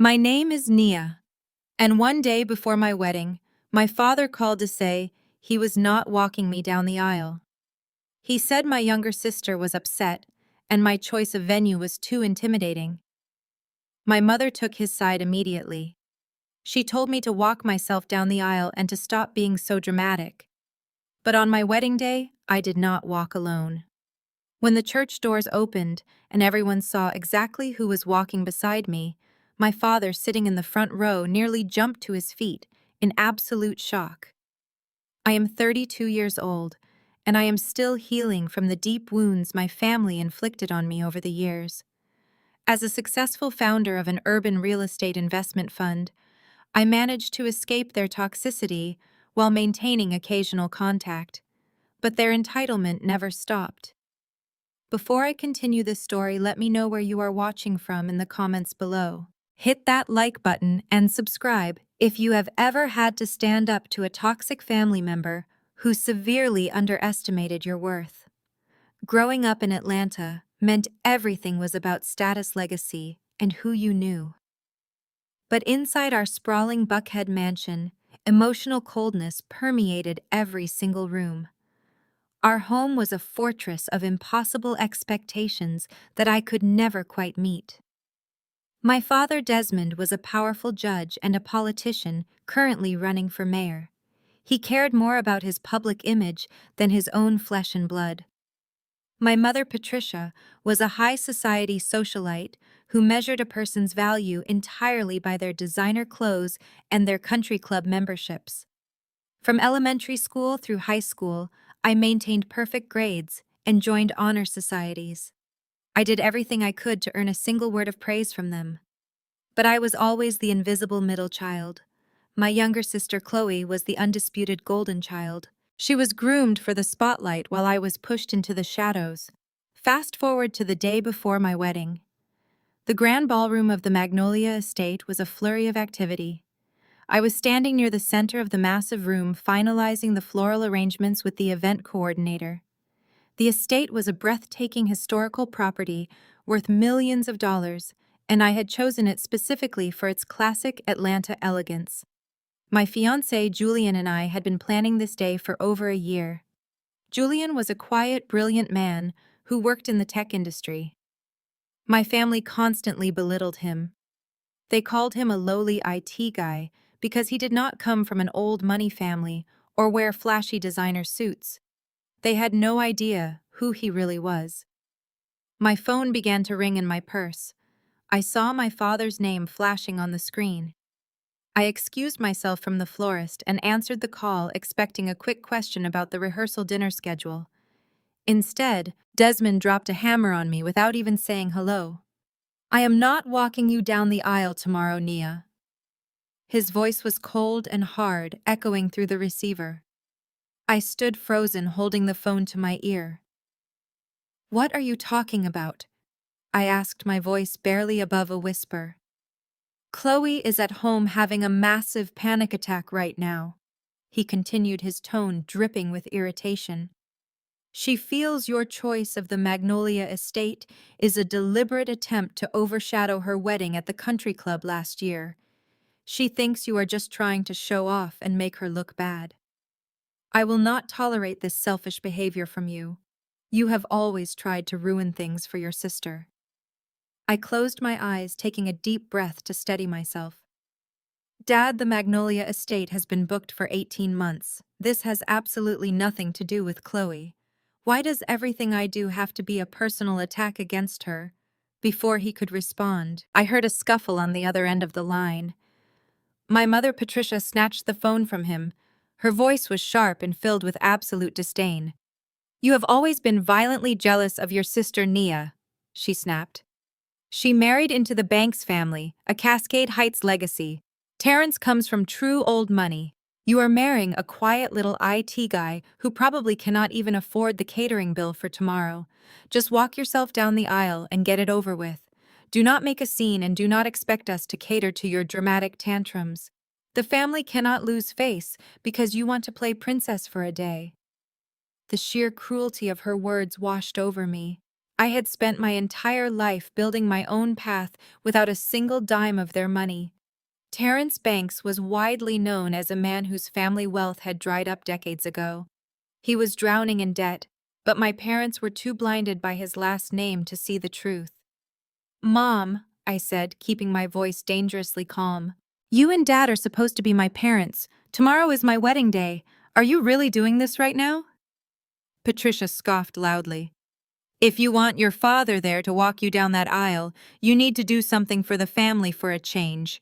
My name is Nia, and one day before my wedding, my father called to say he was not walking me down the aisle. He said my younger sister was upset, and my choice of venue was too intimidating. My mother took his side immediately. She told me to walk myself down the aisle and to stop being so dramatic. But on my wedding day, I did not walk alone. When the church doors opened and everyone saw exactly who was walking beside me, my father, sitting in the front row, nearly jumped to his feet in absolute shock. I am 32 years old, and I am still healing from the deep wounds my family inflicted on me over the years. As a successful founder of an urban real estate investment fund, I managed to escape their toxicity while maintaining occasional contact, but their entitlement never stopped. Before I continue this story, let me know where you are watching from in the comments below. Hit that like button and subscribe if you have ever had to stand up to a toxic family member who severely underestimated your worth. Growing up in Atlanta meant everything was about status, legacy, and who you knew. But inside our sprawling Buckhead mansion, emotional coldness permeated every single room. Our home was a fortress of impossible expectations that I could never quite meet. My father, Desmond, was a powerful judge and a politician currently running for mayor. He cared more about his public image than his own flesh and blood. My mother, Patricia, was a high society socialite who measured a person's value entirely by their designer clothes and their country club memberships. From elementary school through high school, I maintained perfect grades and joined honor societies. I did everything I could to earn a single word of praise from them. But I was always the invisible middle child. My younger sister Chloe was the undisputed golden child. She was groomed for the spotlight while I was pushed into the shadows. Fast forward to the day before my wedding. The grand ballroom of the Magnolia Estate was a flurry of activity. I was standing near the center of the massive room, finalizing the floral arrangements with the event coordinator. The estate was a breathtaking historical property worth millions of dollars, and I had chosen it specifically for its classic Atlanta elegance. My fiancé, Julian, and I had been planning this day for over a year. Julian was a quiet, brilliant man who worked in the tech industry. My family constantly belittled him. They called him a lowly IT guy because he did not come from an old money family or wear flashy designer suits. They had no idea who he really was. My phone began to ring in my purse. I saw my father's name flashing on the screen. I excused myself from the florist and answered the call, expecting a quick question about the rehearsal dinner schedule. Instead, Desmond dropped a hammer on me without even saying hello. "I am not walking you down the aisle tomorrow, Nia." His voice was cold and hard, echoing through the receiver. I stood frozen, holding the phone to my ear. "What are you talking about?" I asked, my voice barely above a whisper. "Chloe is at home having a massive panic attack right now," he continued, his tone dripping with irritation. "She feels your choice of the Magnolia Estate is a deliberate attempt to overshadow her wedding at the country club last year. She thinks you are just trying to show off and make her look bad. I will not tolerate this selfish behavior from you. You have always tried to ruin things for your sister." I closed my eyes, taking a deep breath to steady myself. "Dad, the Magnolia Estate has been booked for 18 months. This has absolutely nothing to do with Chloe. Why does everything I do have to be a personal attack against her?" Before he could respond, I heard a scuffle on the other end of the line. My mother, Patricia, snatched the phone from him. Her voice was sharp and filled with absolute disdain. "You have always been violently jealous of your sister Nia," she snapped. "She married into the Banks family, a Cascade Heights legacy. Terrence comes from true old money. You are marrying a quiet little IT guy who probably cannot even afford the catering bill for tomorrow. Just walk yourself down the aisle and get it over with. Do not make a scene and do not expect us to cater to your dramatic tantrums. The family cannot lose face because you want to play princess for a day." The sheer cruelty of her words washed over me. I had spent my entire life building my own path without a single dime of their money. Terrence Banks was widely known as a man whose family wealth had dried up decades ago. He was drowning in debt, but my parents were too blinded by his last name to see the truth. "Mom," I said, keeping my voice dangerously calm, "you and Dad are supposed to be my parents. Tomorrow is my wedding day. Are you really doing this right now?" Patricia scoffed loudly. "If you want your father there to walk you down that aisle, you need to do something for the family for a change.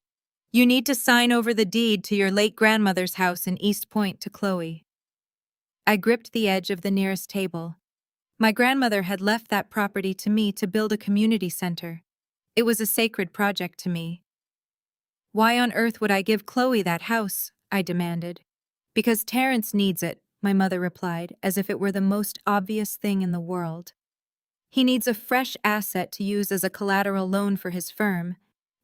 You need to sign over the deed to your late grandmother's house in East Point to Chloe." I gripped the edge of the nearest table. My grandmother had left that property to me to build a community center. It was a sacred project to me. "Why on earth would I give Chloe that house?" I demanded. "Because Terrence needs it," my mother replied, as if it were the most obvious thing in the world. "He needs a fresh asset to use as a collateral loan for his firm.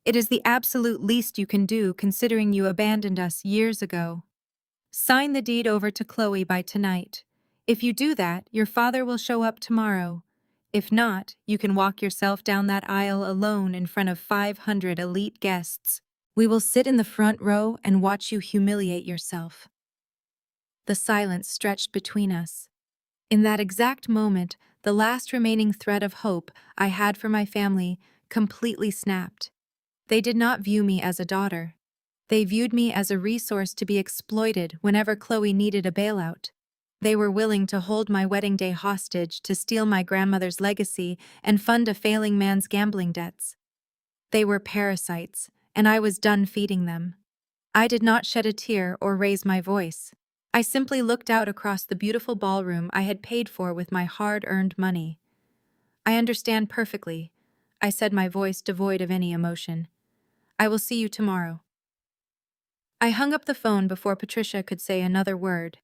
It is the absolute least you can do considering you abandoned us years ago. Sign the deed over to Chloe by tonight. If you do that, your father will show up tomorrow. If not, you can walk yourself down that aisle alone in front of 500 elite guests. We will sit in the front row and watch you humiliate yourself." The silence stretched between us. In that exact moment, the last remaining thread of hope I had for my family completely snapped. They did not view me as a daughter. They viewed me as a resource to be exploited whenever Chloe needed a bailout. They were willing to hold my wedding day hostage to steal my grandmother's legacy and fund a failing man's gambling debts. They were parasites, and I was done feeding them. I did not shed a tear or raise my voice. I simply looked out across the beautiful ballroom I had paid for with my hard-earned money. "I understand perfectly," I said, my voice devoid of any emotion. "I will see you tomorrow." I hung up the phone before Patricia could say another word.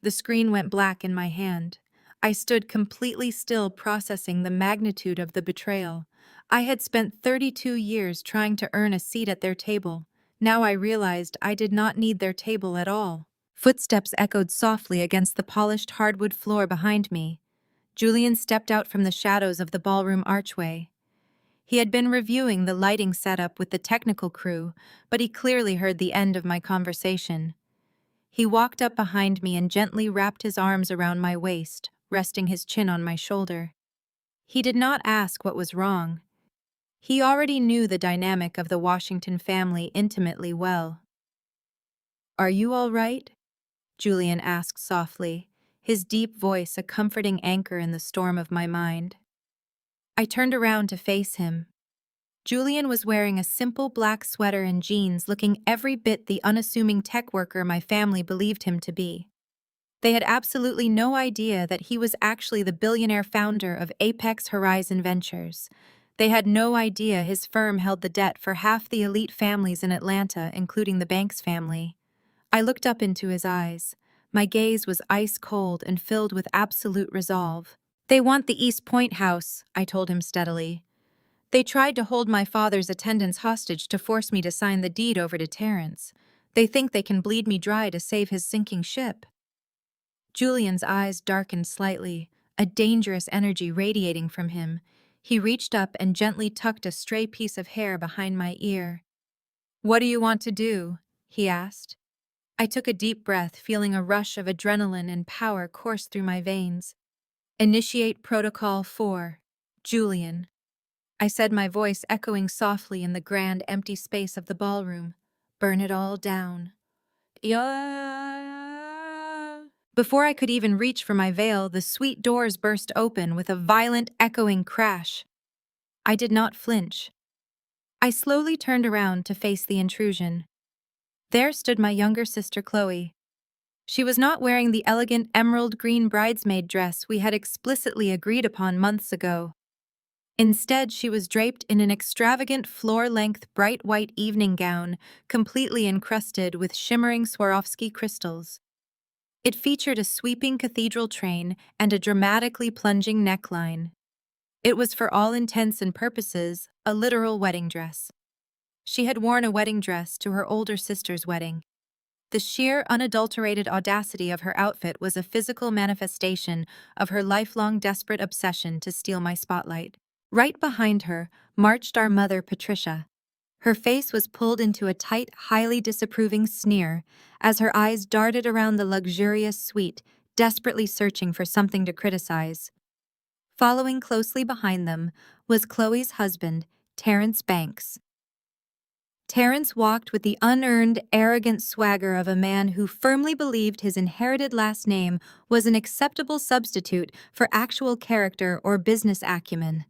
The screen went black in my hand. I stood completely still, processing the magnitude of the betrayal. I had spent 32 years trying to earn a seat at their table. Now I realized I did not need their table at all. Footsteps echoed softly against the polished hardwood floor behind me. Julian stepped out from the shadows of the ballroom archway. He had been reviewing the lighting setup with the technical crew, but he clearly heard the end of my conversation. He walked up behind me and gently wrapped his arms around my waist, resting his chin on my shoulder. He did not ask what was wrong. He already knew the dynamic of the Washington family intimately well. "Are you all right?" Julian asked softly, his deep voice a comforting anchor in the storm of my mind. I turned around to face him. Julian was wearing a simple black sweater and jeans, looking every bit the unassuming tech worker my family believed him to be. They had absolutely no idea that he was actually the billionaire founder of Apex Horizon Ventures. They had no idea his firm held the debt for half the elite families in Atlanta, including the Banks family. I looked up into his eyes. My gaze was ice cold and filled with absolute resolve. "They want the East Point house," I told him steadily. "They tried to hold my father's attendance hostage to force me to sign the deed over to Terrence. They think they can bleed me dry to save his sinking ship." Julian's eyes darkened slightly, a dangerous energy radiating from him. He reached up and gently tucked a stray piece of hair behind my ear. "What do you want to do?" he asked. I took a deep breath, feeling a rush of adrenaline and power course through my veins. "Initiate Protocol 4, Julian," I said, my voice echoing softly in the grand empty space of the ballroom. "Burn it all down." Yeah. Before I could even reach for my veil, the suite doors burst open with a violent, echoing crash. I did not flinch. I slowly turned around to face the intrusion. There stood my younger sister, Chloe. She was not wearing the elegant emerald green bridesmaid dress we had explicitly agreed upon months ago. Instead, she was draped in an extravagant floor-length bright white evening gown, completely encrusted with shimmering Swarovski crystals. It featured a sweeping cathedral train and a dramatically plunging neckline. It was, for all intents and purposes, a literal wedding dress. She had worn a wedding dress to her older sister's wedding. The sheer, unadulterated audacity of her outfit was a physical manifestation of her lifelong desperate obsession to steal my spotlight. Right behind her marched our mother, Patricia. Her face was pulled into a tight, highly disapproving sneer as her eyes darted around the luxurious suite, desperately searching for something to criticize. Following closely behind them was Chloe's husband, Terrence Banks. Terrence walked with the unearned, arrogant swagger of a man who firmly believed his inherited last name was an acceptable substitute for actual character or business acumen.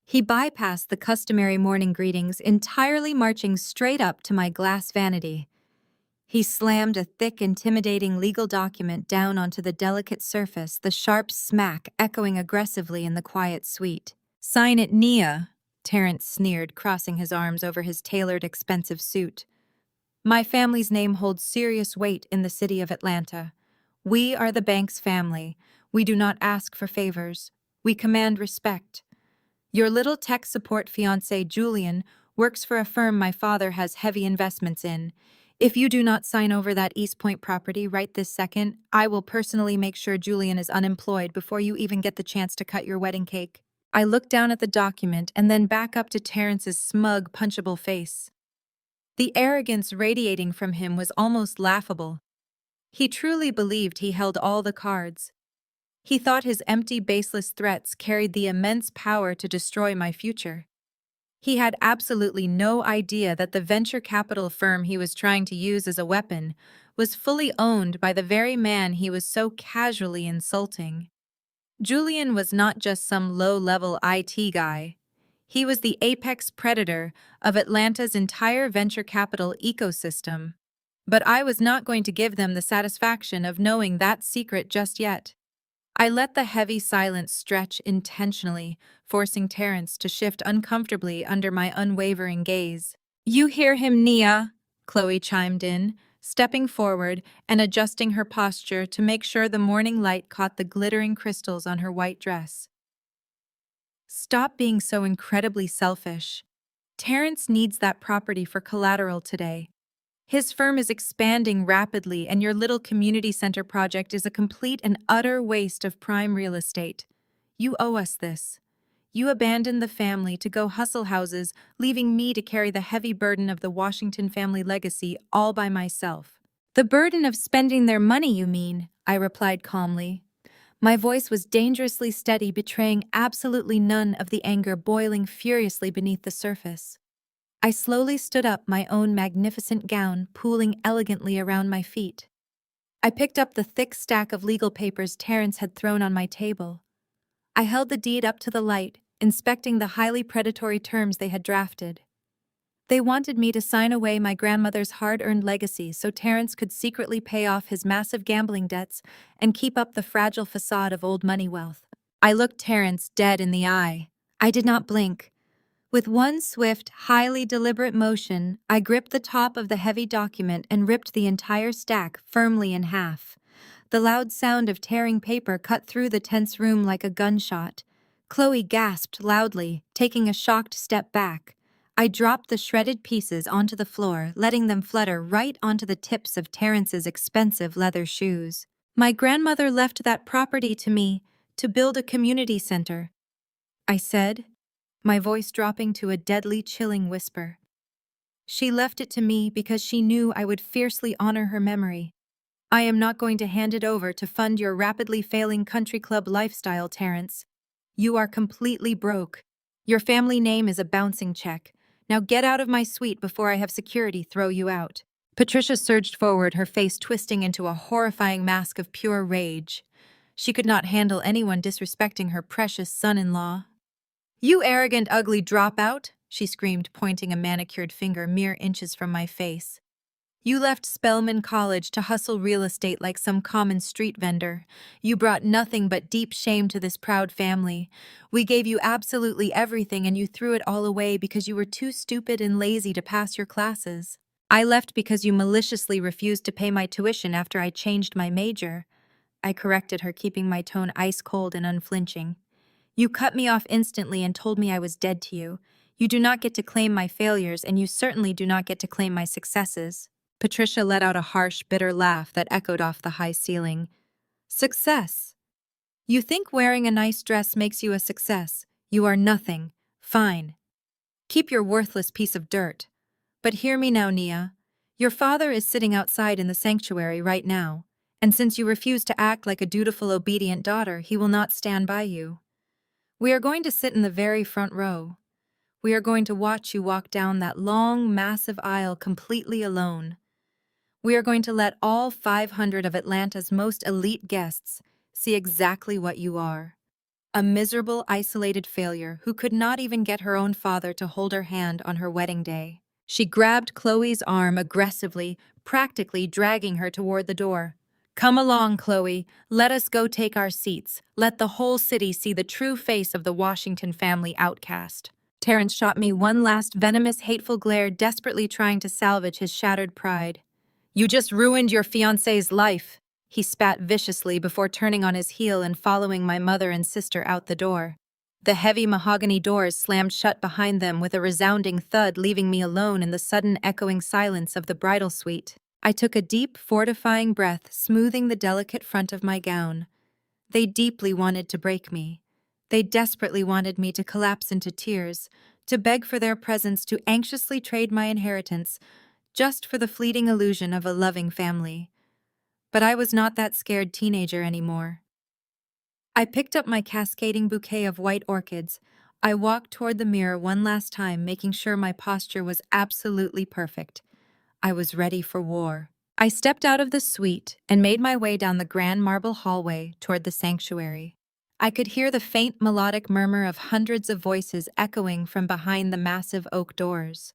He bypassed the customary morning greetings, entirely marching straight up to my glass vanity. He slammed a thick, intimidating legal document down onto the delicate surface, the sharp smack echoing aggressively in the quiet suite. "Sign it, Nia," Terrence sneered, crossing his arms over his tailored, expensive suit. "My family's name holds serious weight in the city of Atlanta. We are the Banks family. We do not ask for favors. We command respect. Your little tech support fiancé, Julian, works for a firm my father has heavy investments in. If you do not sign over that East Point property right this second, I will personally make sure Julian is unemployed before you even get the chance to cut your wedding cake." I looked down at the document and then back up to Terrence's smug, punchable face. The arrogance radiating from him was almost laughable. He truly believed he held all the cards. He thought his empty, baseless threats carried the immense power to destroy my future. He had absolutely no idea that the venture capital firm he was trying to use as a weapon was fully owned by the very man he was so casually insulting. Julian was not just some low-level IT guy. He was the apex predator of Atlanta's entire venture capital ecosystem. But I was not going to give them the satisfaction of knowing that secret just yet. I let the heavy silence stretch intentionally, forcing Terrence to shift uncomfortably under my unwavering gaze. "You hear him, Nia," Chloe chimed in, stepping forward and adjusting her posture to make sure the morning light caught the glittering crystals on her white dress. "Stop being so incredibly selfish. Terrence needs that property for collateral today. His firm is expanding rapidly, and your little community center project is a complete and utter waste of prime real estate. You owe us this. You abandoned the family to go hustle houses, leaving me to carry the heavy burden of the Washington family legacy all by myself." "The burden of spending their money, you mean," I replied calmly. My voice was dangerously steady, betraying absolutely none of the anger boiling furiously beneath the surface. I slowly stood up, my own magnificent gown pooling elegantly around my feet. I picked up the thick stack of legal papers Terrence had thrown on my table. I held the deed up to the light, inspecting the highly predatory terms they had drafted. They wanted me to sign away my grandmother's hard-earned legacy so Terrence could secretly pay off his massive gambling debts and keep up the fragile facade of old money wealth. I looked Terrence dead in the eye. I did not blink. With one swift, highly deliberate motion, I gripped the top of the heavy document and ripped the entire stack firmly in half. The loud sound of tearing paper cut through the tense room like a gunshot. Chloe gasped loudly, taking a shocked step back. I dropped the shredded pieces onto the floor, letting them flutter right onto the tips of Terrence's expensive leather shoes. "My grandmother left that property to me to build a community center," I said, my voice dropping to a deadly, chilling whisper. "She left it to me because she knew I would fiercely honor her memory. I am not going to hand it over to fund your rapidly failing country club lifestyle, Terrence. You are completely broke. Your family name is a bouncing check. Now get out of my suite before I have security throw you out." Patricia surged forward, her face twisting into a horrifying mask of pure rage. She could not handle anyone disrespecting her precious son-in-law. "You arrogant, ugly dropout," she screamed, pointing a manicured finger mere inches from my face. "You left Spelman College to hustle real estate like some common street vendor. You brought nothing but deep shame to this proud family. We gave you absolutely everything and you threw it all away because you were too stupid and lazy to pass your classes. I left because you maliciously refused to pay my tuition after I changed my major." I corrected her, keeping my tone ice cold and unflinching. "You cut me off instantly and told me I was dead to you. You do not get to claim my failures, and you certainly do not get to claim my successes." Patricia let out a harsh, bitter laugh that echoed off the high ceiling. Success. You think wearing a nice dress makes you a success. You are nothing. Fine. Keep your worthless piece of dirt. But hear me now, Nia. Your father is sitting outside in the sanctuary right now, and since you refuse to act like a dutiful, obedient daughter, he will not stand by you. We are going to sit in the very front row. We are going to watch you walk down that long, massive aisle completely alone. We are going to let all 500 of Atlanta's most elite guests see exactly what you are. A miserable, isolated failure who could not even get her own father to hold her hand on her wedding day. She grabbed Chloe's arm aggressively, practically dragging her toward the door. Come along, Chloe. Let us go take our seats. Let the whole city see the true face of the Washington family outcast. Terrence shot me one last venomous, hateful glare, desperately trying to salvage his shattered pride. You just ruined your fiancé's life, he spat viciously before turning on his heel and following my mother and sister out the door. The heavy mahogany doors slammed shut behind them with a resounding thud, leaving me alone in the sudden echoing silence of the bridal suite. I took a deep, fortifying breath, smoothing the delicate front of my gown. They deeply wanted to break me. They desperately wanted me to collapse into tears, to beg for their presence, to anxiously trade my inheritance, just for the fleeting illusion of a loving family. But I was not that scared teenager anymore. I picked up my cascading bouquet of white orchids. I walked toward the mirror one last time, making sure my posture was absolutely perfect. I was ready for war. I stepped out of the suite and made my way down the grand marble hallway toward the sanctuary. I could hear the faint melodic murmur of hundreds of voices echoing from behind the massive oak doors.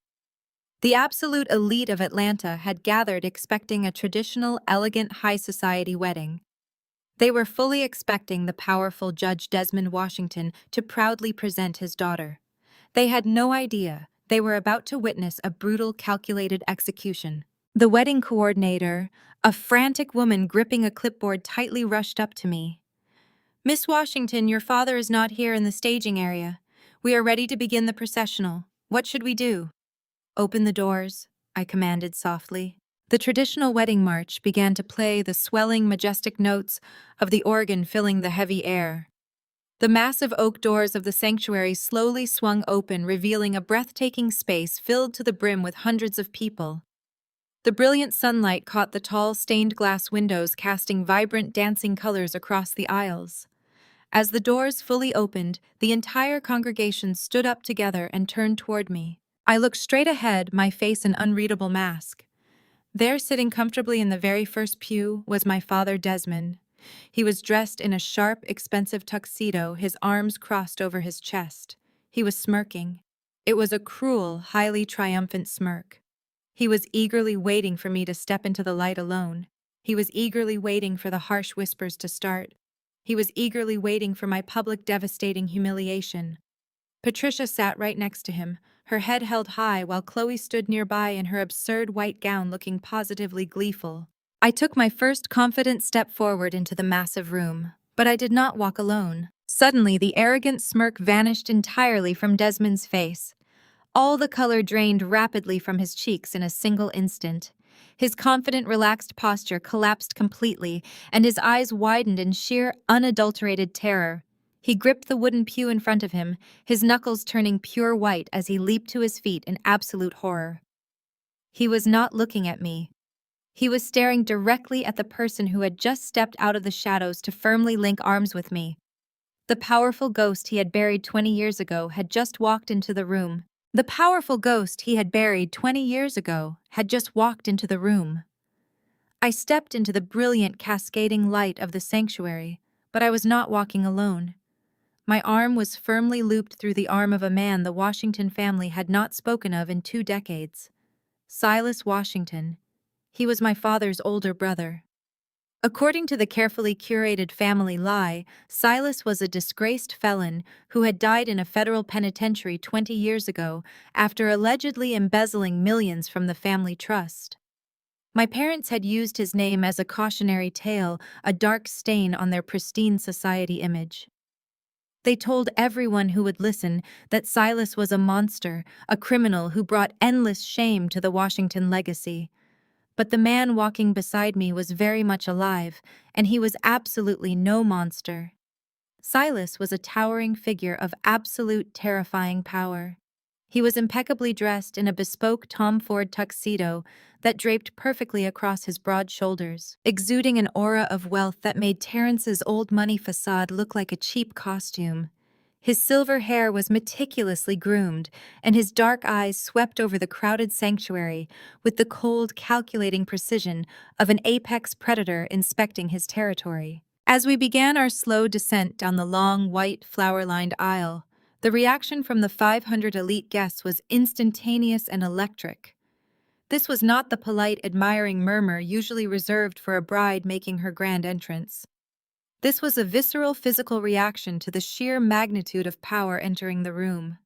The absolute elite of Atlanta had gathered expecting a traditional, elegant, high society wedding. They were fully expecting the powerful Judge Desmond Washington to proudly present his daughter. They had no idea they were about to witness a brutal, calculated execution. The wedding coordinator, a frantic woman gripping a clipboard, tightly rushed up to me. Miss Washington, your father is not here in the staging area. We are ready to begin the processional. What should we do? Open the doors, I commanded softly. The traditional wedding march began to play, the swelling, majestic notes of the organ filling the heavy air. The massive oak doors of the sanctuary slowly swung open, revealing a breathtaking space filled to the brim with hundreds of people. The brilliant sunlight caught the tall, stained glass windows, casting vibrant, dancing colors across the aisles. As the doors fully opened, the entire congregation stood up together and turned toward me. I looked straight ahead, my face an unreadable mask. There, sitting comfortably in the very first pew, was my father Desmond. He was dressed in a sharp, expensive tuxedo, his arms crossed over his chest. He was smirking. It was a cruel, highly triumphant smirk. He was eagerly waiting for me to step into the light alone. He was eagerly waiting for the harsh whispers to start. He was eagerly waiting for my public, devastating humiliation. Patricia sat right next to him, her head held high, while Chloe stood nearby in her absurd white gown, looking positively gleeful. I took my first confident step forward into the massive room, but I did not walk alone. Suddenly, the arrogant smirk vanished entirely from Desmond's face. All the color drained rapidly from his cheeks in a single instant. His confident, relaxed posture collapsed completely, and his eyes widened in sheer, unadulterated terror. He gripped the wooden pew in front of him, his knuckles turning pure white as he leaped to his feet in absolute horror. He was not looking at me. He was staring directly at the person who had just stepped out of the shadows to firmly link arms with me. The powerful ghost he had buried 20 years ago had just walked into the room. The powerful ghost he had buried 20 years ago had just walked into the room. I stepped into the brilliant, cascading light of the sanctuary, but I was not walking alone. My arm was firmly looped through the arm of a man the Washington family had not spoken of in 2 decades. Silas Washington. He was my father's older brother. According to the carefully curated family lie, Silas was a disgraced felon who had died in a federal penitentiary 20 years ago after allegedly embezzling millions from the family trust. My parents had used his name as a cautionary tale, a dark stain on their pristine society image. They told everyone who would listen that Silas was a monster, a criminal who brought endless shame to the Washington legacy. But the man walking beside me was very much alive, and he was absolutely no monster. Silas was a towering figure of absolute terrifying power. He was impeccably dressed in a bespoke Tom Ford tuxedo that draped perfectly across his broad shoulders, exuding an aura of wealth that made Terrence's old money facade look like a cheap costume. His silver hair was meticulously groomed, and his dark eyes swept over the crowded sanctuary with the cold, calculating precision of an apex predator inspecting his territory. As we began our slow descent down the long, white, flower-lined aisle, the reaction from the 500 elite guests was instantaneous and electric. This was not the polite, admiring murmur usually reserved for a bride making her grand entrance. This was a visceral physical reaction to the sheer magnitude of power entering the room.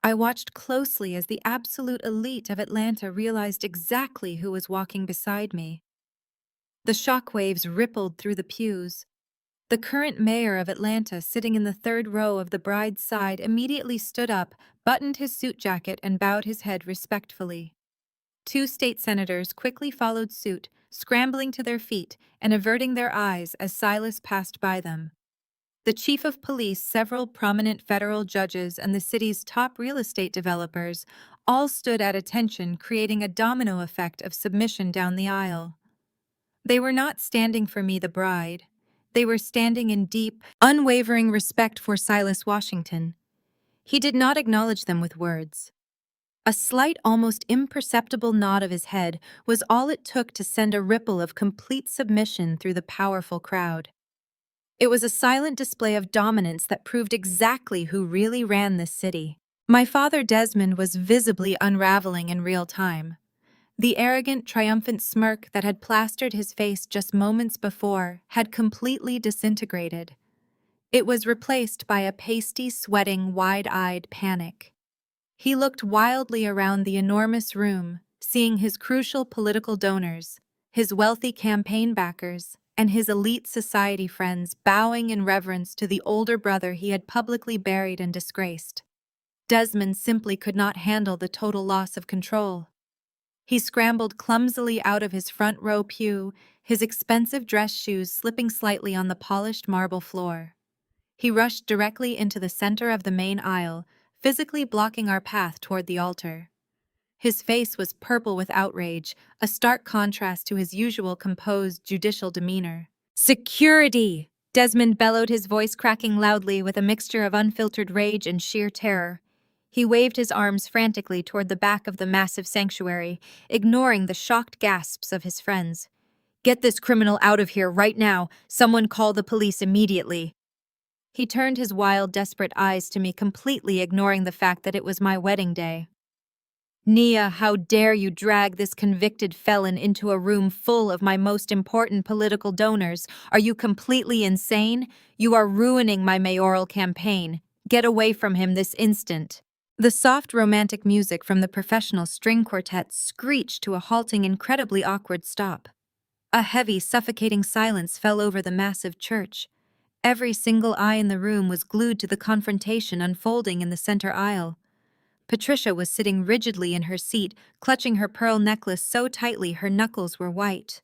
I watched closely as the absolute elite of Atlanta realized exactly who was walking beside me. The shockwaves rippled through the pews. The current mayor of Atlanta, sitting in the third row of the bride's side, immediately stood up, buttoned his suit jacket, and bowed his head respectfully. Two state senators quickly followed suit, scrambling to their feet and averting their eyes as Silas passed by them. The chief of police, several prominent federal judges, and the city's top real estate developers all stood at attention, creating a domino effect of submission down the aisle. They were not standing for me, the bride. They were standing in deep, unwavering respect for Silas Washington. He did not acknowledge them with words. A slight, almost imperceptible nod of his head was all it took to send a ripple of complete submission through the powerful crowd. It was a silent display of dominance that proved exactly who really ran this city. My father Desmond was visibly unraveling in real time. The arrogant, triumphant smirk that had plastered his face just moments before had completely disintegrated. It was replaced by a pasty, sweating, wide-eyed panic. He looked wildly around the enormous room, seeing his crucial political donors, his wealthy campaign backers, and his elite society friends bowing in reverence to the older brother he had publicly buried and disgraced. Desmond simply could not handle the total loss of control. He scrambled clumsily out of his front row pew, his expensive dress shoes slipping slightly on the polished marble floor. He rushed directly into the center of the main aisle, physically blocking our path toward the altar. His face was purple with outrage, a stark contrast to his usual composed, judicial demeanor. "Security!" Desmond bellowed, his voice cracking loudly with a mixture of unfiltered rage and sheer terror. He waved his arms frantically toward the back of the massive sanctuary, ignoring the shocked gasps of his friends. "Get this criminal out of here right now! Someone call the police immediately!" He turned his wild, desperate eyes to me, completely ignoring the fact that it was my wedding day. "Nia, how dare you drag this convicted felon into a room full of my most important political donors? Are you completely insane? You are ruining my mayoral campaign. Get away from him this instant." The soft, romantic music from the professional string quartet screeched to a halting, incredibly awkward stop. A heavy, suffocating silence fell over the massive church. Every single eye in the room was glued to the confrontation unfolding in the center aisle. Patricia was sitting rigidly in her seat, clutching her pearl necklace so tightly her knuckles were white.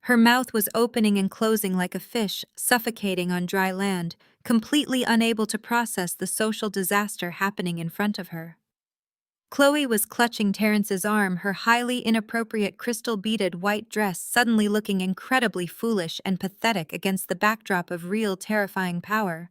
Her mouth was opening and closing like a fish, suffocating on dry land, completely unable to process the social disaster happening in front of her. Chloe was clutching Terrence's arm, her highly inappropriate crystal-beaded white dress suddenly looking incredibly foolish and pathetic against the backdrop of real terrifying power.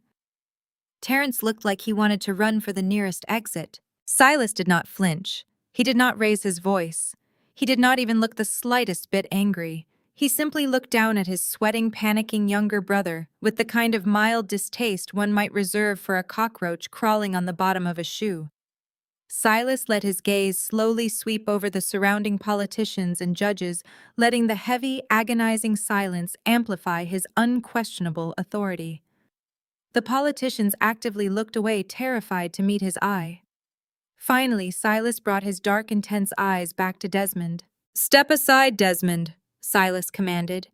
Terrence looked like he wanted to run for the nearest exit. Silas did not flinch. He did not raise his voice. He did not even look the slightest bit angry. He simply looked down at his sweating, panicking younger brother with the kind of mild distaste one might reserve for a cockroach crawling on the bottom of a shoe. Silas let his gaze slowly sweep over the surrounding politicians and judges, letting the heavy, agonizing silence amplify his unquestionable authority. The politicians actively looked away, terrified to meet his eye. Finally, Silas brought his dark, intense eyes back to Desmond. "Step aside, Desmond," Silas commanded.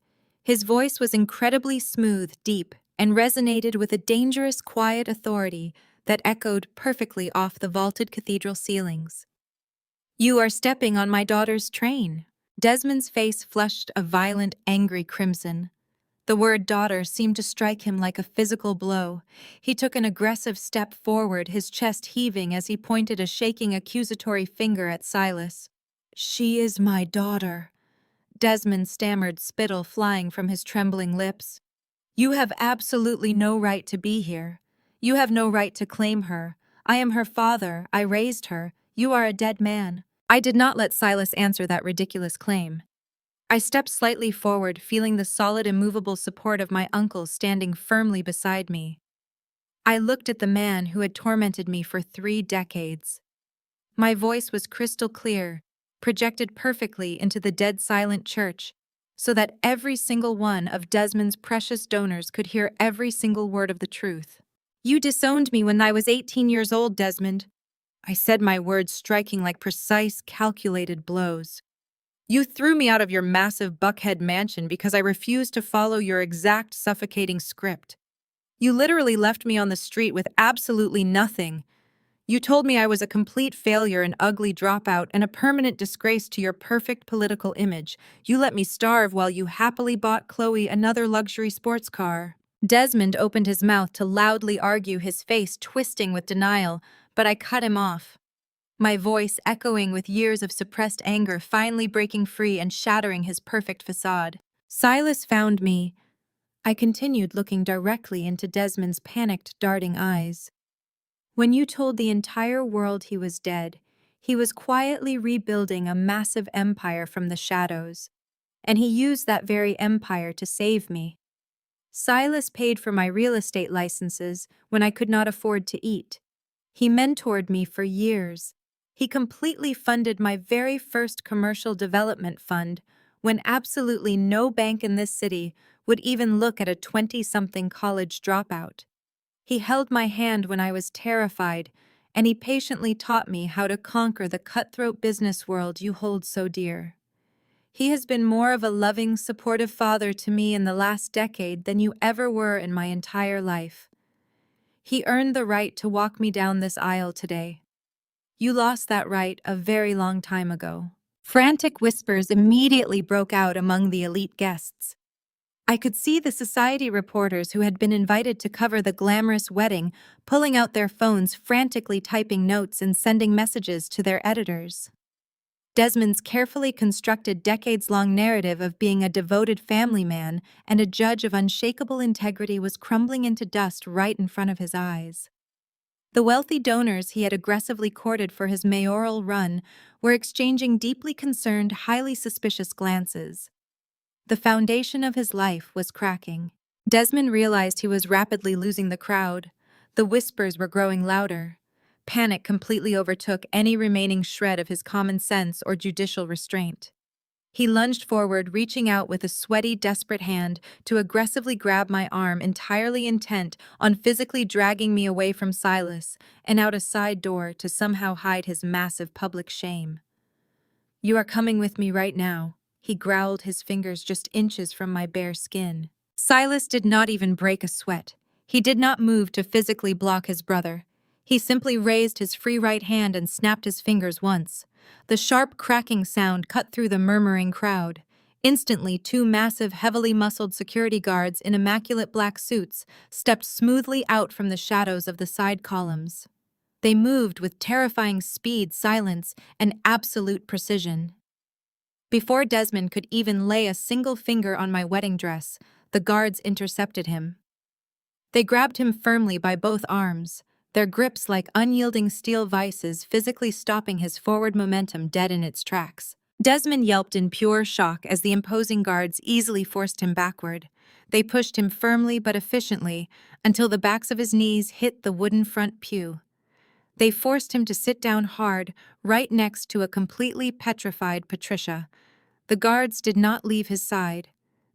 His voice was incredibly smooth, deep, and resonated with a dangerous, quiet authority that echoed perfectly off the vaulted cathedral ceilings. "You are stepping on my daughter's train." Desmond's face flushed a violent, angry crimson. The word daughter seemed to strike him like a physical blow. He took an aggressive step forward, his chest heaving as he pointed a shaking accusatory finger at Silas. "She is my daughter," Desmond stammered, spittle flying from his trembling lips. "You have absolutely no right to be here. You have no right to claim her. I am her father. I raised her. You are a dead man." I did not let Silas answer that ridiculous claim. I stepped slightly forward, feeling the solid, immovable support of my uncle standing firmly beside me. I looked at the man who had tormented me for 3 decades. My voice was crystal clear, projected perfectly into the dead silent church, so that every single one of Desmond's precious donors could hear every single word of the truth. "You disowned me when I was 18 years old, Desmond." I said, my words striking like precise, calculated blows. "You threw me out of your massive Buckhead mansion because I refused to follow your exact suffocating script. You literally left me on the street with absolutely nothing. You told me I was a complete failure, an ugly dropout, and a permanent disgrace to your perfect political image. You let me starve while you happily bought Chloe another luxury sports car." Desmond opened his mouth to loudly argue, his face twisting with denial, but I cut him off. My voice, echoing with years of suppressed anger, finally breaking free and shattering his perfect facade. "Silas found me," I continued, looking directly into Desmond's panicked, darting eyes. "When you told the entire world he was dead, he was quietly rebuilding a massive empire from the shadows, and he used that very empire to save me. Silas paid for my real estate licenses when I could not afford to eat. He mentored me for years. He completely funded my very first commercial development fund when absolutely no bank in this city would even look at a 20-something college dropout. He held my hand when I was terrified, and he patiently taught me how to conquer the cutthroat business world you hold so dear. He has been more of a loving, supportive father to me in the last decade than you ever were in my entire life. He earned the right to walk me down this aisle today. You lost that right a very long time ago." Frantic whispers immediately broke out among the elite guests. I could see the society reporters who had been invited to cover the glamorous wedding pulling out their phones, frantically typing notes and sending messages to their editors. Desmond's carefully constructed decades-long narrative of being a devoted family man and a judge of unshakable integrity was crumbling into dust right in front of his eyes. The wealthy donors he had aggressively courted for his mayoral run were exchanging deeply concerned, highly suspicious glances. The foundation of his life was cracking. Desmond realized he was rapidly losing the crowd. The whispers were growing louder. Panic completely overtook any remaining shred of his common sense or judicial restraint. He lunged forward, reaching out with a sweaty, desperate hand to aggressively grab my arm, entirely intent on physically dragging me away from Silas and out a side door to somehow hide his massive public shame. "You are coming with me right now," he growled, his fingers just inches from my bare skin. Silas did not even break a sweat. He did not move to physically block his brother. He simply raised his free right hand and snapped his fingers once. The sharp cracking sound cut through the murmuring crowd. Instantly, 2 massive, heavily muscled security guards in immaculate black suits stepped smoothly out from the shadows of the side columns. They moved with terrifying speed, silence, and absolute precision. Before Desmond could even lay a single finger on my wedding dress, the guards intercepted him. They grabbed him firmly by both arms, their grips like unyielding steel vices, physically stopping his forward momentum dead in its tracks. Desmond yelped in pure shock as the imposing guards easily forced him backward. They pushed him firmly but efficiently until the backs of his knees hit the wooden front pew. They forced him to sit down hard, right next to a completely petrified Patricia. The guards did not leave his side.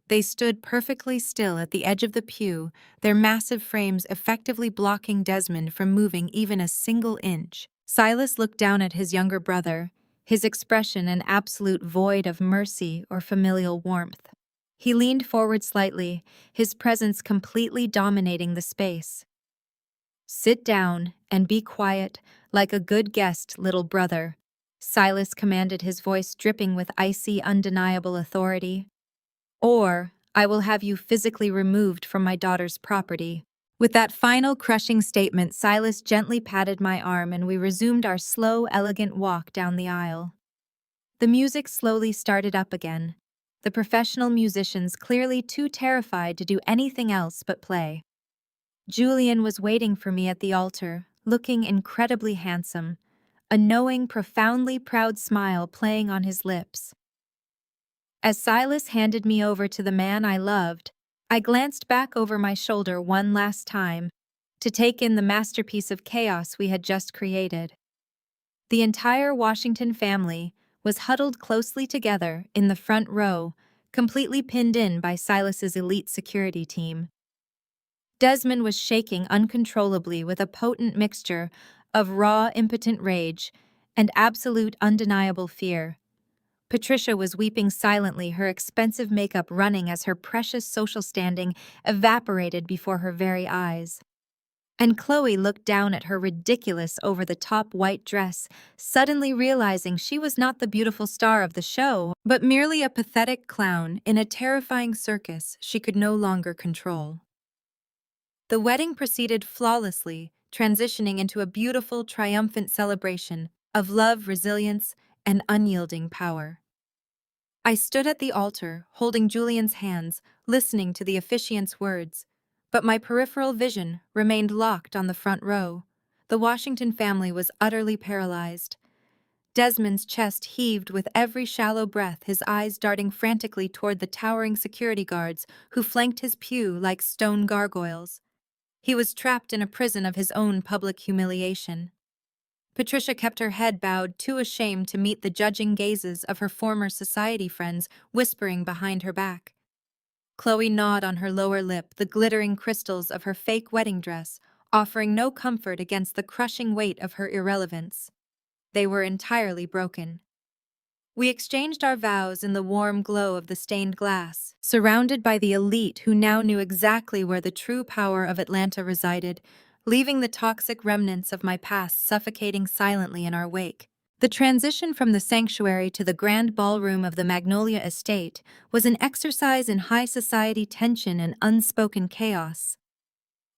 They stood perfectly still at the edge of the pew, their massive frames effectively blocking Desmond from moving even a single inch. Silas looked down at his younger brother, his expression an absolute void of mercy or familial warmth. He leaned forward slightly, his presence completely dominating the space. "Sit down and be quiet, like a good guest, little brother," Silas commanded, his voice dripping with icy, undeniable authority. "Or I will have you physically removed from my daughter's property." With that final crushing statement, Silas gently patted my arm and we resumed our slow, elegant walk down the aisle. The music slowly started up again, the professional musicians clearly too terrified to do anything else but play. Julian was waiting for me at the altar, looking incredibly handsome, a knowing, profoundly proud smile playing on his lips. As Silas handed me over to the man I loved, I glanced back over my shoulder one last time to take in the masterpiece of chaos we had just created. The entire Washington family was huddled closely together in the front row, completely pinned in by Silas's elite security team. Desmond was shaking uncontrollably with a potent mixture of raw, impotent rage and absolute, undeniable fear. Patricia was weeping silently, her expensive makeup running as her precious social standing evaporated before her very eyes. And Chloe looked down at her ridiculous over-the-top white dress, suddenly realizing she was not the beautiful star of the show, but merely a pathetic clown in a terrifying circus she could no longer control. The wedding proceeded flawlessly, transitioning into a beautiful, triumphant celebration of love, resilience, and unyielding power. I stood at the altar, holding Julian's hands, listening to the officiant's words, but my peripheral vision remained locked on the front row. The Washington family was utterly paralyzed. Desmond's chest heaved with every shallow breath, his eyes darting frantically toward the towering security guards who flanked his pew like stone gargoyles. He was trapped in a prison of his own public humiliation. Patricia kept her head bowed, too ashamed to meet the judging gazes of her former society friends whispering behind her back. Chloe gnawed on her lower lip, the glittering crystals of her fake wedding dress offering no comfort against the crushing weight of her irrelevance. They were entirely broken. We exchanged our vows in the warm glow of the stained glass, surrounded by the elite who now knew exactly where the true power of Atlanta resided, leaving the toxic remnants of my past suffocating silently in our wake. The transition from the sanctuary to the grand ballroom of the Magnolia Estate was an exercise in high society tension and unspoken chaos.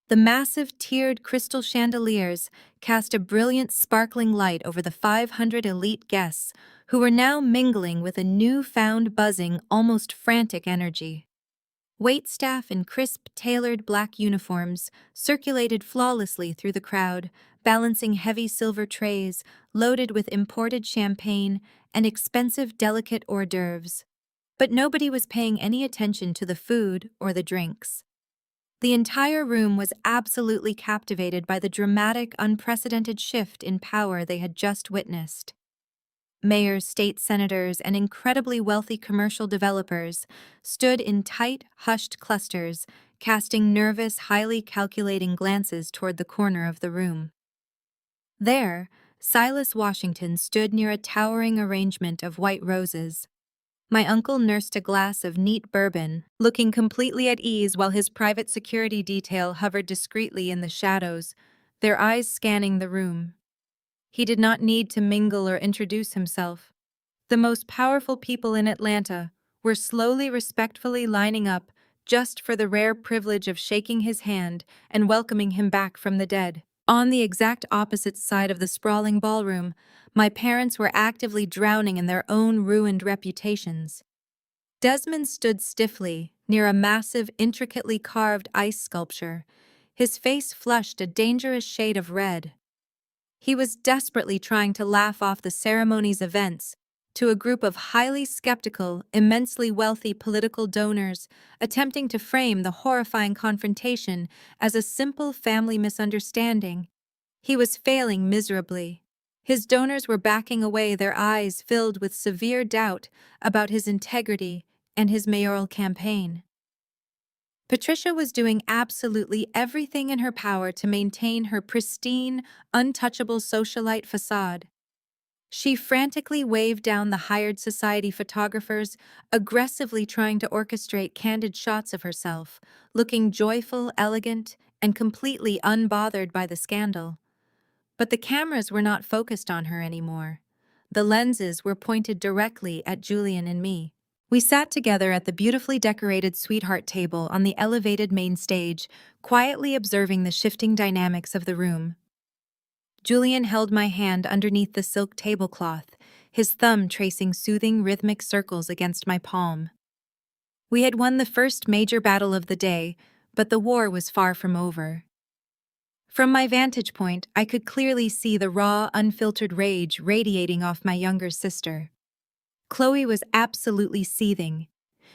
The massive tiered crystal chandeliers cast a brilliant sparkling light over the 500 elite guests who were now mingling with a newfound buzzing, almost frantic energy. Waitstaff in crisp, tailored black uniforms circulated flawlessly through the crowd, balancing heavy silver trays loaded with imported champagne and expensive, delicate hors d'oeuvres. But nobody was paying any attention to the food or the drinks. The entire room was absolutely captivated by the dramatic, unprecedented shift in power they had just witnessed. Mayors, state senators, and incredibly wealthy commercial developers stood in tight, hushed clusters, casting nervous, highly calculating glances toward the corner of the room. There, Silas Washington stood near a towering arrangement of white roses. My uncle nursed a glass of neat bourbon, looking completely at ease while his private security detail hovered discreetly in the shadows, their eyes scanning the room. He did not need to mingle or introduce himself. The most powerful people in Atlanta were slowly, respectfully lining up just for the rare privilege of shaking his hand and welcoming him back from the dead. On the exact opposite side of the sprawling ballroom, my parents were actively drowning in their own ruined reputations. Desmond stood stiffly near a massive, intricately carved ice sculpture, his face flushed a dangerous shade of red. He was desperately trying to laugh off the ceremony's events to a group of highly skeptical, immensely wealthy political donors attempting to frame the horrifying confrontation as a simple family misunderstanding. He was failing miserably. His donors were backing away, their eyes filled with severe doubt about his integrity and his mayoral campaign. Patricia was doing absolutely everything in her power to maintain her pristine, untouchable socialite facade. She frantically waved down the hired society photographers, aggressively trying to orchestrate candid shots of herself, looking joyful, elegant, and completely unbothered by the scandal. But the cameras were not focused on her anymore. The lenses were pointed directly at Julian and me. We sat together at the beautifully decorated sweetheart table on the elevated main stage, quietly observing the shifting dynamics of the room. Julian held my hand underneath the silk tablecloth, his thumb tracing soothing rhythmic circles against my palm. We had won the first major battle of the day, but the war was far from over. From my vantage point, I could clearly see the raw, unfiltered rage radiating off my younger sister. Chloe was absolutely seething.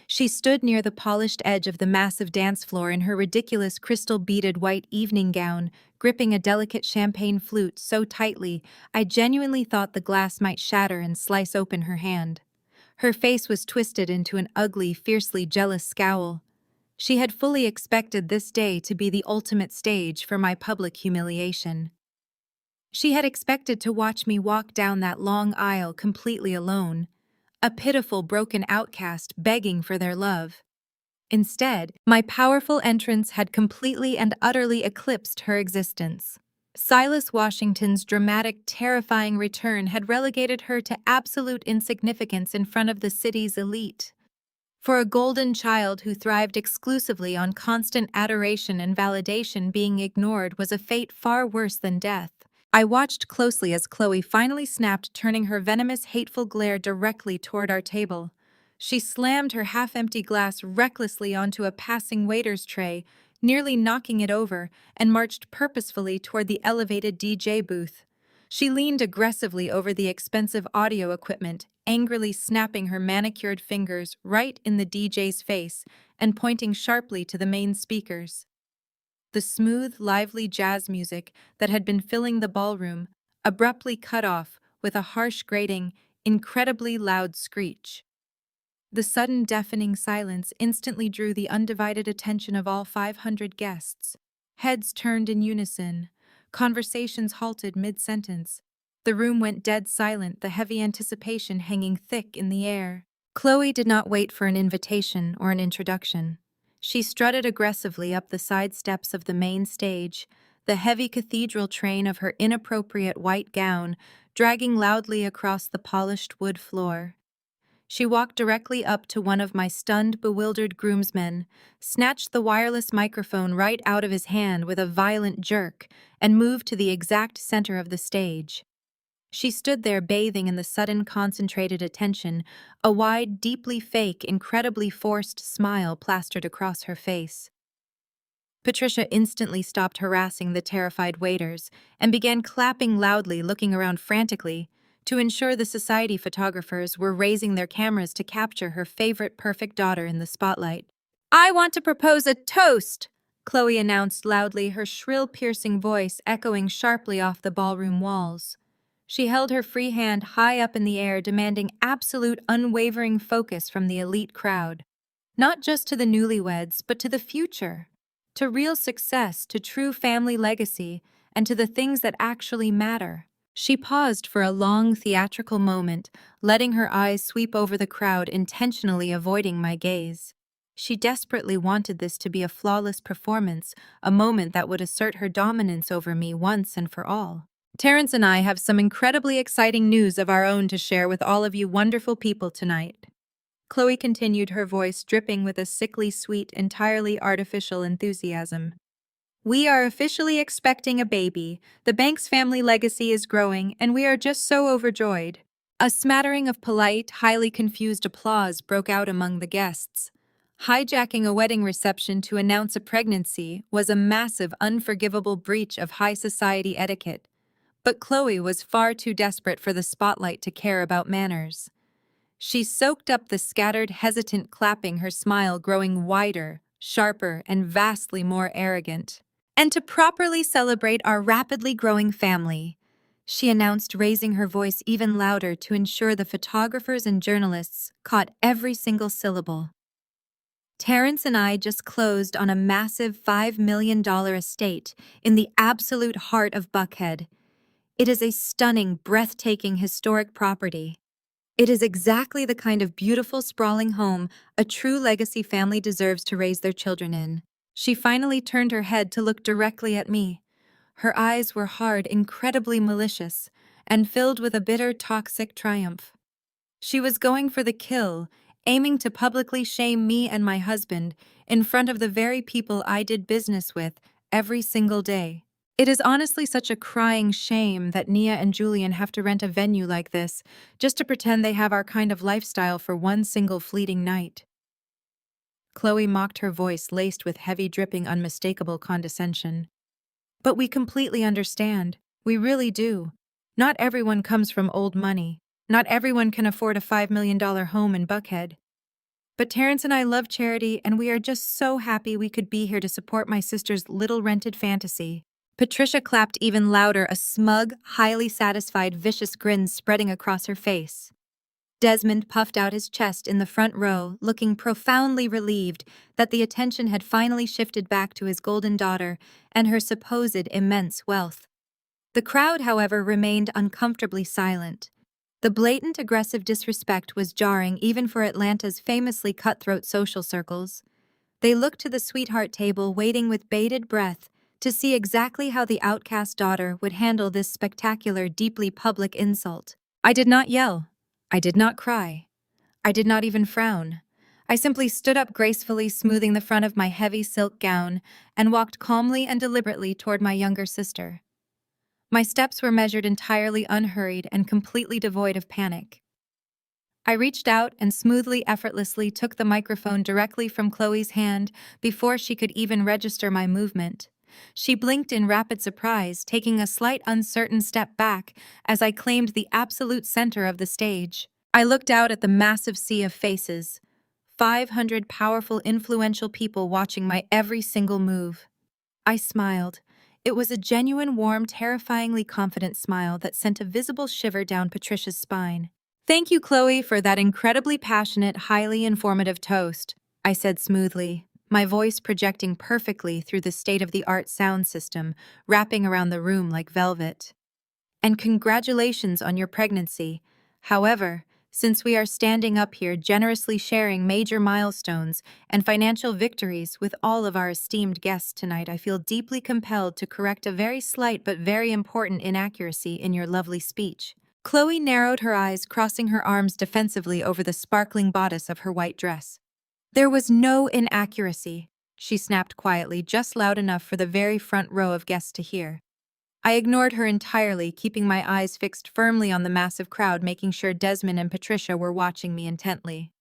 She stood near the polished edge of the massive dance floor in her ridiculous crystal-beaded white evening gown, gripping a delicate champagne flute so tightly I genuinely thought the glass might shatter and slice open her hand. Her face was twisted into an ugly, fiercely jealous scowl. She had fully expected this day to be the ultimate stage for my public humiliation. She had expected to watch me walk down that long aisle completely alone, a pitiful broken outcast begging for their love. Instead, my powerful entrance had completely and utterly eclipsed her existence. Silas Washington's dramatic, terrifying return had relegated her to absolute insignificance in front of the city's elite. For a golden child who thrived exclusively on constant adoration and validation, being ignored was a fate far worse than death. I watched closely as Chloe finally snapped, turning her venomous, hateful glare directly toward our table. She slammed her half-empty glass recklessly onto a passing waiter's tray, nearly knocking it over, and marched purposefully toward the elevated DJ booth. She leaned aggressively over the expensive audio equipment, angrily snapping her manicured fingers right in the DJ's face and pointing sharply to the main speakers. The smooth, lively jazz music that had been filling the ballroom abruptly cut off with a harsh, grating, incredibly loud screech. The sudden deafening silence instantly drew the undivided attention of all 500 guests. Heads turned in unison. Conversations halted mid-sentence. The room went dead silent, the heavy anticipation hanging thick in the air. Chloe did not wait for an invitation or an introduction. She strutted aggressively up the side steps of the main stage, the heavy cathedral train of her inappropriate white gown dragging loudly across the polished wood floor. She walked directly up to one of my stunned, bewildered groomsmen, snatched the wireless microphone right out of his hand with a violent jerk, and moved to the exact center of the stage. She stood there bathing in the sudden concentrated attention, a wide, deeply fake, incredibly forced smile plastered across her face. Patricia instantly stopped harassing the terrified waiters and began clapping loudly, looking around frantically to ensure the society photographers were raising their cameras to capture her favorite perfect daughter in the spotlight. "I want to propose a toast," Chloe announced loudly, her shrill, piercing voice echoing sharply off the ballroom walls. She held her free hand high up in the air, demanding absolute, unwavering focus from the elite crowd. Not just to the newlyweds, but to the future. To real success, to true family legacy, and to the things that actually matter. She paused for a long, theatrical moment, letting her eyes sweep over the crowd, intentionally avoiding my gaze. She desperately wanted this to be a flawless performance, a moment that would assert her dominance over me once and for all. Terrence and I have some incredibly exciting news of our own to share with all of you wonderful people tonight. Chloe continued, her voice dripping with a sickly sweet, entirely artificial enthusiasm. "We are officially expecting a baby. The Banks family legacy is growing, and we are just so overjoyed." A smattering of polite, highly confused applause broke out among the guests. Hijacking a wedding reception to announce a pregnancy was a massive, unforgivable breach of high society etiquette. But Chloe was far too desperate for the spotlight to care about manners. She soaked up the scattered, hesitant clapping, her smile growing wider, sharper, and vastly more arrogant. "And to properly celebrate our rapidly growing family," she announced, raising her voice even louder to ensure the photographers and journalists caught every single syllable. "Terrence and I just closed on a massive $5 million estate in the absolute heart of Buckhead. It is a stunning, breathtaking, historic property. It is exactly the kind of beautiful, sprawling home a true legacy family deserves to raise their children in." She finally turned her head to look directly at me. Her eyes were hard, incredibly malicious, and filled with a bitter, toxic triumph. She was going for the kill, aiming to publicly shame me and my husband in front of the very people I did business with every single day. It is honestly such a crying shame that Nia and Julian have to rent a venue like this just to pretend they have our kind of lifestyle for one single fleeting night. Chloe mocked, her voice laced with heavy, dripping, unmistakable condescension. But we completely understand. We really do. Not everyone comes from old money. Not everyone can afford a $5 million home in Buckhead. But Terrence and I love charity, and we are just so happy we could be here to support my sister's little rented fantasy. Patricia clapped even louder, a smug, highly satisfied, vicious grin spreading across her face. Desmond puffed out his chest in the front row, looking profoundly relieved that the attention had finally shifted back to his golden daughter and her supposed immense wealth. The crowd, however, remained uncomfortably silent. The blatant aggressive disrespect was jarring even for Atlanta's famously cutthroat social circles. They looked to the sweetheart table, waiting with bated breath to see exactly how the outcast daughter would handle this spectacular, deeply public insult. I did not yell. I did not cry. I did not even frown. I simply stood up gracefully, smoothing the front of my heavy silk gown, and walked calmly and deliberately toward my younger sister. My steps were measured, entirely unhurried and completely devoid of panic. I reached out and smoothly, effortlessly took the microphone directly from Chloe's hand before she could even register my movement. She blinked in rapid surprise, taking a slight, uncertain step back as I claimed the absolute center of the stage. I looked out at the massive sea of faces, 500 powerful, influential people watching my every single move. I smiled. It was a genuine, warm, terrifyingly confident smile that sent a visible shiver down Patricia's spine. "Thank you, Chloe, for that incredibly passionate, highly informative toast," I said smoothly, my voice projecting perfectly through the state-of-the-art sound system, wrapping around the room like velvet. "And congratulations on your pregnancy. However, since we are standing up here generously sharing major milestones and financial victories with all of our esteemed guests tonight, I feel deeply compelled to correct a very slight but very important inaccuracy in your lovely speech." Chloe narrowed her eyes, crossing her arms defensively over the sparkling bodice of her white dress. "There was no inaccuracy," she snapped quietly, just loud enough for the very front row of guests to hear. I ignored her entirely, keeping my eyes fixed firmly on the massive crowd, making sure Desmond and Patricia were watching me intently.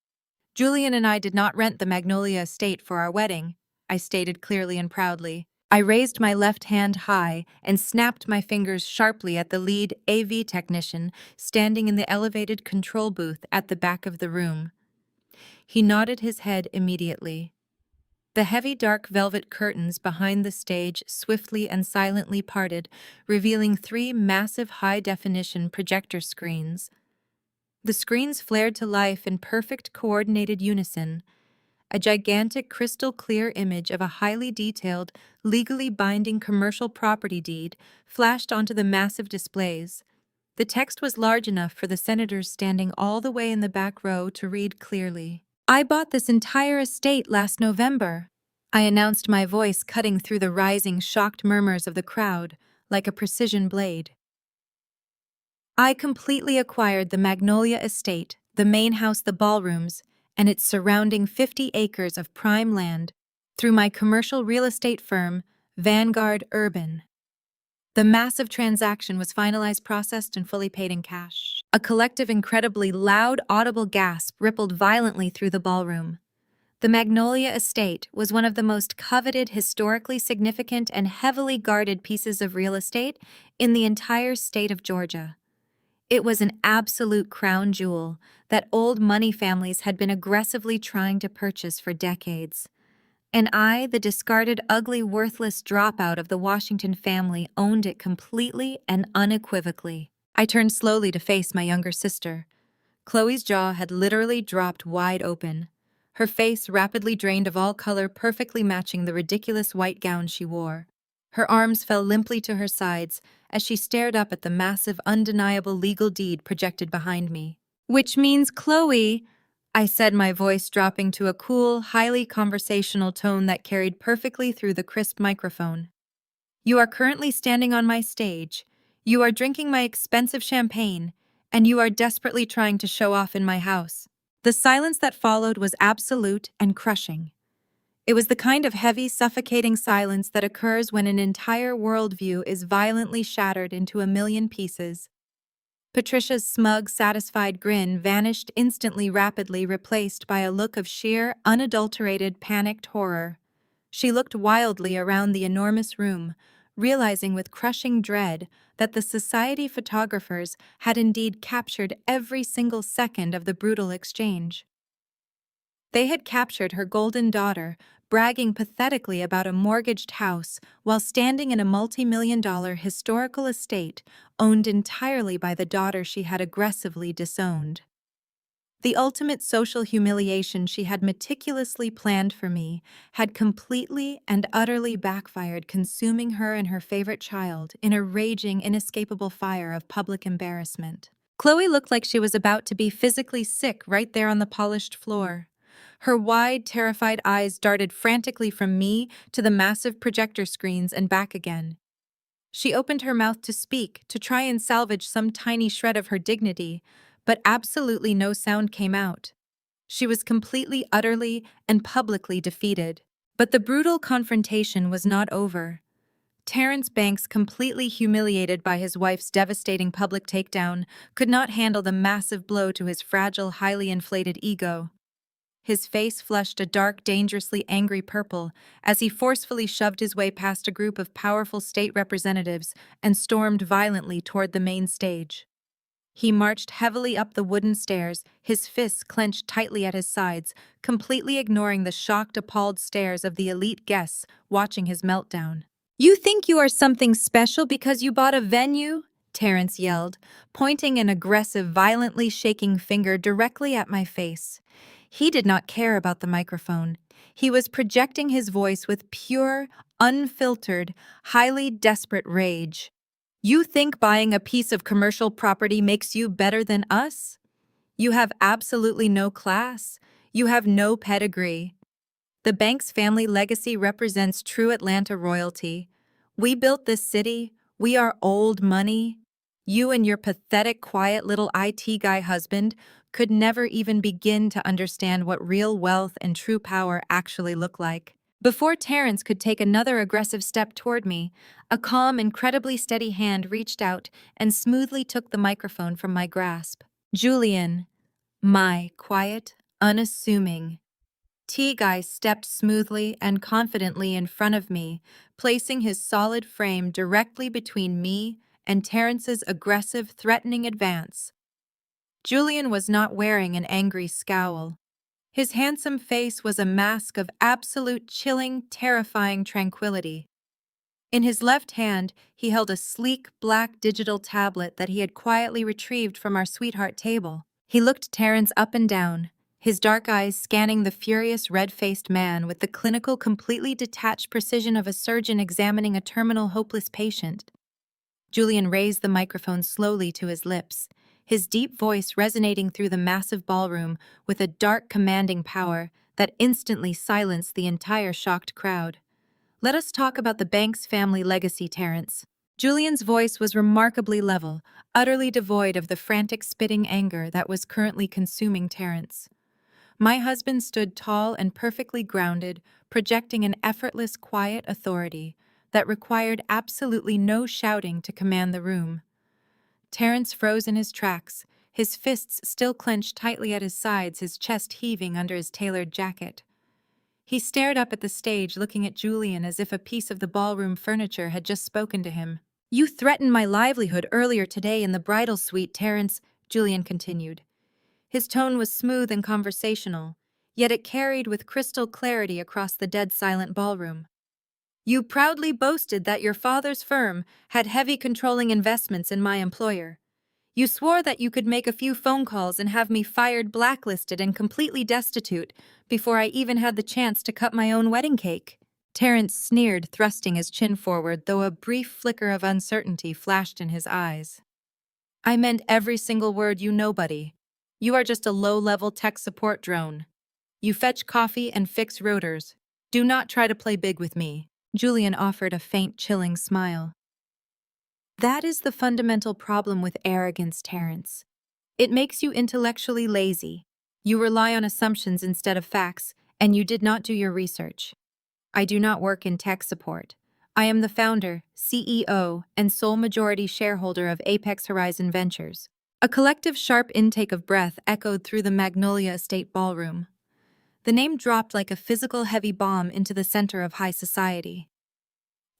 "Julian and I did not rent the Magnolia estate for our wedding," I stated clearly and proudly. I raised my left hand high and snapped my fingers sharply at the lead AV technician standing in the elevated control booth at the back of the room. He nodded his head immediately. The heavy dark velvet curtains behind the stage swiftly and silently parted, revealing 3 massive high-definition projector screens. The screens flared to life in perfect coordinated unison. A gigantic crystal-clear image of a highly detailed, legally binding commercial property deed flashed onto the massive displays. The text was large enough for the senators standing all the way in the back row to read clearly. "I bought this entire estate last November," I announced, my voice cutting through the rising, shocked murmurs of the crowd like a precision blade. "I completely acquired the Magnolia estate, the main house, the ballrooms, and its surrounding 50 acres of prime land through my commercial real estate firm, Vanguard Urban." The massive transaction was finalized, processed, and fully paid in cash. A collective, incredibly loud, audible gasp rippled violently through the ballroom. The Magnolia estate was one of the most coveted, historically significant, and heavily guarded pieces of real estate in the entire state of Georgia. It was an absolute crown jewel that old money families had been aggressively trying to purchase for decades. And I, the discarded, ugly, worthless dropout of the Washington family, owned it completely and unequivocally. I turned slowly to face my younger sister. Chloe's jaw had literally dropped wide open. Her face rapidly drained of all color, perfectly matching the ridiculous white gown she wore. Her arms fell limply to her sides as she stared up at the massive, undeniable legal deed projected behind me. "Which means, Chloe," I said, my voice dropping to a cool, highly conversational tone that carried perfectly through the crisp microphone, "you are currently standing on my stage. You are drinking my expensive champagne, and you are desperately trying to show off in my house." The silence that followed was absolute and crushing. It was the kind of heavy, suffocating silence that occurs when an entire worldview is violently shattered into a million pieces. Patricia's smug, satisfied grin vanished instantly, rapidly replaced by a look of sheer, unadulterated, panicked horror. She looked wildly around the enormous room, realizing with crushing dread that the society photographers had indeed captured every single second of the brutal exchange. They had captured her golden daughter, bragging pathetically about a mortgaged house while standing in a multi-million-dollar historical estate owned entirely by the daughter she had aggressively disowned. The ultimate social humiliation she had meticulously planned for me had completely and utterly backfired, consuming her and her favorite child in a raging, inescapable fire of public embarrassment. Chloe looked like she was about to be physically sick right there on the polished floor. Her wide, terrified eyes darted frantically from me to the massive projector screens and back again. She opened her mouth to speak, to try and salvage some tiny shred of her dignity, but absolutely no sound came out. She was completely, utterly, and publicly defeated. But the brutal confrontation was not over. Terrence Banks, completely humiliated by his wife's devastating public takedown, could not handle the massive blow to his fragile, highly inflated ego. His face flushed a dark, dangerously angry purple as he forcefully shoved his way past a group of powerful state representatives and stormed violently toward the main stage. He marched heavily up the wooden stairs, his fists clenched tightly at his sides, completely ignoring the shocked, appalled stares of the elite guests watching his meltdown. "You think you are something special because you bought a venue?" Terrence yelled, pointing an aggressive, violently shaking finger directly at my face. He did not care about the microphone. He was projecting his voice with pure, unfiltered, highly desperate rage. "You think buying a piece of commercial property makes you better than us? You have absolutely no class. You have no pedigree. The Banks family legacy represents true Atlanta royalty. We built this city. We are old money. You and your pathetic, quiet little IT guy husband could never even begin to understand what real wealth and true power actually look like." Before Terrence could take another aggressive step toward me, a calm, incredibly steady hand reached out and smoothly took the microphone from my grasp. Julian, my quiet, unassuming T-guy stepped smoothly and confidently in front of me, placing his solid frame directly between me and Terrence's aggressive, threatening advance. Julian was not wearing an angry scowl. His handsome face was a mask of absolute chilling, terrifying tranquility. In his left hand, he held a sleek, black digital tablet that he had quietly retrieved from our sweetheart table. He looked Terrence up and down, his dark eyes scanning the furious, red-faced man with the clinical, completely detached precision of a surgeon examining a terminal, hopeless patient. Julian raised the microphone slowly to his lips, his deep voice resonating through the massive ballroom with a dark, commanding power that instantly silenced the entire shocked crowd. "Let us talk about the Banks family legacy, Terrence." Julian's voice was remarkably level, utterly devoid of the frantic, spitting anger that was currently consuming Terrence. My husband stood tall and perfectly grounded, projecting an effortless, quiet authority that required absolutely no shouting to command the room. Terrence froze in his tracks, his fists still clenched tightly at his sides, his chest heaving under his tailored jacket. He stared up at the stage, looking at Julian as if a piece of the ballroom furniture had just spoken to him. "You threatened my livelihood earlier today in the bridal suite, Terrence," Julian continued. His tone was smooth and conversational, yet it carried with crystal clarity across the dead-silent ballroom. "You proudly boasted that your father's firm had heavy controlling investments in my employer. You swore that you could make a few phone calls and have me fired, blacklisted, and completely destitute before I even had the chance to cut my own wedding cake." Terrence sneered, thrusting his chin forward, though a brief flicker of uncertainty flashed in his eyes. "I meant every single word, you nobody. You are just a low-level tech support drone. You fetch coffee and fix rotors. Do not try to play big with me." Julian offered a faint, chilling smile. That is the fundamental problem with arrogance, Terrence. It makes you intellectually lazy. You rely on assumptions instead of facts, and you did not do your research. I do not work in tech support. I am the founder, CEO, and sole majority shareholder of Apex Horizon Ventures. A collective sharp intake of breath echoed through the Magnolia Estate ballroom. The name dropped like a physical heavy bomb into the center of high society.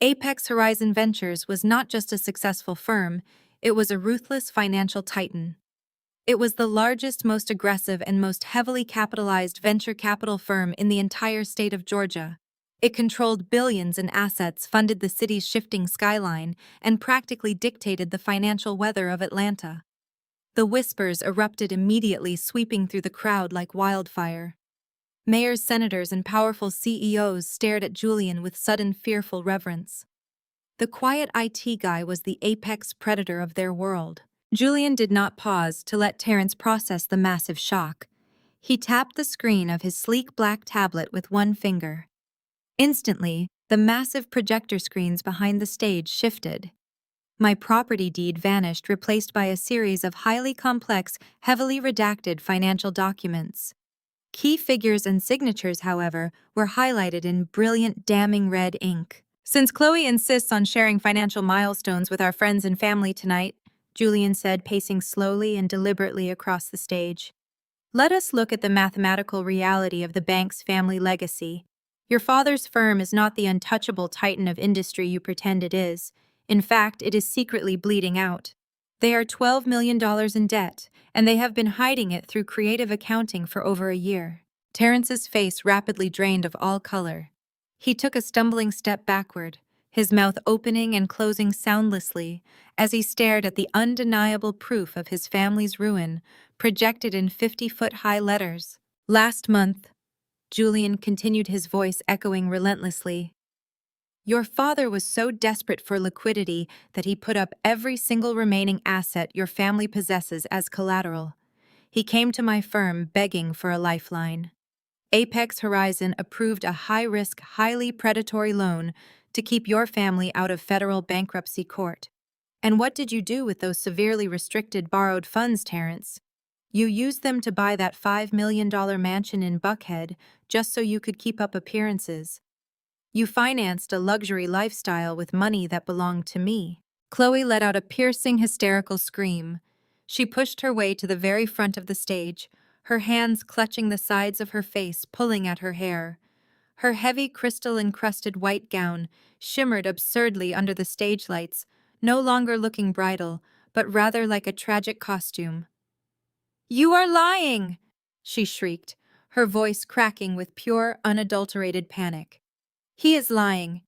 Apex Horizon Ventures was not just a successful firm, it was a ruthless financial titan. It was the largest, most aggressive, and most heavily capitalized venture capital firm in the entire state of Georgia. It controlled billions in assets, funded the city's shifting skyline, and practically dictated the financial weather of Atlanta. The whispers erupted immediately, sweeping through the crowd like wildfire. Mayors, senators, and powerful CEOs stared at Julian with sudden, fearful reverence. The quiet IT guy was the apex predator of their world. Julian did not pause to let Terrence process the massive shock. He tapped the screen of his sleek black tablet with one finger. Instantly, the massive projector screens behind the stage shifted. My property deed vanished, replaced by a series of highly complex, heavily redacted financial documents. Key figures and signatures, however, were highlighted in brilliant, damning red ink. Since Chloe insists on sharing financial milestones with our friends and family tonight, Julian said, pacing slowly and deliberately across the stage, let us look at the mathematical reality of the bank's family legacy. Your father's firm is not the untouchable titan of industry you pretend it is. In fact, it is secretly bleeding out. They are $12 million in debt, and they have been hiding it through creative accounting for over a year. Terrence's face rapidly drained of all color. He took a stumbling step backward, his mouth opening and closing soundlessly as he stared at the undeniable proof of his family's ruin, projected in 50-foot-high letters. Last month, Julian continued, his voice echoing relentlessly, your father was so desperate for liquidity that he put up every single remaining asset your family possesses as collateral. He came to my firm begging for a lifeline. Apex Horizon approved a high-risk, highly predatory loan to keep your family out of federal bankruptcy court. And what did you do with those severely restricted borrowed funds, Terrence? You used them to buy that $5 million mansion in Buckhead just so you could keep up appearances. You financed a luxury lifestyle with money that belonged to me. Chloe let out a piercing, hysterical scream. She pushed her way to the very front of the stage, her hands clutching the sides of her face, pulling at her hair. Her heavy, crystal-encrusted white gown shimmered absurdly under the stage lights, no longer looking bridal, but rather like a tragic costume. You are lying! She shrieked, her voice cracking with pure, unadulterated panic. He is lying.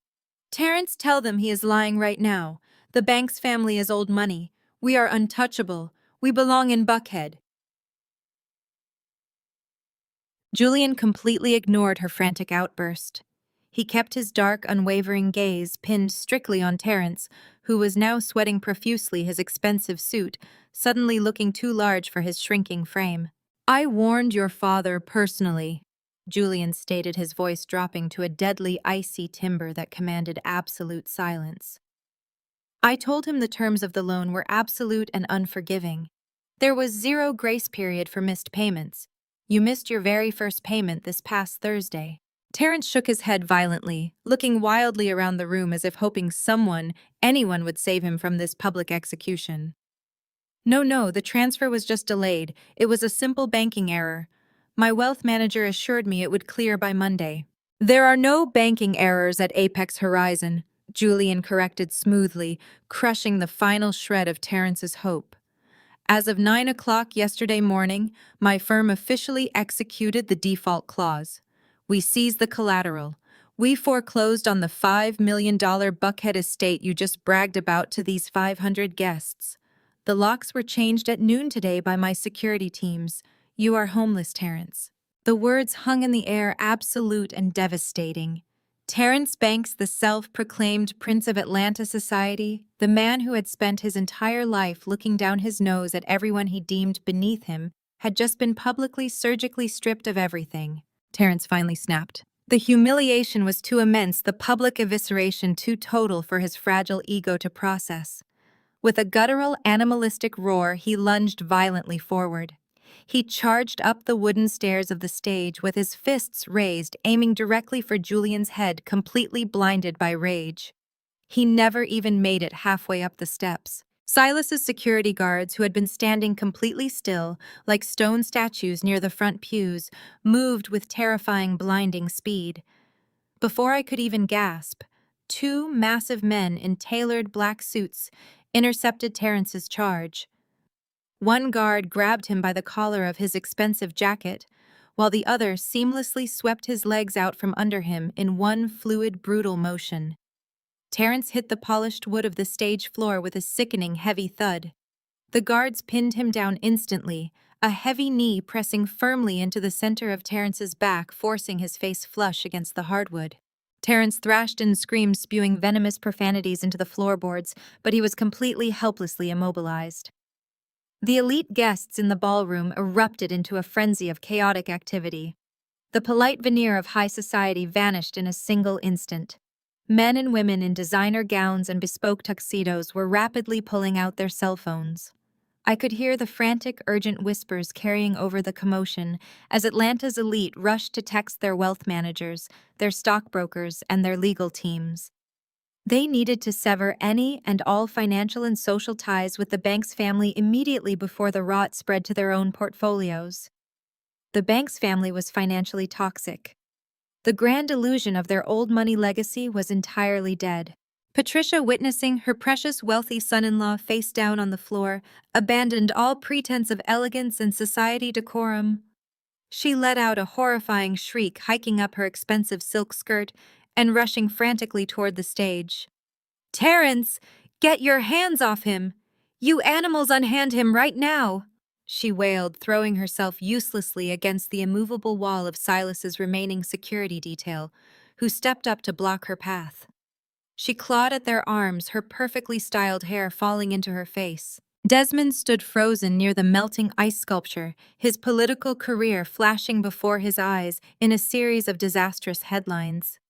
Terrence, tell them he is lying right now. The bank's family is old money. We are untouchable. We belong in Buckhead. Julian completely ignored her frantic outburst. He kept his dark, unwavering gaze pinned strictly on Terrence, who was now sweating profusely, his expensive suit suddenly looking too large for his shrinking frame. I warned your father personally, Julian stated, his voice dropping to a deadly, icy timbre that commanded absolute silence. I told him the terms of the loan were absolute and unforgiving. There was zero grace period for missed payments. You missed your very first payment this past Thursday. Terrence shook his head violently, looking wildly around the room as if hoping anyone would save him from this public execution. No, the transfer was just delayed. It was a simple banking error. My wealth manager assured me it would clear by Monday. There are no banking errors at Apex Horizon, Julian corrected smoothly, crushing the final shred of Terrence's hope. As of 9 o'clock yesterday morning, my firm officially executed the default clause. We seized the collateral. We foreclosed on the $5 million Buckhead estate you just bragged about to these 500 guests. The locks were changed at noon today by my security teams. You are homeless, Terrence. The words hung in the air, absolute and devastating. Terrence Banks, the self-proclaimed Prince of Atlanta society, the man who had spent his entire life looking down his nose at everyone he deemed beneath him, had just been publicly, surgically stripped of everything. Terrence finally snapped. The humiliation was too immense, the public evisceration too total for his fragile ego to process. With a guttural, animalistic roar, he lunged violently forward. He charged up the wooden stairs of the stage with his fists raised, aiming directly for Julian's head, completely blinded by rage. He never even made it halfway up the steps. Silas's security guards, who had been standing completely still, like stone statues near the front pews, moved with terrifying, blinding speed. Before I could even gasp, two massive men in tailored black suits intercepted Terrence's charge. One guard grabbed him by the collar of his expensive jacket, while the other seamlessly swept his legs out from under him in one fluid, brutal motion. Terrence hit the polished wood of the stage floor with a sickening, heavy thud. The guards pinned him down instantly, a heavy knee pressing firmly into the center of Terrence's back, forcing his face flush against the hardwood. Terrence thrashed and screamed, spewing venomous profanities into the floorboards, but he was completely, helplessly immobilized. The elite guests in the ballroom erupted into a frenzy of chaotic activity. The polite veneer of high society vanished in a single instant. Men and women in designer gowns and bespoke tuxedos were rapidly pulling out their cell phones. I could hear the frantic, urgent whispers carrying over the commotion as Atlanta's elite rushed to text their wealth managers, their stockbrokers, and their legal teams. They needed to sever any and all financial and social ties with the Banks family immediately before the rot spread to their own portfolios. The Banks family was financially toxic. The grand illusion of their old money legacy was entirely dead. Patricia, witnessing her precious wealthy son-in-law face down on the floor, abandoned all pretense of elegance and society decorum. She let out a horrifying shriek, hiking up her expensive silk skirt and rushing frantically toward the stage. "Terrence, get your hands off him! You animals, unhand him right now!" she wailed, throwing herself uselessly against the immovable wall of Silas's remaining security detail, who stepped up to block her path. She clawed at their arms, her perfectly styled hair falling into her face. Desmond stood frozen near the melting ice sculpture, his political career flashing before his eyes in a series of disastrous headlines.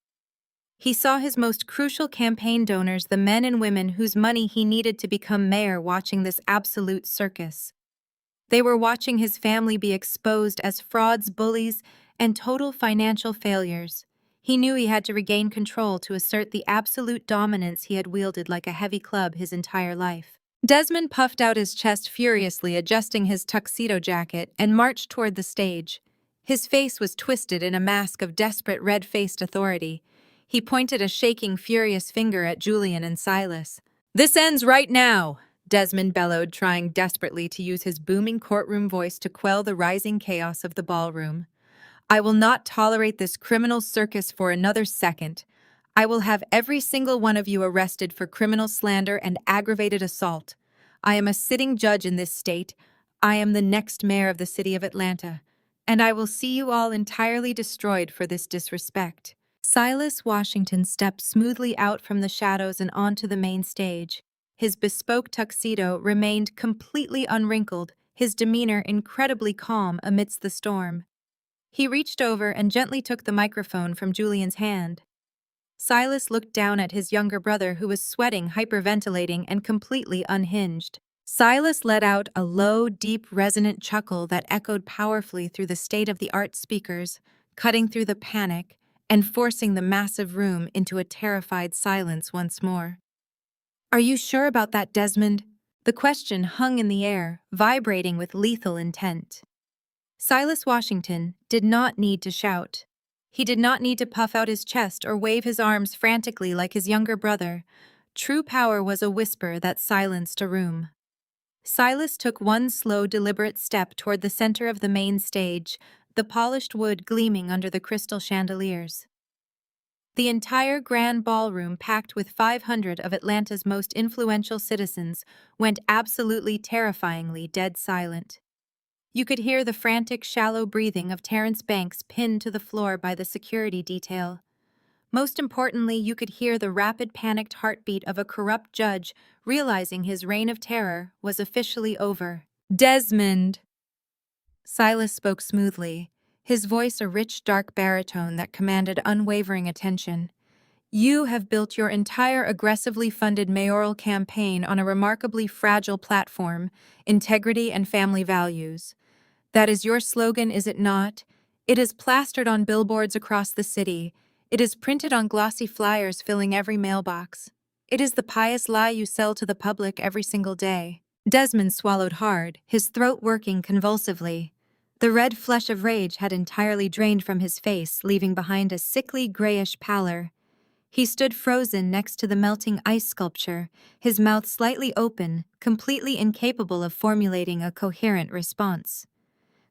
He saw his most crucial campaign donors, the men and women whose money he needed to become mayor, watching this absolute circus. They were watching his family be exposed as frauds, bullies, and total financial failures. He knew he had to regain control to assert the absolute dominance he had wielded like a heavy club his entire life. Desmond puffed out his chest furiously, adjusting his tuxedo jacket, and marched toward the stage. His face was twisted in a mask of desperate, red-faced authority. He pointed a shaking, furious finger at Julian and Silas. "This ends right now!" Desmond bellowed, trying desperately to use his booming courtroom voice to quell the rising chaos of the ballroom. "I will not tolerate this criminal circus for another second. I will have every single one of you arrested for criminal slander and aggravated assault. I am a sitting judge in this state. I am the next mayor of the city of Atlanta, and I will see you all entirely destroyed for this disrespect." Silas Washington stepped smoothly out from the shadows and onto the main stage. His bespoke tuxedo remained completely unwrinkled, his demeanor incredibly calm amidst the storm. He reached over and gently took the microphone from Julian's hand. Silas looked down at his younger brother, who was sweating, hyperventilating, and completely unhinged. Silas let out a low, deep, resonant chuckle that echoed powerfully through the state-of-the-art speakers, cutting through the panic and forcing the massive room into a terrified silence once more. "Are you sure about that, Desmond?" The question hung in the air, vibrating with lethal intent. Silas Washington did not need to shout. He did not need to puff out his chest or wave his arms frantically like his younger brother. True power was a whisper that silenced a room. Silas took one slow, deliberate step toward the center of the main stage, the polished wood gleaming under the crystal chandeliers. The entire grand ballroom, packed with 500 of Atlanta's most influential citizens, went absolutely terrifyingly dead silent. You could hear the frantic, shallow breathing of Terrence Banks pinned to the floor by the security detail. Most importantly, you could hear the rapid, panicked heartbeat of a corrupt judge realizing his reign of terror was officially over. "Desmond!" Silas spoke smoothly, his voice a rich, dark baritone that commanded unwavering attention. You have built your entire aggressively funded mayoral campaign on a remarkably fragile platform, integrity and family values. That is your slogan, is it not? It is plastered on billboards across the city. It is printed on glossy flyers filling every mailbox. It is the pious lie you sell to the public every single day. Desmond swallowed hard, his throat working convulsively. The red flush of rage had entirely drained from his face, leaving behind a sickly grayish pallor. He stood frozen next to the melting ice sculpture, his mouth slightly open, completely incapable of formulating a coherent response.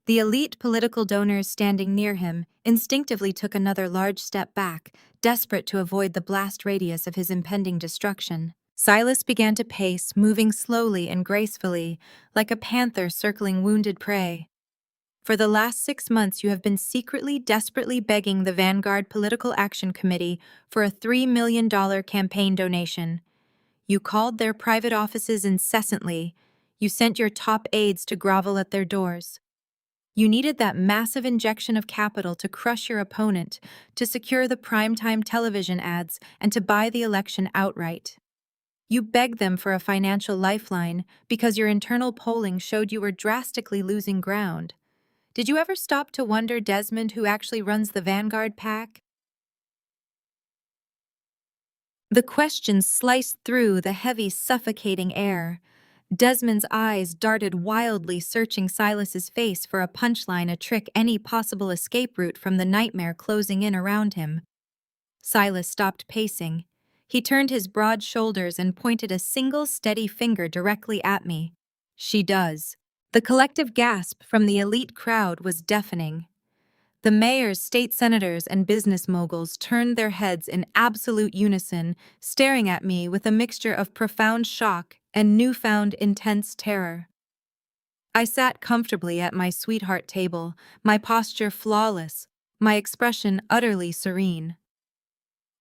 The elite political donors standing near him instinctively took another large step back, desperate to avoid the blast radius of his impending destruction. Silas began to pace, moving slowly and gracefully, like a panther circling wounded prey. For the last 6 months, you have been secretly, desperately begging the Vanguard Political Action Committee for a $3 million campaign donation. You called their private offices incessantly. You sent your top aides to grovel at their doors. You needed that massive injection of capital to crush your opponent, to secure the primetime television ads, and to buy the election outright. You begged them for a financial lifeline because your internal polling showed you were drastically losing ground. Did you ever stop to wonder, Desmond, who actually runs the Vanguard pack? The question sliced through the heavy, suffocating air. Desmond's eyes darted wildly, searching Silas's face for a punchline, a trick, any possible escape route from the nightmare closing in around him. Silas stopped pacing. He turned his broad shoulders and pointed a single steady finger directly at me. She does. The collective gasp from the elite crowd was deafening. The mayors, state senators, and business moguls turned their heads in absolute unison, staring at me with a mixture of profound shock and newfound intense terror. I sat comfortably at my sweetheart table, my posture flawless, my expression utterly serene.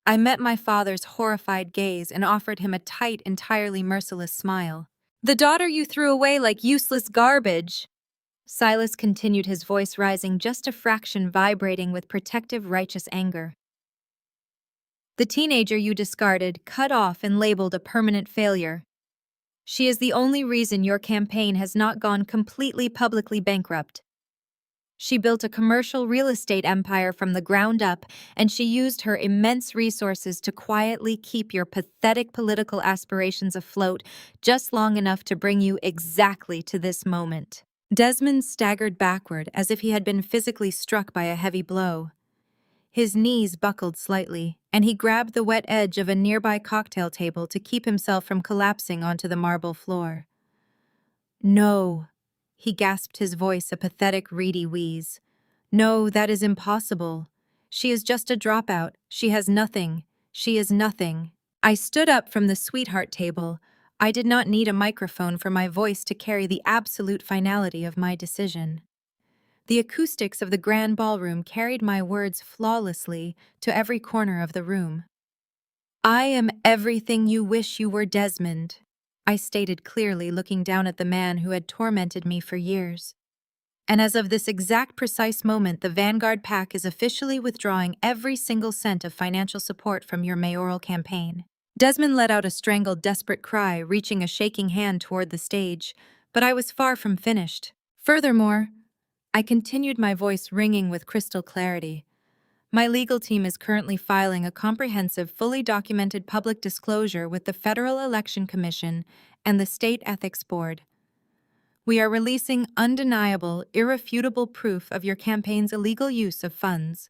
I met my father's horrified gaze and offered him a tight, entirely merciless smile. "The daughter you threw away like useless garbage," Silas continued, his voice rising just a fraction, vibrating with protective, righteous anger. "The teenager you discarded, cut off, and labeled a permanent failure. She is the only reason your campaign has not gone completely publicly bankrupt. She built a commercial real estate empire from the ground up, and she used her immense resources to quietly keep your pathetic political aspirations afloat just long enough to bring you exactly to this moment." Desmond staggered backward as if he had been physically struck by a heavy blow. His knees buckled slightly, and he grabbed the wet edge of a nearby cocktail table to keep himself from collapsing onto the marble floor. "No," he gasped, his voice a pathetic, reedy wheeze. "No, that is impossible. She is just a dropout. She has nothing. She is nothing." I stood up from the sweetheart table. I did not need a microphone for my voice to carry the absolute finality of my decision. The acoustics of the grand ballroom carried my words flawlessly to every corner of the room. "I am everything you wish you were, Desmond," I stated clearly, looking down at the man who had tormented me for years. "And as of this exact precise moment, the Vanguard PAC is officially withdrawing every single cent of financial support from your mayoral campaign." Desmond let out a strangled, desperate cry, reaching a shaking hand toward the stage, but I was far from finished. "Furthermore," I continued, my voice ringing with crystal clarity, "my legal team is currently filing a comprehensive, fully documented public disclosure with the Federal Election Commission and the State Ethics Board. We are releasing undeniable, irrefutable proof of your campaign's illegal use of funds.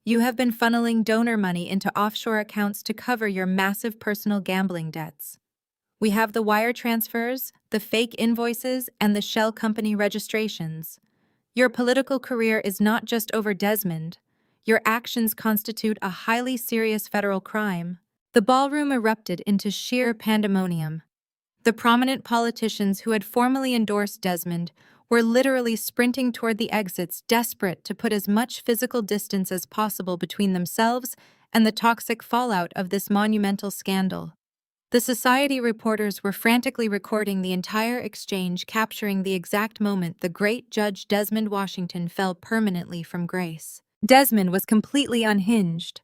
You have been funneling donor money into offshore accounts to cover your massive personal gambling debts. We have the wire transfers, the fake invoices, and the shell company registrations. Your political career is not just over, Desmond. Your actions constitute a highly serious federal crime." The ballroom erupted into sheer pandemonium. The prominent politicians who had formally endorsed Desmond were literally sprinting toward the exits, desperate to put as much physical distance as possible between themselves and the toxic fallout of this monumental scandal. The society reporters were frantically recording the entire exchange, capturing the exact moment the great Judge Desmond Washington fell permanently from grace. Desmond was completely unhinged.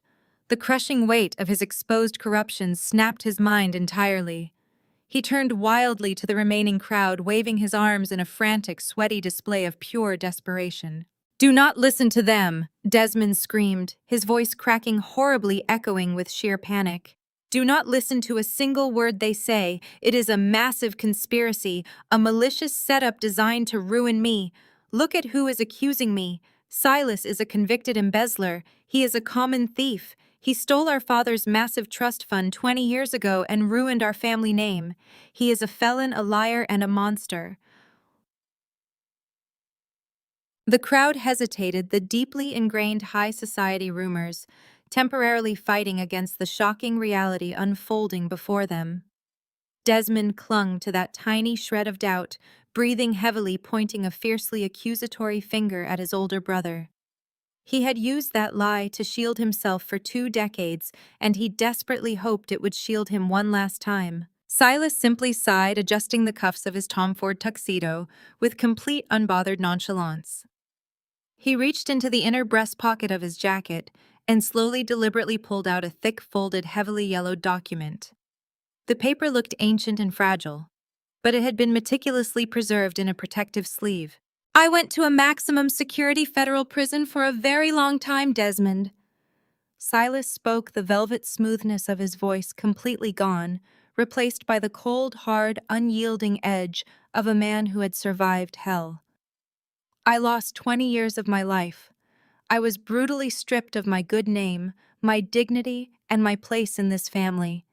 The crushing weight of his exposed corruption snapped his mind entirely. He turned wildly to the remaining crowd, waving his arms in a frantic, sweaty display of pure desperation. "Do not listen to them," Desmond screamed, his voice cracking horribly, echoing with sheer panic. "Do not listen to a single word they say. It is a massive conspiracy, a malicious setup designed to ruin me. Look at who is accusing me. Silas is a convicted embezzler. He is a common thief. He stole our father's massive trust fund 20 years ago and ruined our family name. He is a felon, a liar, and a monster." The crowd hesitated, the deeply ingrained high society rumors, temporarily fighting against the shocking reality unfolding before them. Desmond clung to that tiny shred of doubt, breathing heavily, pointing a fiercely accusatory finger at his older brother. He had used that lie to shield himself for 2 decades, and he desperately hoped it would shield him one last time. Silas simply sighed, adjusting the cuffs of his Tom Ford tuxedo with complete unbothered nonchalance. He reached into the inner breast pocket of his jacket and slowly, deliberately pulled out a thick, folded, heavily yellowed document. The paper looked ancient and fragile, but it had been meticulously preserved in a protective sleeve. "I went to a maximum security federal prison for a very long time, Desmond." Silas spoke, the velvet smoothness of his voice completely gone, replaced by the cold, hard, unyielding edge of a man who had survived hell. "I lost 20 years of my life. I was brutally stripped of my good name, my dignity, and my place in this family.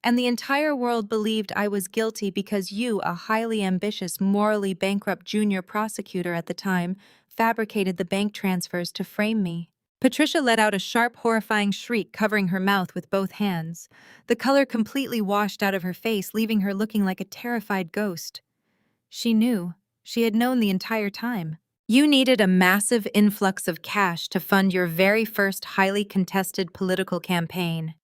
And the entire world believed I was guilty because you, a highly ambitious, morally bankrupt junior prosecutor at the time, fabricated the bank transfers to frame me." Patricia let out a sharp, horrifying shriek, covering her mouth with both hands. The color completely washed out of her face, leaving her looking like a terrified ghost. She knew. She had known the entire time. "You needed a massive influx of cash to fund your very first highly contested political campaign."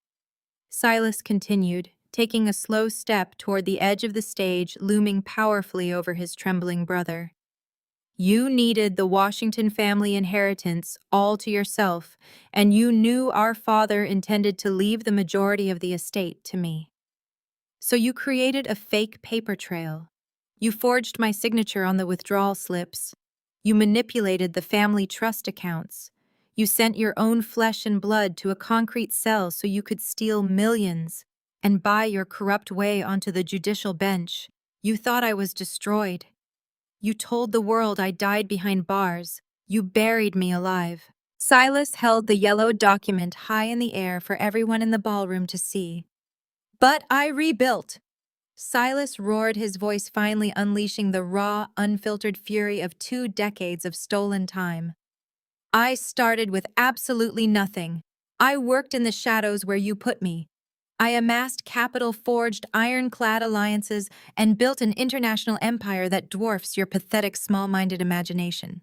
Silas continued, taking a slow step toward the edge of the stage, looming powerfully over his trembling brother. "You needed the Washington family inheritance all to yourself, and you knew our father intended to leave the majority of the estate to me. So you created a fake paper trail. You forged my signature on the withdrawal slips. You manipulated the family trust accounts. You sent your own flesh and blood to a concrete cell so you could steal millions and buy your corrupt way onto the judicial bench. You thought I was destroyed. You told the world I died behind bars. You buried me alive." Silas held the yellowed document high in the air for everyone in the ballroom to see. "But I rebuilt." Silas roared, his voice finally unleashing the raw, unfiltered fury of 2 decades of stolen time. "I started with absolutely nothing. I worked in the shadows where you put me. I amassed capital, forged ironclad alliances, and built an international empire that dwarfs your pathetic, small-minded imagination."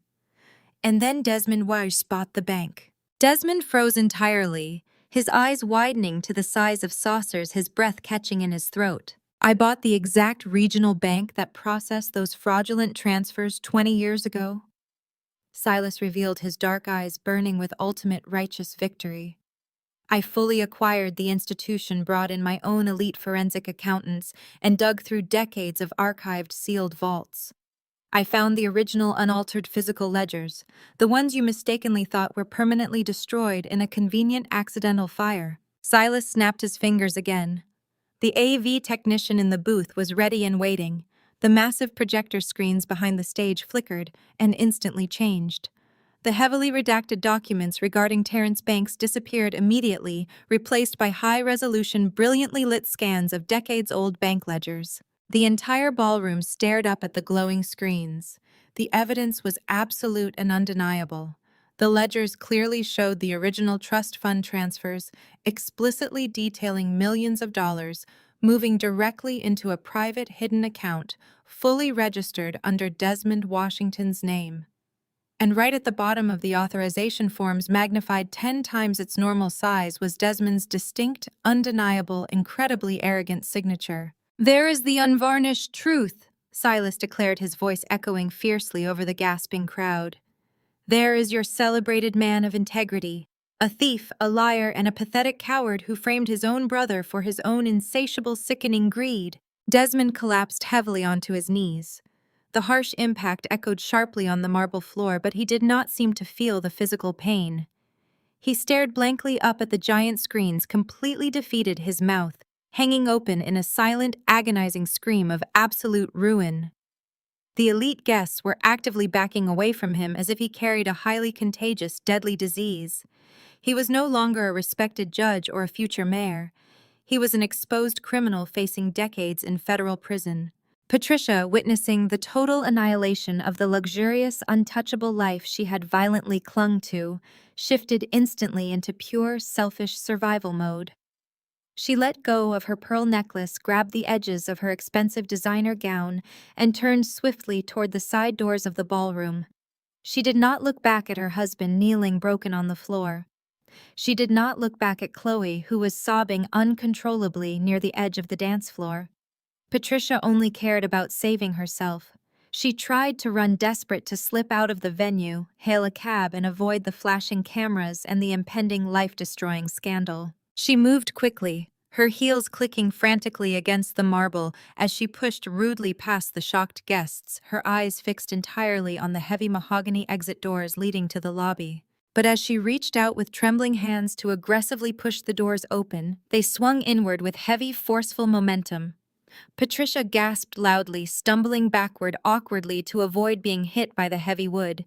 And then Desmond Wise bought the bank. Desmond froze entirely, his eyes widening to the size of saucers, his breath catching in his throat. "I bought the exact regional bank that processed those fraudulent transfers 20 years ago." Silas revealed, his dark eyes burning with ultimate righteous victory. "I fully acquired the institution, brought in my own elite forensic accountants, and dug through decades of archived, sealed vaults. I found the original unaltered physical ledgers, the ones you mistakenly thought were permanently destroyed in a convenient accidental fire." Silas snapped his fingers again. The AV technician in the booth was ready and waiting. The massive projector screens behind the stage flickered and instantly changed. The heavily redacted documents regarding Terrence Banks disappeared immediately, replaced by high-resolution, brilliantly lit scans of decades-old bank ledgers. The entire ballroom stared up at the glowing screens. The evidence was absolute and undeniable. The ledgers clearly showed the original trust fund transfers, explicitly detailing millions of dollars moving directly into a private hidden account, fully registered under Desmond Washington's name. And right at the bottom of the authorization forms, magnified 10 times its normal size, was Desmond's distinct, undeniable, incredibly arrogant signature. "There is the unvarnished truth," Silas declared, his voice echoing fiercely over the gasping crowd. "There is your celebrated man of integrity, A thief, a liar, and a pathetic coward who framed his own brother for his own insatiable, sickening greed. Desmond collapsed heavily onto his knees. The harsh impact echoed sharply on the marble floor, but he did not seem to feel the physical pain. He stared blankly up at the giant screens, completely defeated, his mouth hanging open in a silent, agonizing scream of absolute ruin. The elite guests were actively backing away from him as if he carried a highly contagious, deadly disease. He was no longer a respected judge or a future mayor. He was an exposed criminal facing decades in federal prison. Patricia, witnessing the total annihilation of the luxurious, untouchable life she had violently clung to, shifted instantly into pure, selfish survival mode. She let go of her pearl necklace, grabbed the edges of her expensive designer gown, and turned swiftly toward the side doors of the ballroom. She did not look back at her husband kneeling broken on the floor. She did not look back at Chloe, who was sobbing uncontrollably near the edge of the dance floor. Patricia only cared about saving herself. She tried to run, desperate to slip out of the venue, hail a cab, and avoid the flashing cameras and the impending life-destroying scandal. She moved quickly, her heels clicking frantically against the marble as she pushed rudely past the shocked guests, her eyes fixed entirely on the heavy mahogany exit doors leading to the lobby. But as she reached out with trembling hands to aggressively push the doors open, they swung inward with heavy, forceful momentum. Patricia gasped loudly, stumbling backward awkwardly to avoid being hit by the heavy wood.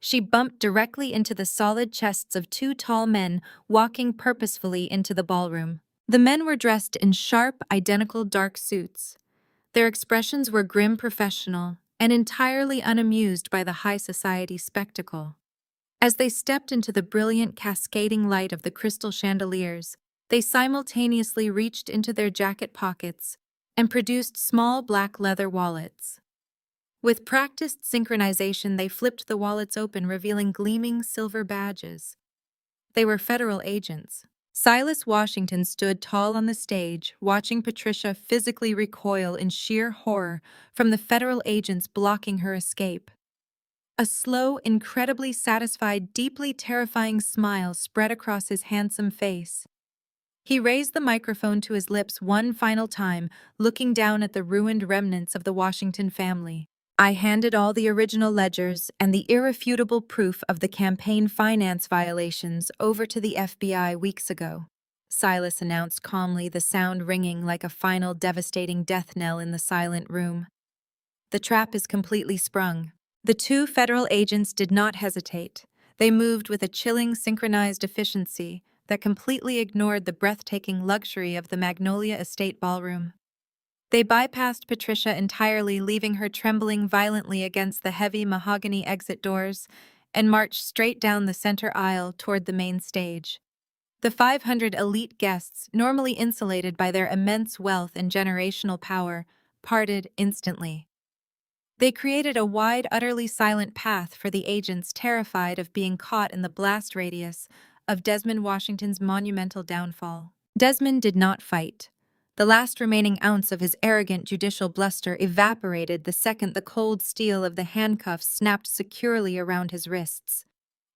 She bumped directly into the solid chests of two tall men walking purposefully into the ballroom. The men were dressed in sharp, identical dark suits. Their expressions were grim, professional, and entirely unamused by the high society spectacle. As they stepped into the brilliant, cascading light of the crystal chandeliers, they simultaneously reached into their jacket pockets and produced small black leather wallets. With practiced synchronization, they flipped the wallets open, revealing gleaming silver badges. They were federal agents. Silas Washington stood tall on the stage, watching Patricia physically recoil in sheer horror from the federal agents blocking her escape. A slow, incredibly satisfied, deeply terrifying smile spread across his handsome face. He raised the microphone to his lips one final time, looking down at the ruined remnants of the Washington family. "I handed all the original ledgers and the irrefutable proof of the campaign finance violations over to the FBI weeks ago," Silas announced calmly, the sound ringing like a final devastating death knell in the silent room. "The trap is completely sprung." The two federal agents did not hesitate. They moved with a chilling, synchronized efficiency that completely ignored the breathtaking luxury of the Magnolia Estate ballroom. They bypassed Patricia entirely, leaving her trembling violently against the heavy mahogany exit doors, and marched straight down the center aisle toward the main stage. The 500 elite guests, normally insulated by their immense wealth and generational power, parted instantly. They created a wide, utterly silent path for the agents terrified of being caught in the blast radius of Desmond Washington's monumental downfall. Desmond did not fight. The last remaining ounce of his arrogant judicial bluster evaporated the second the cold steel of the handcuffs snapped securely around his wrists.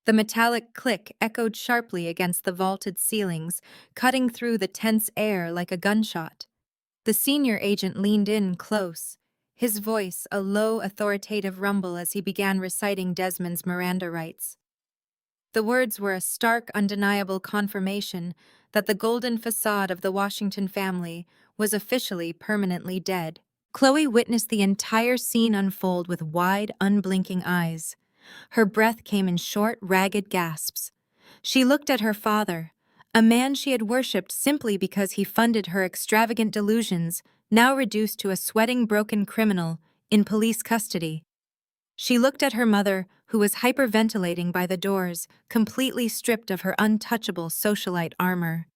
The metallic click echoed sharply against the vaulted ceilings, cutting through the tense air like a gunshot. The senior agent leaned in close, his voice a low, authoritative rumble as he began reciting Desmond's Miranda rights. The words were a stark, undeniable confirmation that the golden facade of the Washington family was officially permanently dead. Chloe witnessed the entire scene unfold with wide, unblinking eyes. Her breath came in short, ragged gasps. She looked at her father, a man she had worshipped simply because he funded her extravagant delusions, now reduced to a sweating, broken criminal in police custody. She looked at her mother, who was hyperventilating by the doors, completely stripped of her untouchable socialite armor.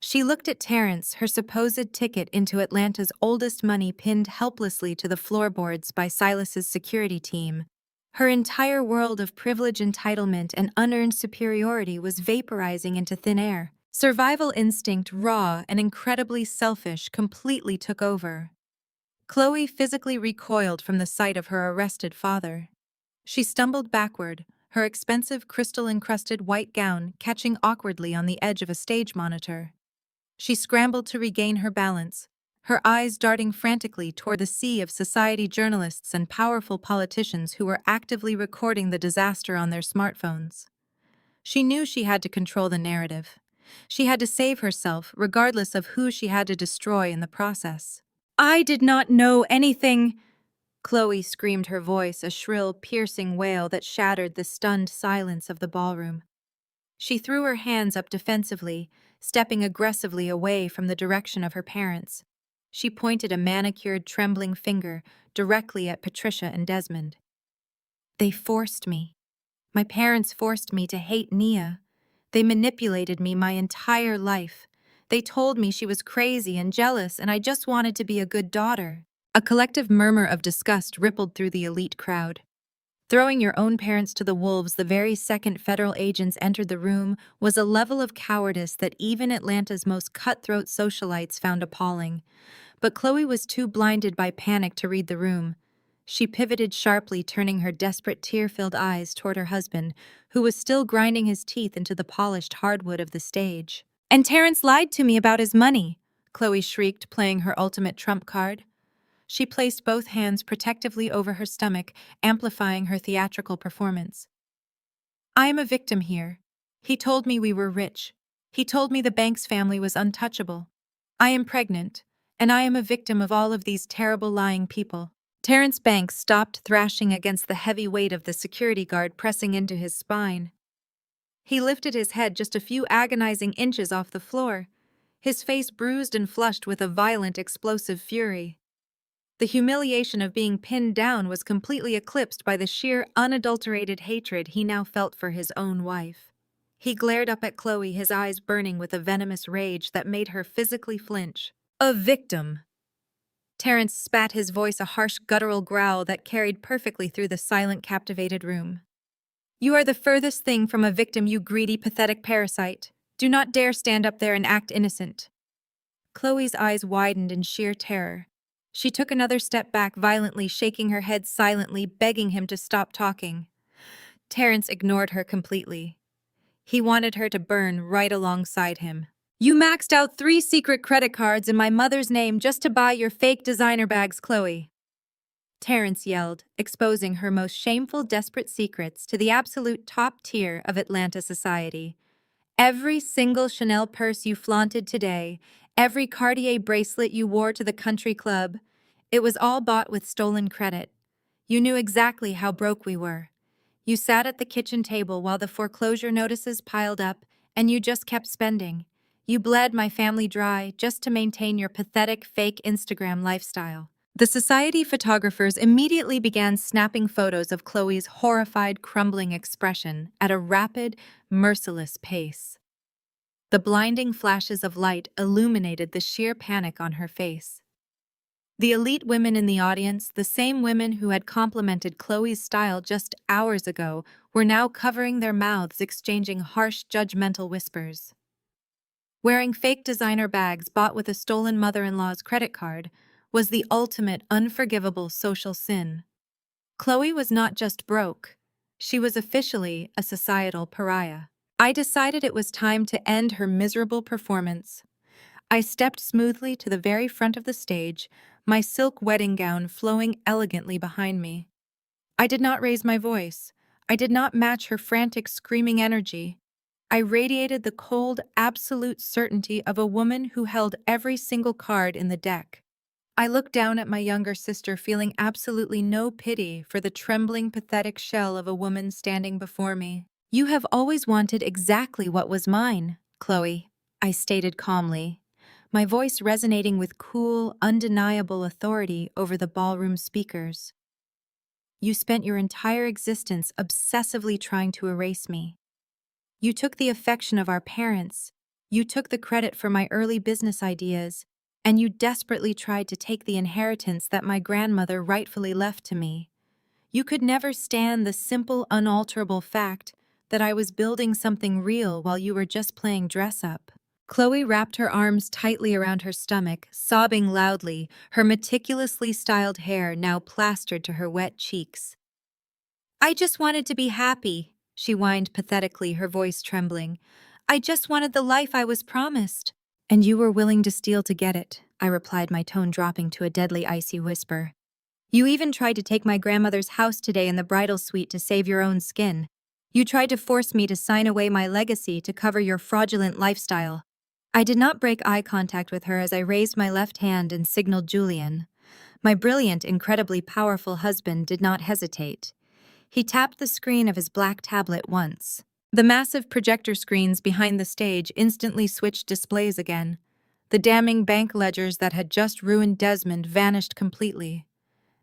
She looked at Terrence, her supposed ticket into Atlanta's oldest money pinned helplessly to the floorboards by Silas's security team. Her entire world of privilege, entitlement, and unearned superiority was vaporizing into thin air. Survival instinct, raw and incredibly selfish, completely took over. Chloe physically recoiled from the sight of her arrested father. She stumbled backward, her expensive crystal-encrusted white gown catching awkwardly on the edge of a stage monitor. She scrambled to regain her balance, her eyes darting frantically toward the sea of society journalists and powerful politicians who were actively recording the disaster on their smartphones. She knew she had to control the narrative. She had to save herself, regardless of who she had to destroy in the process. "I did not know anything," Chloe screamed, her voice a shrill, piercing wail that shattered the stunned silence of the ballroom. She threw her hands up defensively, stepping aggressively away from the direction of her parents. She pointed a manicured, trembling finger directly at Patricia and Desmond. "They forced me. My parents forced me to hate Nia. They manipulated me my entire life. They told me she was crazy and jealous, and I just wanted to be a good daughter." A collective murmur of disgust rippled through the elite crowd. Throwing your own parents to the wolves the very second federal agents entered the room was a level of cowardice that even Atlanta's most cutthroat socialites found appalling. But Chloe was too blinded by panic to read the room. She pivoted sharply, turning her desperate, tear-filled eyes toward her husband, who was still grinding his teeth into the polished hardwood of the stage. "And Terrence lied to me about his money," Chloe shrieked, playing her ultimate trump card. She placed both hands protectively over her stomach, amplifying her theatrical performance. "I am a victim here. He told me we were rich. He told me the Banks family was untouchable. I am pregnant, and I am a victim of all of these terrible lying people." Terrence Banks stopped thrashing against the heavy weight of the security guard pressing into his spine. He lifted his head just a few agonizing inches off the floor, his face bruised and flushed with a violent, explosive fury. The humiliation of being pinned down was completely eclipsed by the sheer, unadulterated hatred he now felt for his own wife. He glared up at Chloe, his eyes burning with a venomous rage that made her physically flinch. "A victim!" Terrence spat, his voice a harsh, guttural growl that carried perfectly through the silent, captivated room. "You are the furthest thing from a victim, you greedy, pathetic parasite. Do not dare stand up there and act innocent." Chloe's eyes widened in sheer terror. She took another step back, violently shaking her head silently, begging him to stop talking. Terrence ignored her completely. He wanted her to burn right alongside him. "You maxed out 3 secret credit cards in my mother's name just to buy your fake designer bags, Chloe," Terrence yelled, exposing her most shameful, desperate secrets to the absolute top tier of Atlanta society. "Every single Chanel purse you flaunted today, every Cartier bracelet you wore to the country club, it was all bought with stolen credit. You knew exactly how broke we were. You sat at the kitchen table while the foreclosure notices piled up, and you just kept spending. You bled my family dry just to maintain your pathetic, fake Instagram lifestyle." The society photographers immediately began snapping photos of Chloe's horrified, crumbling expression at a rapid, merciless pace. The blinding flashes of light illuminated the sheer panic on her face. The elite women in the audience, the same women who had complimented Chloe's style just hours ago, were now covering their mouths, exchanging harsh, judgmental whispers. Wearing fake designer bags bought with a stolen mother-in-law's credit card was the ultimate unforgivable social sin. Chloe was not just broke. She was officially a societal pariah. I decided it was time to end her miserable performance. I stepped smoothly to the very front of the stage, my silk wedding gown flowing elegantly behind me. I did not raise my voice. I did not match her frantic, screaming energy. I radiated the cold, absolute certainty of a woman who held every single card in the deck. I looked down at my younger sister, feeling absolutely no pity for the trembling, pathetic shell of a woman standing before me. "You have always wanted exactly what was mine, Chloe," I stated calmly, my voice resonating with cool, undeniable authority over the ballroom speakers. "You spent your entire existence obsessively trying to erase me. You took the affection of our parents, you took the credit for my early business ideas, and you desperately tried to take the inheritance that my grandmother rightfully left to me. You could never stand the simple, unalterable fact that I was building something real while you were just playing dress-up." Chloe wrapped her arms tightly around her stomach, sobbing loudly, her meticulously styled hair now plastered to her wet cheeks. "I just wanted to be happy," she whined pathetically, her voice trembling. "I just wanted the life I was promised." "And you were willing to steal to get it," I replied, my tone dropping to a deadly icy whisper. "You even tried to take my grandmother's house today in the bridal suite to save your own skin. You tried to force me to sign away my legacy to cover your fraudulent lifestyle." I did not break eye contact with her as I raised my left hand and signaled Julian. My brilliant, incredibly powerful husband did not hesitate. He tapped the screen of his black tablet once. The massive projector screens behind the stage instantly switched displays again. The damning bank ledgers that had just ruined Desmond vanished completely.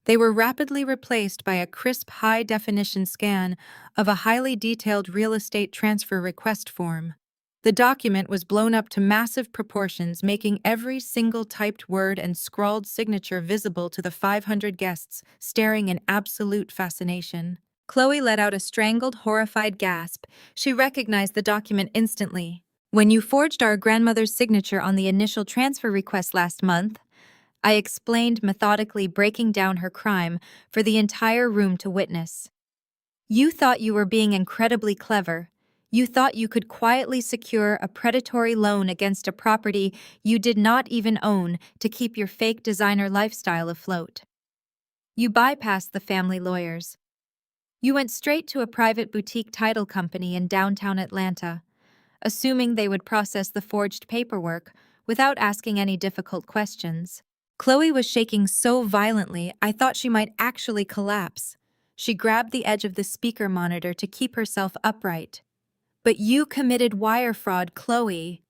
They were rapidly replaced by a crisp, high-definition scan of a highly detailed real estate transfer request form. The document was blown up to massive proportions, making every single typed word and scrawled signature visible to the 500 guests, staring in absolute fascination. Chloe let out a strangled, horrified gasp. She recognized the document instantly. "When you forged our grandmother's signature on the initial transfer request last month," I explained methodically, breaking down her crime for the entire room to witness. "You thought you were being incredibly clever. You thought you could quietly secure a predatory loan against a property you did not even own to keep your fake designer lifestyle afloat. You bypassed the family lawyers. You went straight to a private boutique title company in downtown Atlanta, assuming they would process the forged paperwork without asking any difficult questions." Chloe was shaking so violently I thought she might actually collapse. She grabbed the edge of the speaker monitor to keep herself upright. "But you committed wire fraud, Chloe,"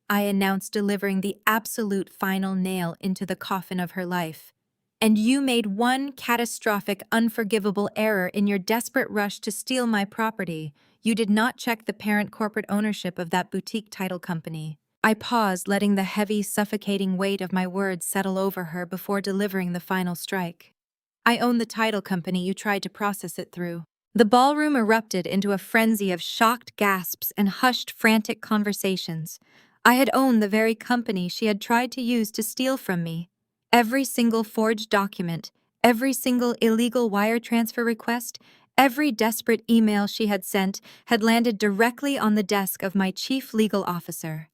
I announced, delivering the absolute final nail into the coffin of her life. "And you made one catastrophic, unforgivable error in your desperate rush to steal my property. You did not check the parent corporate ownership of that boutique title company." I paused, letting the heavy, suffocating weight of my words settle over her before delivering the final strike. "I own the title company you tried to process it through." The ballroom erupted into a frenzy of shocked gasps and hushed, frantic conversations. I had owned the very company she had tried to use to steal from me. Every single forged document, every single illegal wire transfer request, every desperate email she had sent had landed directly on the desk of my chief legal officer.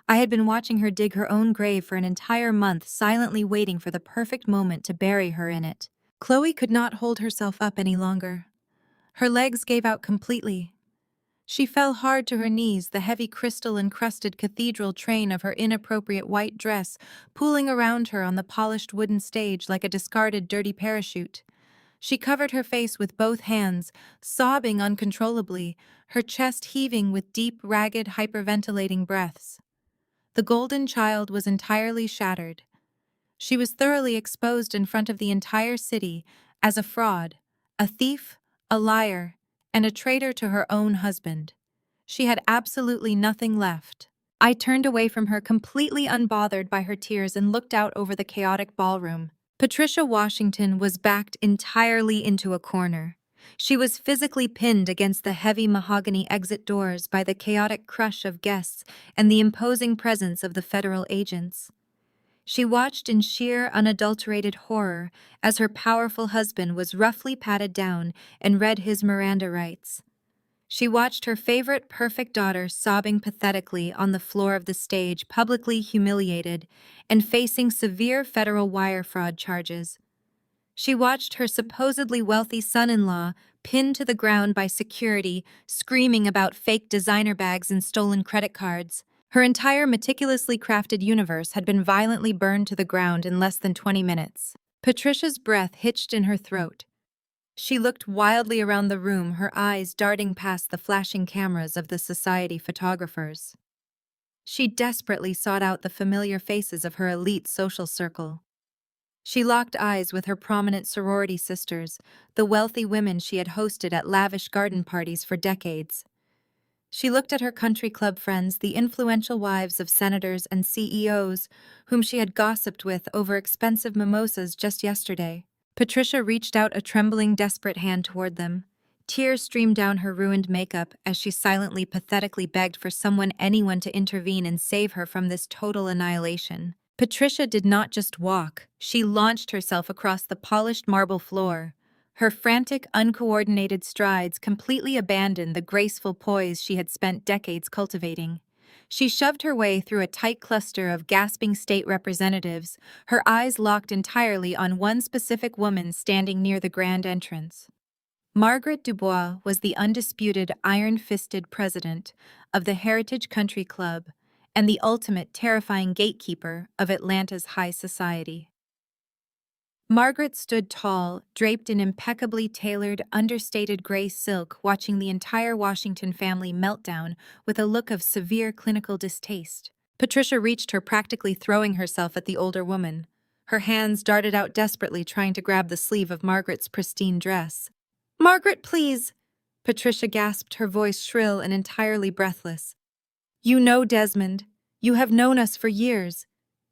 I had been watching her dig her own grave for an entire month, silently waiting for the perfect moment to bury her in it. Chloe could not hold herself up any longer. Her legs gave out completely. She fell hard to her knees, the heavy crystal-encrusted cathedral train of her inappropriate white dress pooling around her on the polished wooden stage like a discarded dirty parachute. She covered her face with both hands, sobbing uncontrollably, her chest heaving with deep, ragged, hyperventilating breaths. The golden child was entirely shattered. She was thoroughly exposed in front of the entire city as a fraud, a thief, a liar, and a traitor to her own husband. She had absolutely nothing left. I turned away from her, completely unbothered by her tears, and looked out over the chaotic ballroom. Patricia Washington was backed entirely into a corner. She was physically pinned against the heavy mahogany exit doors by the chaotic crush of guests and the imposing presence of the federal agents. She watched in sheer, unadulterated horror as her powerful husband was roughly patted down and read his Miranda rights. She watched her favorite perfect daughter sobbing pathetically on the floor of the stage, publicly humiliated and facing severe federal wire fraud charges. She watched her supposedly wealthy son-in-law pinned to the ground by security, screaming about fake designer bags and stolen credit cards. Her entire meticulously crafted universe had been violently burned to the ground in less than 20 minutes. Patricia's breath hitched in her throat. She looked wildly around the room, her eyes darting past the flashing cameras of the society photographers. She desperately sought out the familiar faces of her elite social circle. She locked eyes with her prominent sorority sisters, the wealthy women she had hosted at lavish garden parties for decades. She looked at her country club friends, the influential wives of senators and CEOs, whom she had gossiped with over expensive mimosas just yesterday. Patricia reached out a trembling, desperate hand toward them. Tears streamed down her ruined makeup as she silently, pathetically begged for anyone to intervene and save her from this total annihilation. Patricia did not just walk, she launched herself across the polished marble floor. Her frantic, uncoordinated strides completely abandoned the graceful poise she had spent decades cultivating. She shoved her way through a tight cluster of gasping state representatives, her eyes locked entirely on one specific woman standing near the grand entrance. Margaret Dubois was the undisputed iron-fisted president of the Heritage Country Club and the ultimate terrifying gatekeeper of Atlanta's high society. Margaret stood tall, draped in impeccably tailored, understated gray silk, watching the entire Washington family melt down with a look of severe clinical distaste. Patricia reached her, practically throwing herself at the older woman. Her hands darted out desperately, trying to grab the sleeve of Margaret's pristine dress. "Margaret, please!" Patricia gasped, her voice shrill and entirely breathless. "You know Desmond. You have known us for years.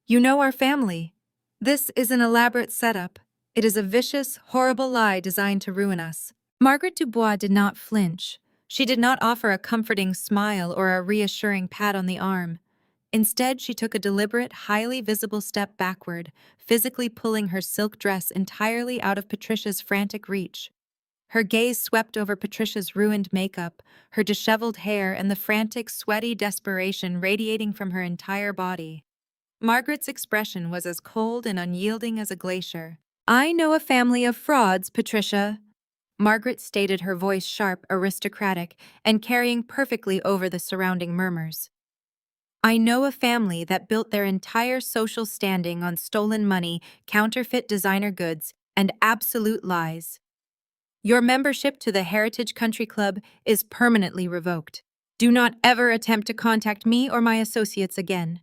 You know our family. This is an elaborate setup. It is a vicious, horrible lie designed to ruin us." Margaret Dubois did not flinch. She did not offer a comforting smile or a reassuring pat on the arm. Instead, she took a deliberate, highly visible step backward, physically pulling her silk dress entirely out of Patricia's frantic reach. Her gaze swept over Patricia's ruined makeup, her disheveled hair, and the frantic, sweaty desperation radiating from her entire body. Margaret's expression was as cold and unyielding as a glacier. "I know a family of frauds, Patricia," Margaret stated, her voice sharp, aristocratic, and carrying perfectly over the surrounding murmurs. "I know a family that built their entire social standing on stolen money, counterfeit designer goods, and absolute lies. Your membership to the Heritage Country Club is permanently revoked. Do not ever attempt to contact me or my associates again."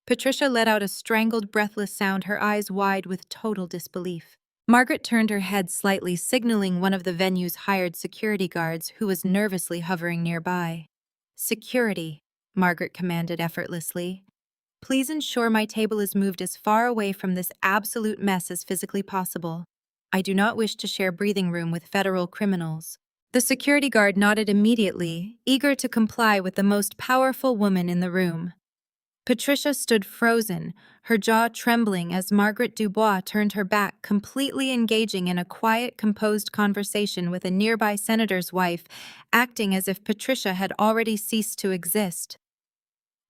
Patricia let out a strangled, breathless sound, her eyes wide with total disbelief. Margaret turned her head slightly, signaling one of the venue's hired security guards who was nervously hovering nearby. "Security," Margaret commanded effortlessly. "Please ensure my table is moved as far away from this absolute mess as physically possible. I do not wish to share breathing room with federal criminals." The security guard nodded immediately, eager to comply with the most powerful woman in the room. Patricia stood frozen, her jaw trembling as Margaret Dubois turned her back, completely engaging in a quiet, composed conversation with a nearby senator's wife, acting as if Patricia had already ceased to exist.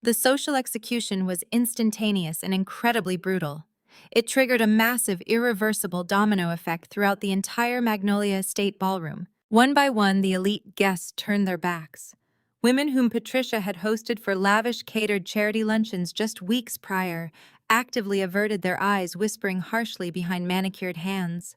The social execution was instantaneous and incredibly brutal. It triggered a massive, irreversible domino effect throughout the entire Magnolia Estate ballroom. One by one, the elite guests turned their backs. Women whom Patricia had hosted for lavish, catered charity luncheons just weeks prior actively averted their eyes, whispering harshly behind manicured hands.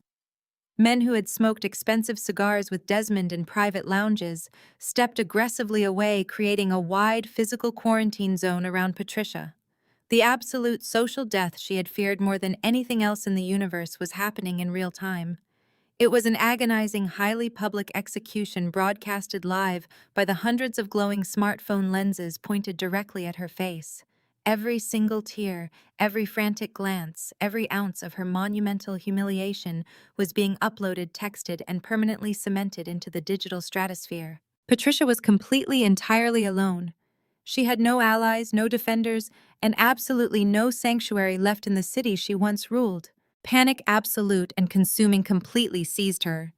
Men who had smoked expensive cigars with Desmond in private lounges stepped aggressively away, creating a wide physical quarantine zone around Patricia. The absolute social death she had feared more than anything else in the universe was happening in real time. It was an agonizing, highly public execution broadcasted live by the hundreds of glowing smartphone lenses pointed directly at her face. Every single tear, every frantic glance, every ounce of her monumental humiliation was being uploaded, texted, and permanently cemented into the digital stratosphere. Patricia was completely, entirely alone. She had no allies, no defenders, and absolutely no sanctuary left in the city she once ruled. Panic, absolute and consuming, completely seized her.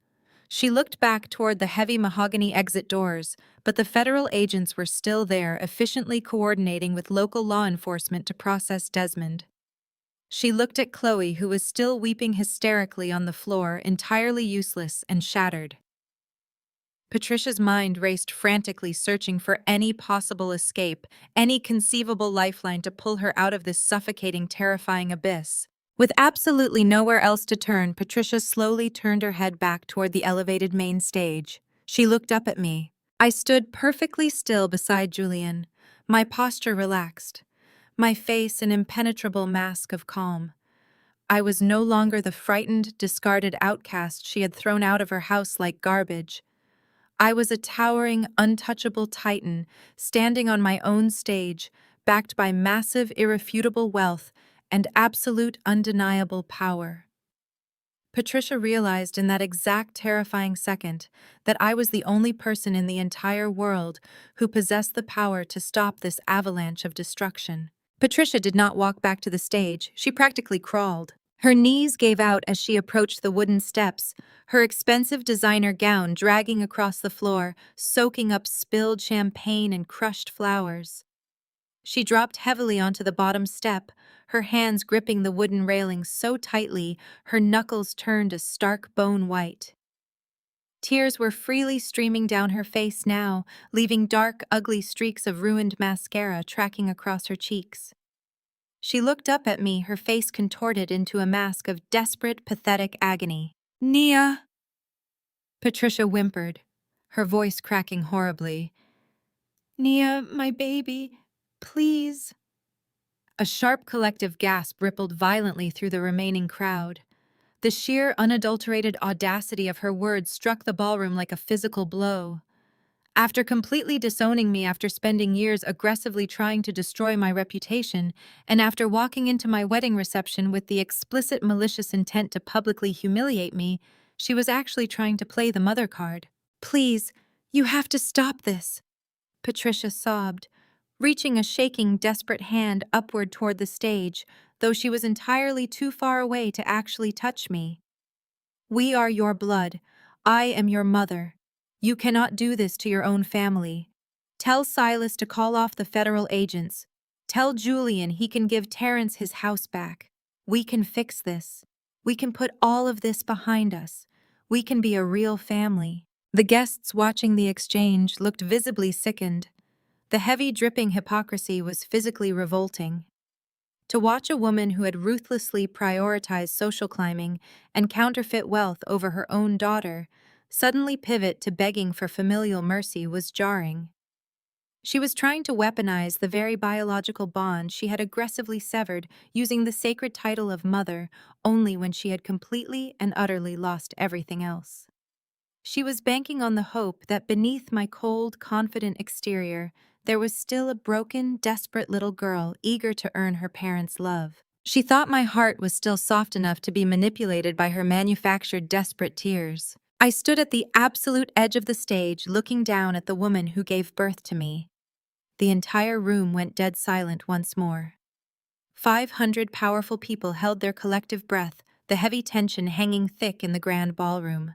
She looked back toward the heavy mahogany exit doors, but the federal agents were still there, efficiently coordinating with local law enforcement to process Desmond. She looked at Chloe, who was still weeping hysterically on the floor, entirely useless and shattered. Patricia's mind raced frantically, searching for any possible escape, any conceivable lifeline to pull her out of this suffocating, terrifying abyss. With absolutely nowhere else to turn, Patricia slowly turned her head back toward the elevated main stage. She looked up at me. I stood perfectly still beside Julian, my posture relaxed, my face an impenetrable mask of calm. I was no longer the frightened, discarded outcast she had thrown out of her house like garbage. I was a towering, untouchable titan, standing on my own stage, backed by massive, irrefutable wealth and absolute, undeniable power. Patricia realized in that exact terrifying second that I was the only person in the entire world who possessed the power to stop this avalanche of destruction. Patricia did not walk back to the stage, she practically crawled. Her knees gave out as she approached the wooden steps, her expensive designer gown dragging across the floor, soaking up spilled champagne and crushed flowers. She dropped heavily onto the bottom step, her hands gripping the wooden railing so tightly her knuckles turned a stark bone white. Tears were freely streaming down her face now, leaving dark, ugly streaks of ruined mascara tracking across her cheeks. She looked up at me, her face contorted into a mask of desperate, pathetic agony. "Nia!" Patricia whimpered, her voice cracking horribly. "Nia, my baby, please." A sharp collective gasp rippled violently through the remaining crowd. The sheer, unadulterated audacity of her words struck the ballroom like a physical blow. After completely disowning me after spending years aggressively trying to destroy my reputation, and after walking into my wedding reception with the explicit malicious intent to publicly humiliate me, she was actually trying to play the mother card. "Please, you have to stop this," Patricia sobbed, reaching a shaking, desperate hand upward toward the stage, though she was entirely too far away to actually touch me. "We are your blood. I am your mother. You cannot do this to your own family. Tell Silas to call off the federal agents. Tell Julian he can give Terrence his house back. We can fix this. We can put all of this behind us. We can be a real family." The guests watching the exchange looked visibly sickened. The heavy, dripping hypocrisy was physically revolting. To watch a woman who had ruthlessly prioritized social climbing and counterfeit wealth over her own daughter suddenly pivot to begging for familial mercy was jarring. She was trying to weaponize the very biological bond she had aggressively severed using the sacred title of mother only when she had completely and utterly lost everything else. She was banking on the hope that beneath my cold, confident exterior, there was still a broken, desperate little girl eager to earn her parents' love. She thought my heart was still soft enough to be manipulated by her manufactured desperate tears. I stood at the absolute edge of the stage, looking down at the woman who gave birth to me. The entire room went dead silent once more. 500 powerful people held their collective breath, the heavy tension hanging thick in the grand ballroom.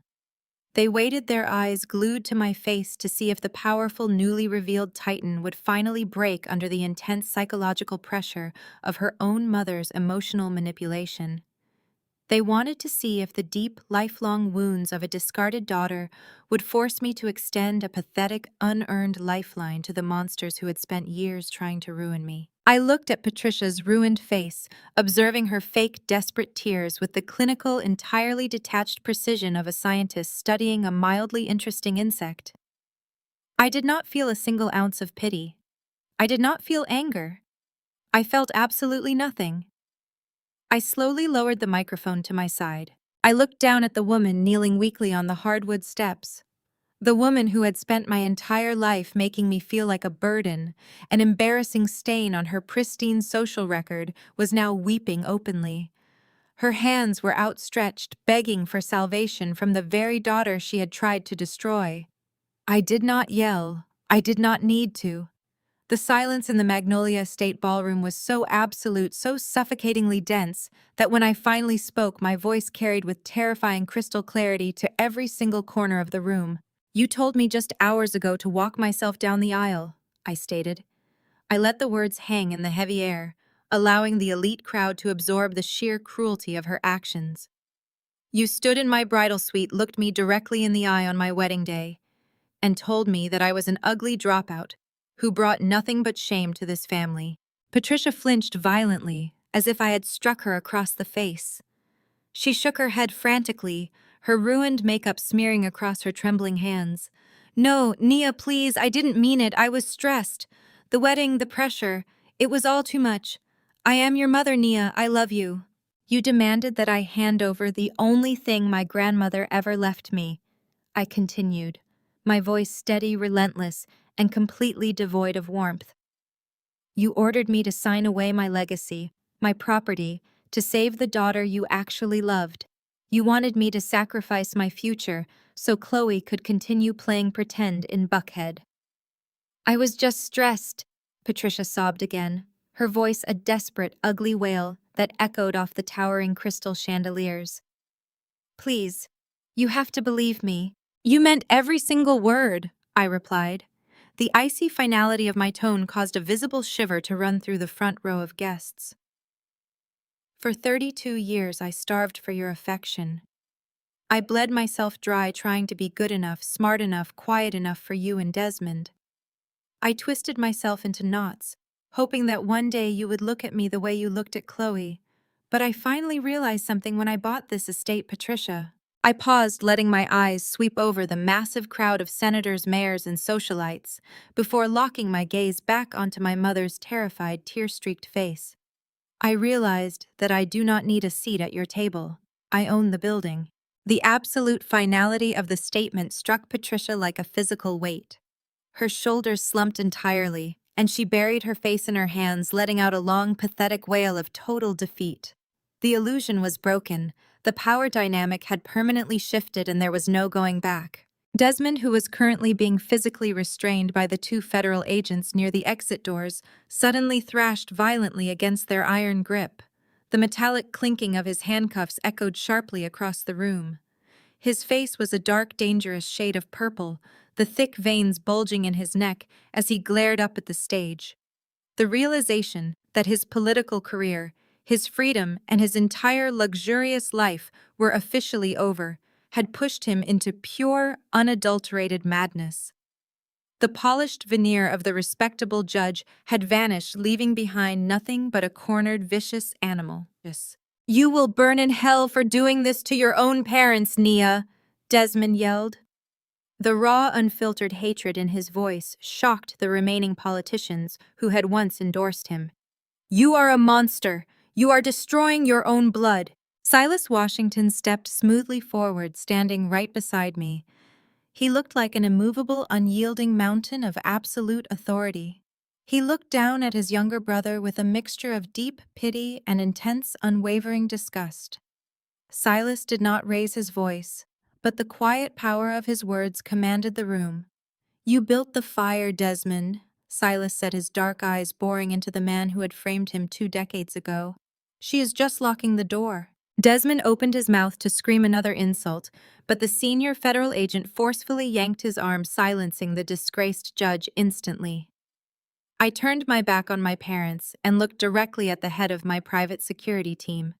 They waited, their eyes glued to my face, to see if the powerful, newly revealed Titan would finally break under the intense psychological pressure of her own mother's emotional manipulation. They wanted to see if the deep, lifelong wounds of a discarded daughter would force me to extend a pathetic, unearned lifeline to the monsters who had spent years trying to ruin me. I looked at Patricia's ruined face, observing her fake, desperate tears with the clinical, entirely detached precision of a scientist studying a mildly interesting insect. I did not feel a single ounce of pity. I did not feel anger. I felt absolutely nothing. I slowly lowered the microphone to my side. I looked down at the woman kneeling weakly on the hardwood steps. The woman who had spent my entire life making me feel like a burden, an embarrassing stain on her pristine social record, was now weeping openly. Her hands were outstretched, begging for salvation from the very daughter she had tried to destroy. I did not yell. I did not need to. The silence in the Magnolia Estate ballroom was so absolute, so suffocatingly dense, that when I finally spoke, my voice carried with terrifying crystal clarity to every single corner of the room. "You told me just hours ago to walk myself down the aisle," I stated. I let the words hang in the heavy air, allowing the elite crowd to absorb the sheer cruelty of her actions. "You stood in my bridal suite, looked me directly in the eye on my wedding day, and told me that I was an ugly dropout who brought nothing but shame to this family." Patricia flinched violently, as if I had struck her across the face. She shook her head frantically, her ruined makeup smearing across her trembling hands. "No, Nia, please, I didn't mean it. I was stressed. The wedding, the pressure, it was all too much. I am your mother, Nia. I love you." "You demanded that I hand over the only thing my grandmother ever left me," I continued, my voice steady, relentless, and completely devoid of warmth. "You ordered me to sign away my legacy, my property, to save the daughter you actually loved. You wanted me to sacrifice my future so Chloe could continue playing pretend in Buckhead." "I was just stressed," Patricia sobbed again, her voice a desperate, ugly wail that echoed off the towering crystal chandeliers. "Please, you have to believe me." "You meant every single word," I replied. The icy finality of my tone caused a visible shiver to run through the front row of guests. "For 32 years I starved for your affection. I bled myself dry trying to be good enough, smart enough, quiet enough for you and Desmond. I twisted myself into knots, hoping that one day you would look at me the way you looked at Chloe. But I finally realized something when I bought this estate, Patricia." I paused, letting my eyes sweep over the massive crowd of senators, mayors, and socialites, before locking my gaze back onto my mother's terrified, tear-streaked face. "I realized that I do not need a seat at your table. I own the building." The absolute finality of the statement struck Patricia like a physical weight. Her shoulders slumped entirely, and she buried her face in her hands, letting out a long, pathetic wail of total defeat. The illusion was broken. The power dynamic had permanently shifted and there was no going back. Desmond, who was currently being physically restrained by the two federal agents near the exit doors, suddenly thrashed violently against their iron grip. The metallic clinking of his handcuffs echoed sharply across the room. His face was a dark, dangerous shade of purple, the thick veins bulging in his neck as he glared up at the stage. The realization that his political career, his freedom, and his entire luxurious life were officially over had pushed him into pure, unadulterated madness. The polished veneer of the respectable judge had vanished, leaving behind nothing but a cornered, vicious animal. "You will burn in hell for doing this to your own parents, Nia," Desmond yelled. The raw, unfiltered hatred in his voice shocked the remaining politicians who had once endorsed him. "You are a monster. You are destroying your own blood." Silas Washington stepped smoothly forward, standing right beside me. He looked like an immovable, unyielding mountain of absolute authority. He looked down at his younger brother with a mixture of deep pity and intense, unwavering disgust. Silas did not raise his voice, but the quiet power of his words commanded the room. "You built the fire, Desmond," Silas said, his dark eyes boring into the man who had framed him 2 decades ago. "She is just locking the door." Desmond opened his mouth to scream another insult, but the senior federal agent forcefully yanked his arm, silencing the disgraced judge instantly. I turned my back on my parents and looked directly at the head of my private security team.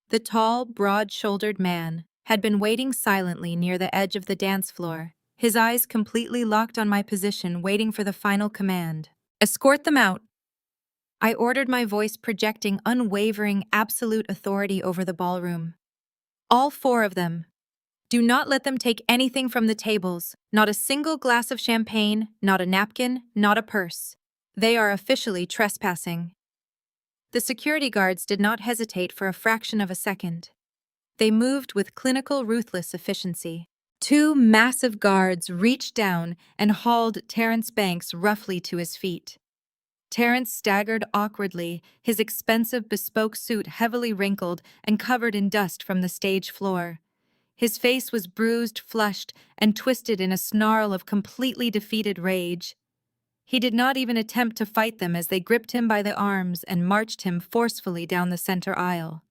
The tall, broad-shouldered man had been waiting silently near the edge of the dance floor, his eyes completely locked on my position, waiting for the final command. "Escort them out." I ordered, my voice projecting unwavering, absolute authority over the ballroom. "All 4 of them. Do not let them take anything from the tables, not a single glass of champagne, not a napkin, not a purse. They are officially trespassing." The security guards did not hesitate for a fraction of a second. They moved with clinical, ruthless efficiency. 2 massive guards reached down and hauled Terrence Banks roughly to his feet. Terrence staggered awkwardly, his expensive bespoke suit heavily wrinkled and covered in dust from the stage floor. His face was bruised, flushed, and twisted in a snarl of completely defeated rage. He did not even attempt to fight them as they gripped him by the arms and marched him forcefully down the center aisle.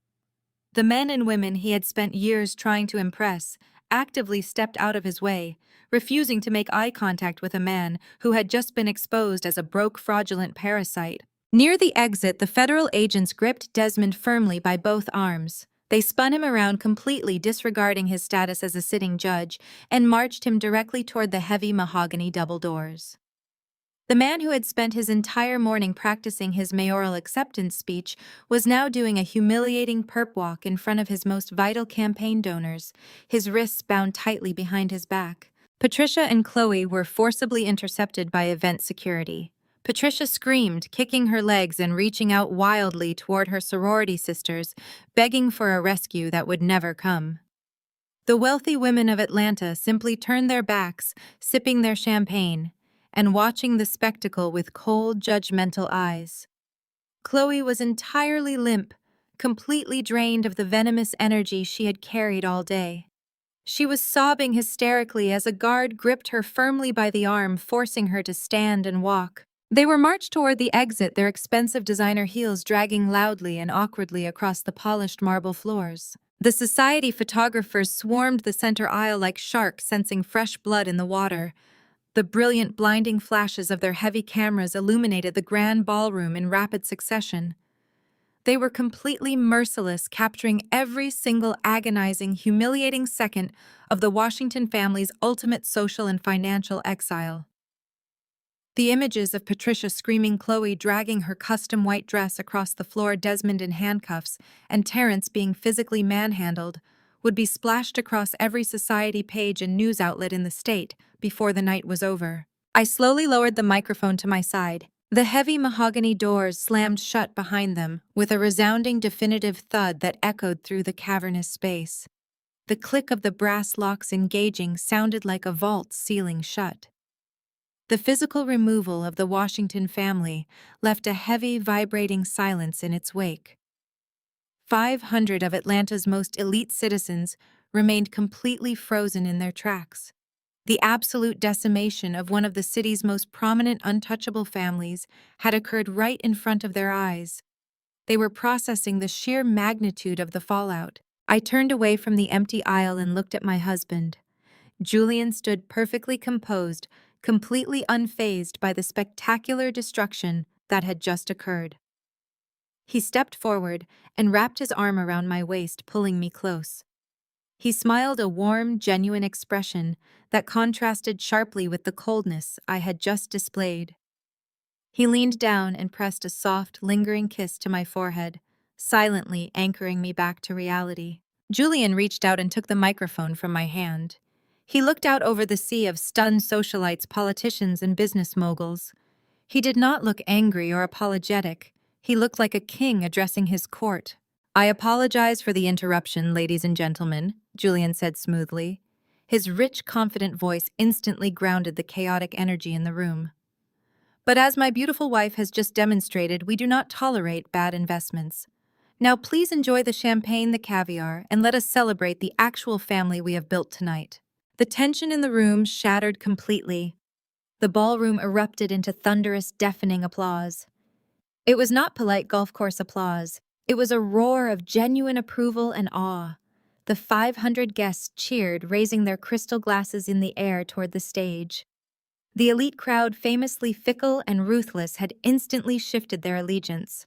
The men and women he had spent years trying to impress actively stepped out of his way, refusing to make eye contact with a man who had just been exposed as a broke, fraudulent parasite. Near the exit, the federal agents gripped Desmond firmly by both arms. They spun him around, completely disregarding his status as a sitting judge, and marched him directly toward the heavy mahogany double doors. The man who had spent his entire morning practicing his mayoral acceptance speech was now doing a humiliating perp walk in front of his most vital campaign donors, his wrists bound tightly behind his back. Patricia and Chloe were forcibly intercepted by event security. Patricia screamed, kicking her legs and reaching out wildly toward her sorority sisters, begging for a rescue that would never come. The wealthy women of Atlanta simply turned their backs, sipping their champagne, and watching the spectacle with cold, judgmental eyes. Chloe was entirely limp, completely drained of the venomous energy she had carried all day. She was sobbing hysterically as a guard gripped her firmly by the arm, forcing her to stand and walk. They were marched toward the exit, their expensive designer heels dragging loudly and awkwardly across the polished marble floors. The society photographers swarmed the center aisle like sharks sensing fresh blood in the water. The brilliant, blinding flashes of their heavy cameras illuminated the grand ballroom in rapid succession. They were completely merciless, capturing every single agonizing, humiliating second of the Washington family's ultimate social and financial exile. The images of Patricia screaming, Chloe dragging her custom white dress across the floor, Desmond in handcuffs, and Terrence being physically manhandled would be splashed across every society page and news outlet in the state before the night was over. I slowly lowered the microphone to my side. The heavy mahogany doors slammed shut behind them with a resounding, definitive thud that echoed through the cavernous space. The click of the brass locks engaging sounded like a vault sealing shut. The physical removal of the Washington family left a heavy, vibrating silence in its wake. 500 of Atlanta's most elite citizens remained completely frozen in their tracks. The absolute decimation of one of the city's most prominent untouchable families had occurred right in front of their eyes. They were processing the sheer magnitude of the fallout. I turned away from the empty aisle and looked at my husband. Julian stood perfectly composed, completely unfazed by the spectacular destruction that had just occurred. He stepped forward and wrapped his arm around my waist, pulling me close. He smiled, a warm, genuine expression that contrasted sharply with the coldness I had just displayed. He leaned down and pressed a soft, lingering kiss to my forehead, silently anchoring me back to reality. Julian reached out and took the microphone from my hand. He looked out over the sea of stunned socialites, politicians, and business moguls. He did not look angry or apologetic. He looked like a king addressing his court. "I apologize for the interruption, ladies and gentlemen," Julian said smoothly. His rich, confident voice instantly grounded the chaotic energy in the room. "But as my beautiful wife has just demonstrated, we do not tolerate bad investments. Now please enjoy the champagne, the caviar, and let us celebrate the actual family we have built tonight." The tension in the room shattered completely. The ballroom erupted into thunderous, deafening applause. It was not polite golf course applause. It was a roar of genuine approval and awe. The 500 guests cheered, raising their crystal glasses in the air toward the stage. The elite crowd, famously fickle and ruthless, had instantly shifted their allegiance.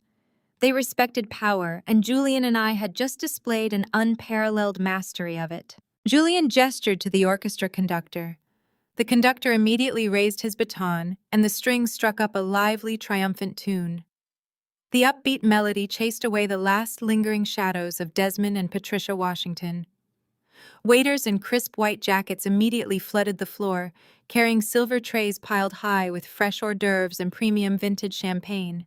They respected power, and Julian and I had just displayed an unparalleled mastery of it. Julian gestured to the orchestra conductor. The conductor immediately raised his baton, and the strings struck up a lively, triumphant tune. The upbeat melody chased away the last lingering shadows of Desmond and Patricia Washington. Waiters in crisp white jackets immediately flooded the floor, carrying silver trays piled high with fresh hors d'oeuvres and premium vintage champagne.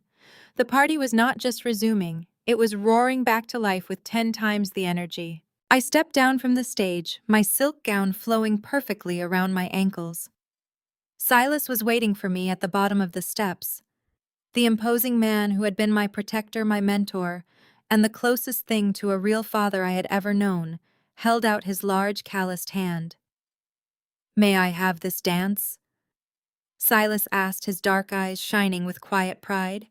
The party was not just resuming, it was roaring back to life with 10 times the energy. I stepped down from the stage, my silk gown flowing perfectly around my ankles. Silas was waiting for me at the bottom of the steps. The imposing man who had been my protector, my mentor, and the closest thing to a real father I had ever known, held out his large, calloused hand. "May I have this dance?" Silas asked, his dark eyes shining with quiet pride.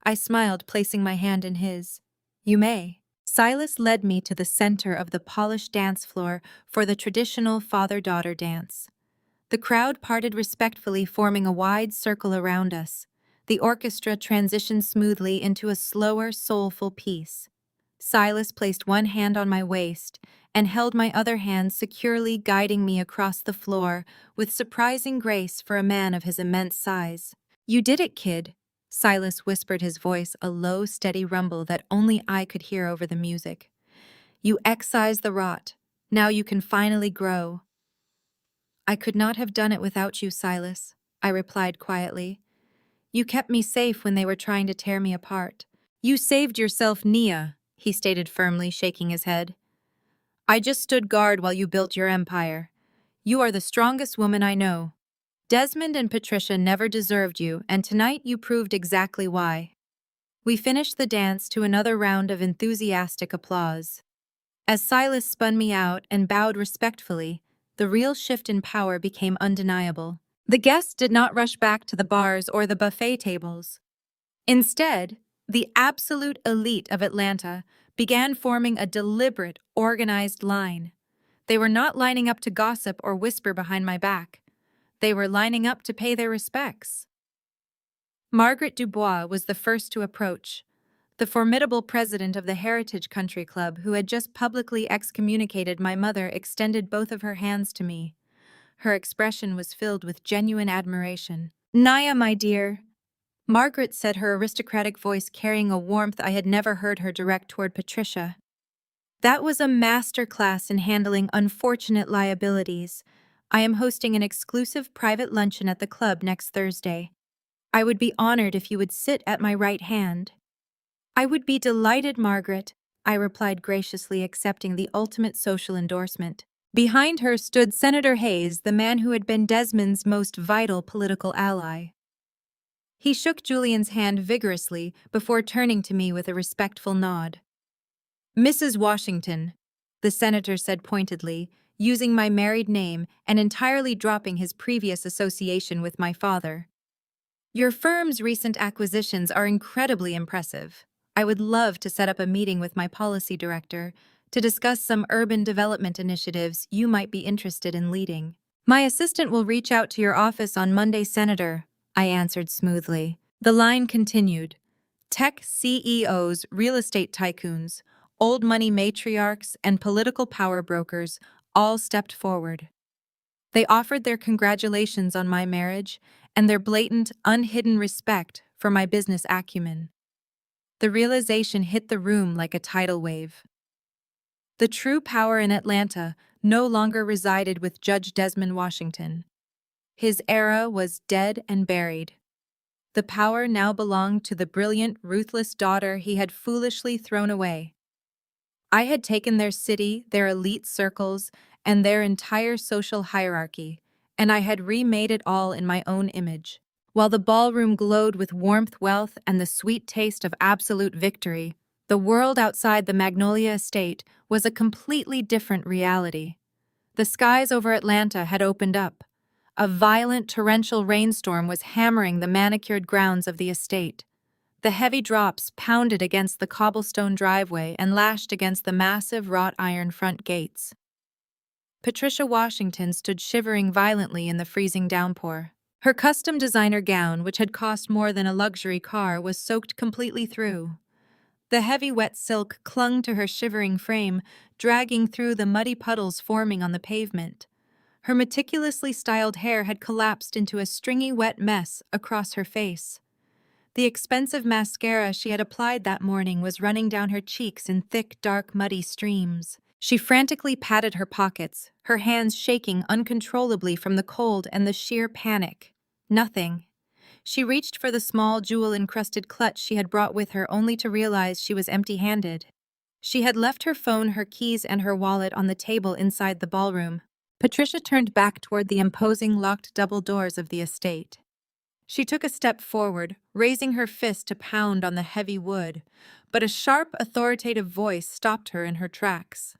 I smiled, placing my hand in his. "You may." Silas led me to the center of the polished dance floor for the traditional father-daughter dance. The crowd parted respectfully, forming a wide circle around us. The orchestra transitioned smoothly into a slower, soulful piece. Silas placed one hand on my waist and held my other hand securely, guiding me across the floor with surprising grace for a man of his immense size. "You did it, kid," Silas whispered, his voice a low, steady rumble that only I could hear over the music. "You excised the rot. Now you can finally grow." "I could not have done it without you, Silas," I replied quietly. "You kept me safe when they were trying to tear me apart." "You saved yourself, Nia," he stated firmly, shaking his head. "I just stood guard while you built your empire. You are the strongest woman I know. Desmond and Patricia never deserved you, and tonight you proved exactly why." We finished the dance to another round of enthusiastic applause. As Silas spun me out and bowed respectfully, the real shift in power became undeniable. The guests did not rush back to the bars or the buffet tables. Instead, the absolute elite of Atlanta began forming a deliberate, organized line. They were not lining up to gossip or whisper behind my back. They were lining up to pay their respects. Margaret Dubois was the first to approach, the formidable president of the Heritage Country Club who had just publicly excommunicated my mother extended both of her hands to me. Her expression was filled with genuine admiration. "Naya, my dear," Margaret said, her aristocratic voice carrying a warmth I had never heard her direct toward Patricia. "That was a master class in handling unfortunate liabilities. I am hosting an exclusive private luncheon at the club next Thursday. I would be honored if you would sit at my right hand." "I would be delighted, Margaret," I replied, graciously accepting the ultimate social endorsement. Behind her stood Senator Hayes, the man who had been Desmond's most vital political ally. He shook Julian's hand vigorously before turning to me with a respectful nod. "Mrs. Washington," the senator said pointedly, using my married name and entirely dropping his previous association with my father. "Your firm's recent acquisitions are incredibly impressive. I would love to set up a meeting with my policy director to discuss some urban development initiatives you might be interested in leading." "My assistant will reach out to your office on Monday, Senator," I answered smoothly. The line continued. Tech CEOs, real estate tycoons, old money matriarchs, and political power brokers all stepped forward. They offered their congratulations on my marriage and their blatant, unhidden respect for my business acumen. The realization hit the room like a tidal wave. The true power in Atlanta no longer resided with Judge Desmond Washington. His era was dead and buried. The power now belonged to the brilliant, ruthless daughter he had foolishly thrown away. I had taken their city, their elite circles, and their entire social hierarchy, and I had remade it all in my own image. While the ballroom glowed with warmth, wealth, and the sweet taste of absolute victory, the world outside the Magnolia Estate was a completely different reality. The skies over Atlanta had opened up. A violent torrential rainstorm was hammering the manicured grounds of the estate. The heavy drops pounded against the cobblestone driveway and lashed against the massive wrought iron front gates. Patricia Washington stood shivering violently in the freezing downpour. Her custom designer gown, which had cost more than a luxury car, was soaked completely through. The heavy wet silk clung to her shivering frame, dragging through the muddy puddles forming on the pavement. Her meticulously styled hair had collapsed into a stringy wet mess across her face. The expensive mascara she had applied that morning was running down her cheeks in thick, dark, muddy streams. She frantically patted her pockets, her hands shaking uncontrollably from the cold and the sheer panic. Nothing. She reached for the small, jewel-encrusted clutch she had brought with her only to realize she was empty-handed. She had left her phone, her keys, and her wallet on the table inside the ballroom. Patricia turned back toward the imposing locked double doors of the estate. She took a step forward, raising her fist to pound on the heavy wood, but a sharp, authoritative voice stopped her in her tracks.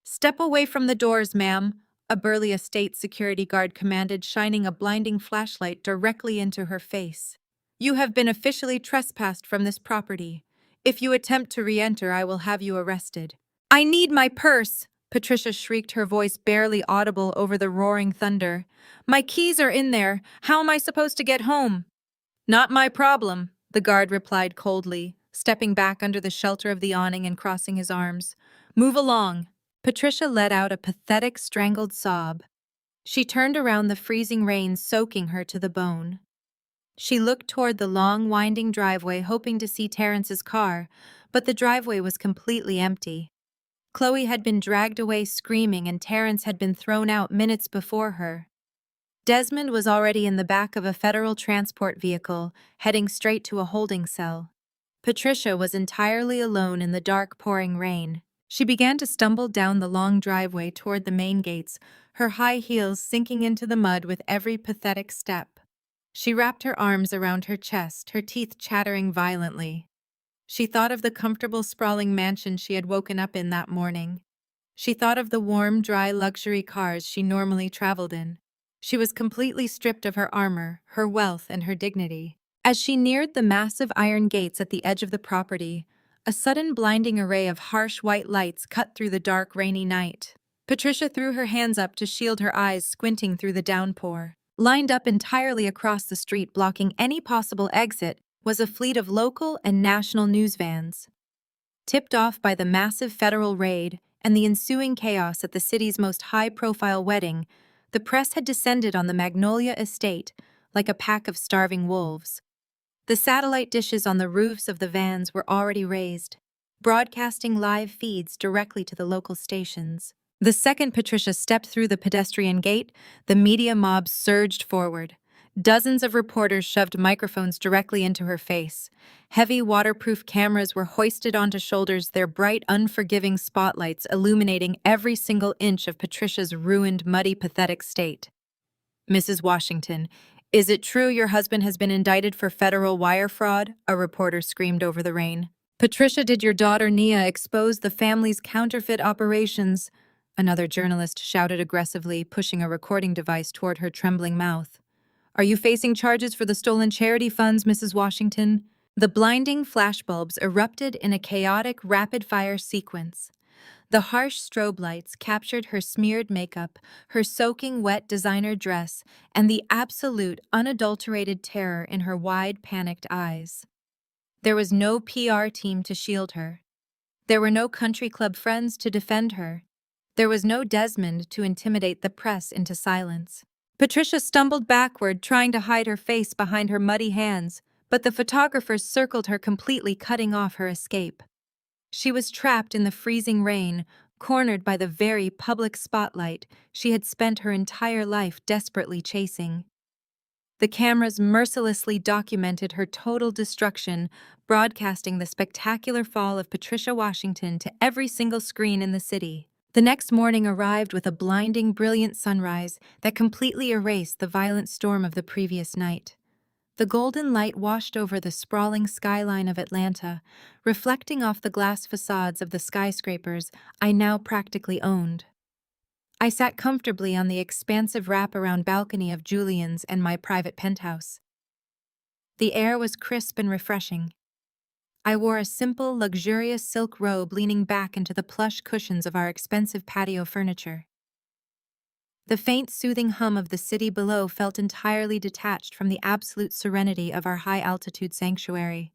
"Step away from the doors, ma'am," a burly estate security guard commanded, shining a blinding flashlight directly into her face. "You have been officially trespassed from this property. If you attempt to re-enter, I will have you arrested." "I need my purse!" Patricia shrieked, her voice barely audible over the roaring thunder. "My keys are in there. How am I supposed to get home?" "Not my problem," the guard replied coldly, stepping back under the shelter of the awning and crossing his arms. "Move along." Patricia let out a pathetic, strangled sob. She turned around, the freezing rain soaking her to the bone. She looked toward the long, winding driveway, hoping to see Terrence's car, but the driveway was completely empty. Chloe had been dragged away screaming, and Terrence had been thrown out minutes before her. Desmond was already in the back of a federal transport vehicle, heading straight to a holding cell. Patricia was entirely alone in the dark, pouring rain. She began to stumble down the long driveway toward the main gates, her high heels sinking into the mud with every pathetic step. She wrapped her arms around her chest, her teeth chattering violently. She thought of the comfortable, sprawling mansion she had woken up in that morning. She thought of the warm, dry luxury cars she normally traveled in. She was completely stripped of her armor, her wealth, and her dignity. As she neared the massive iron gates at the edge of the property, a sudden blinding array of harsh white lights cut through the dark, rainy night. Patricia threw her hands up to shield her eyes, squinting through the downpour. Lined up entirely across the street, blocking any possible exit, was a fleet of local and national news vans. Tipped off by the massive federal raid and the ensuing chaos at the city's most high-profile wedding, the press had descended on the Magnolia estate like a pack of starving wolves. The satellite dishes on the roofs of the vans were already raised, broadcasting live feeds directly to the local stations. The second Patricia stepped through the pedestrian gate, the media mob surged forward. Dozens of reporters shoved microphones directly into her face. Heavy waterproof cameras were hoisted onto shoulders, their bright, unforgiving spotlights illuminating every single inch of Patricia's ruined, muddy, pathetic state. "Mrs. Washington, is it true your husband has been indicted for federal wire fraud?" a reporter screamed over the rain. "Patricia, did your daughter Nia expose the family's counterfeit operations?" another journalist shouted aggressively, pushing a recording device toward her trembling mouth. "Are you facing charges for the stolen charity funds, Mrs. Washington?" The blinding flashbulbs erupted in a chaotic, rapid-fire sequence. The harsh strobe lights captured her smeared makeup, her soaking wet designer dress, and the absolute, unadulterated terror in her wide, panicked eyes. There was no PR team to shield her. There were no country club friends to defend her. There was no Desmond to intimidate the press into silence. Patricia stumbled backward, trying to hide her face behind her muddy hands, but the photographers circled her, completely cutting off her escape. She was trapped in the freezing rain, cornered by the very public spotlight she had spent her entire life desperately chasing. The cameras mercilessly documented her total destruction, broadcasting the spectacular fall of Patricia Washington to every single screen in the city. The next morning arrived with a blinding, brilliant sunrise that completely erased the violent storm of the previous night. The golden light washed over the sprawling skyline of Atlanta, reflecting off the glass facades of the skyscrapers I now practically owned. I sat comfortably on the expansive wraparound balcony of Julian's and my private penthouse. The air was crisp and refreshing. I wore a simple, luxurious silk robe, leaning back into the plush cushions of our expensive patio furniture. The faint, soothing hum of the city below felt entirely detached from the absolute serenity of our high-altitude sanctuary.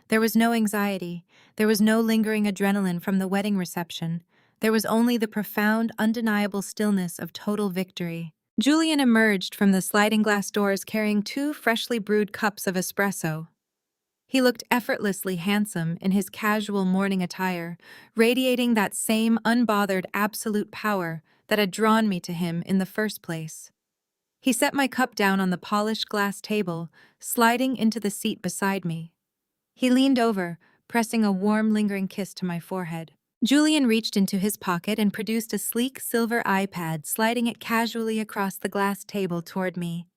There was no anxiety, there was no lingering adrenaline from the wedding reception. There was only the profound, undeniable stillness of total victory. Julian emerged from the sliding glass doors carrying 2 freshly brewed cups of espresso. He looked effortlessly handsome in his casual morning attire, radiating that same unbothered absolute power that had drawn me to him in the first place. He set my cup down on the polished glass table, sliding into the seat beside me. He leaned over, pressing a warm, lingering kiss to my forehead. Julian reached into his pocket and produced a sleek silver iPad, sliding it casually across the glass table toward me.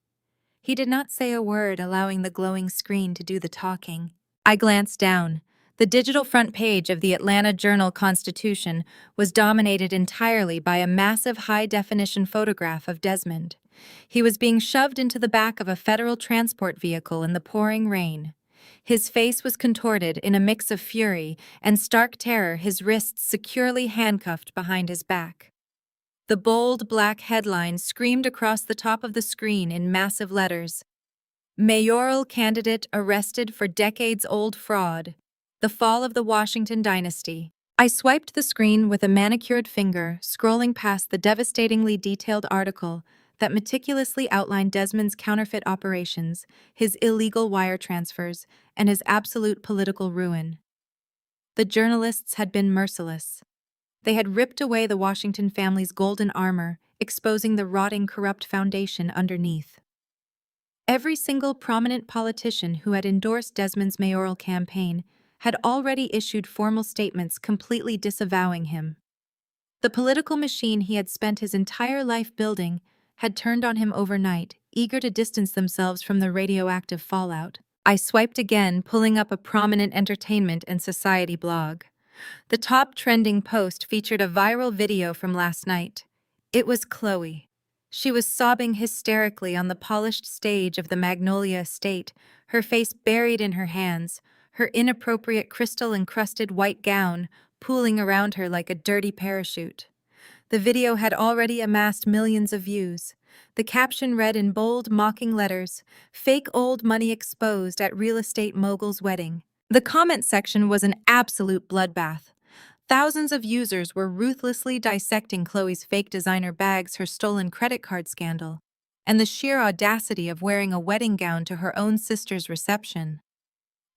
He did not say a word, allowing the glowing screen to do the talking. I glanced down. The digital front page of the Atlanta Journal-Constitution was dominated entirely by a massive high-definition photograph of Desmond. He was being shoved into the back of a federal transport vehicle in the pouring rain. His face was contorted in a mix of fury and stark terror, his wrists securely handcuffed behind his back. The bold black headline screamed across the top of the screen in massive letters: "Mayoral candidate arrested for decades-old fraud. The fall of the Washington dynasty." I swiped the screen with a manicured finger, scrolling past the devastatingly detailed article that meticulously outlined Desmond's counterfeit operations, his illegal wire transfers, and his absolute political ruin. The journalists had been merciless. They had ripped away the Washington family's golden armor, exposing the rotting, corrupt foundation underneath. Every single prominent politician who had endorsed Desmond's mayoral campaign had already issued formal statements completely disavowing him. The political machine he had spent his entire life building had turned on him overnight, eager to distance themselves from the radioactive fallout. I swiped again, pulling up a prominent entertainment and society blog. The top trending post featured a viral video from last night. It was Chloe. She was sobbing hysterically on the polished stage of the Magnolia estate, her face buried in her hands, her inappropriate crystal-encrusted white gown pooling around her like a dirty parachute. The video had already amassed millions of views. The caption read in bold, mocking letters, "Fake old money exposed at real estate mogul's wedding." The comment section was an absolute bloodbath. Thousands of users were ruthlessly dissecting Chloe's fake designer bags, her stolen credit card scandal, and the sheer audacity of wearing a wedding gown to her own sister's reception.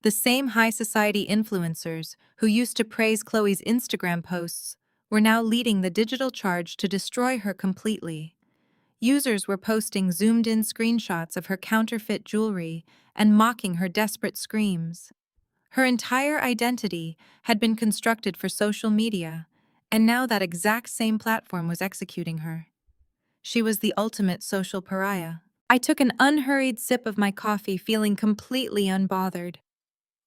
The same high society influencers who used to praise Chloe's Instagram posts were now leading the digital charge to destroy her completely. Users were posting zoomed-in screenshots of her counterfeit jewelry and mocking her desperate screams. Her entire identity had been constructed for social media, and now that exact same platform was executing her. She was the ultimate social pariah. I took an unhurried sip of my coffee, feeling completely unbothered.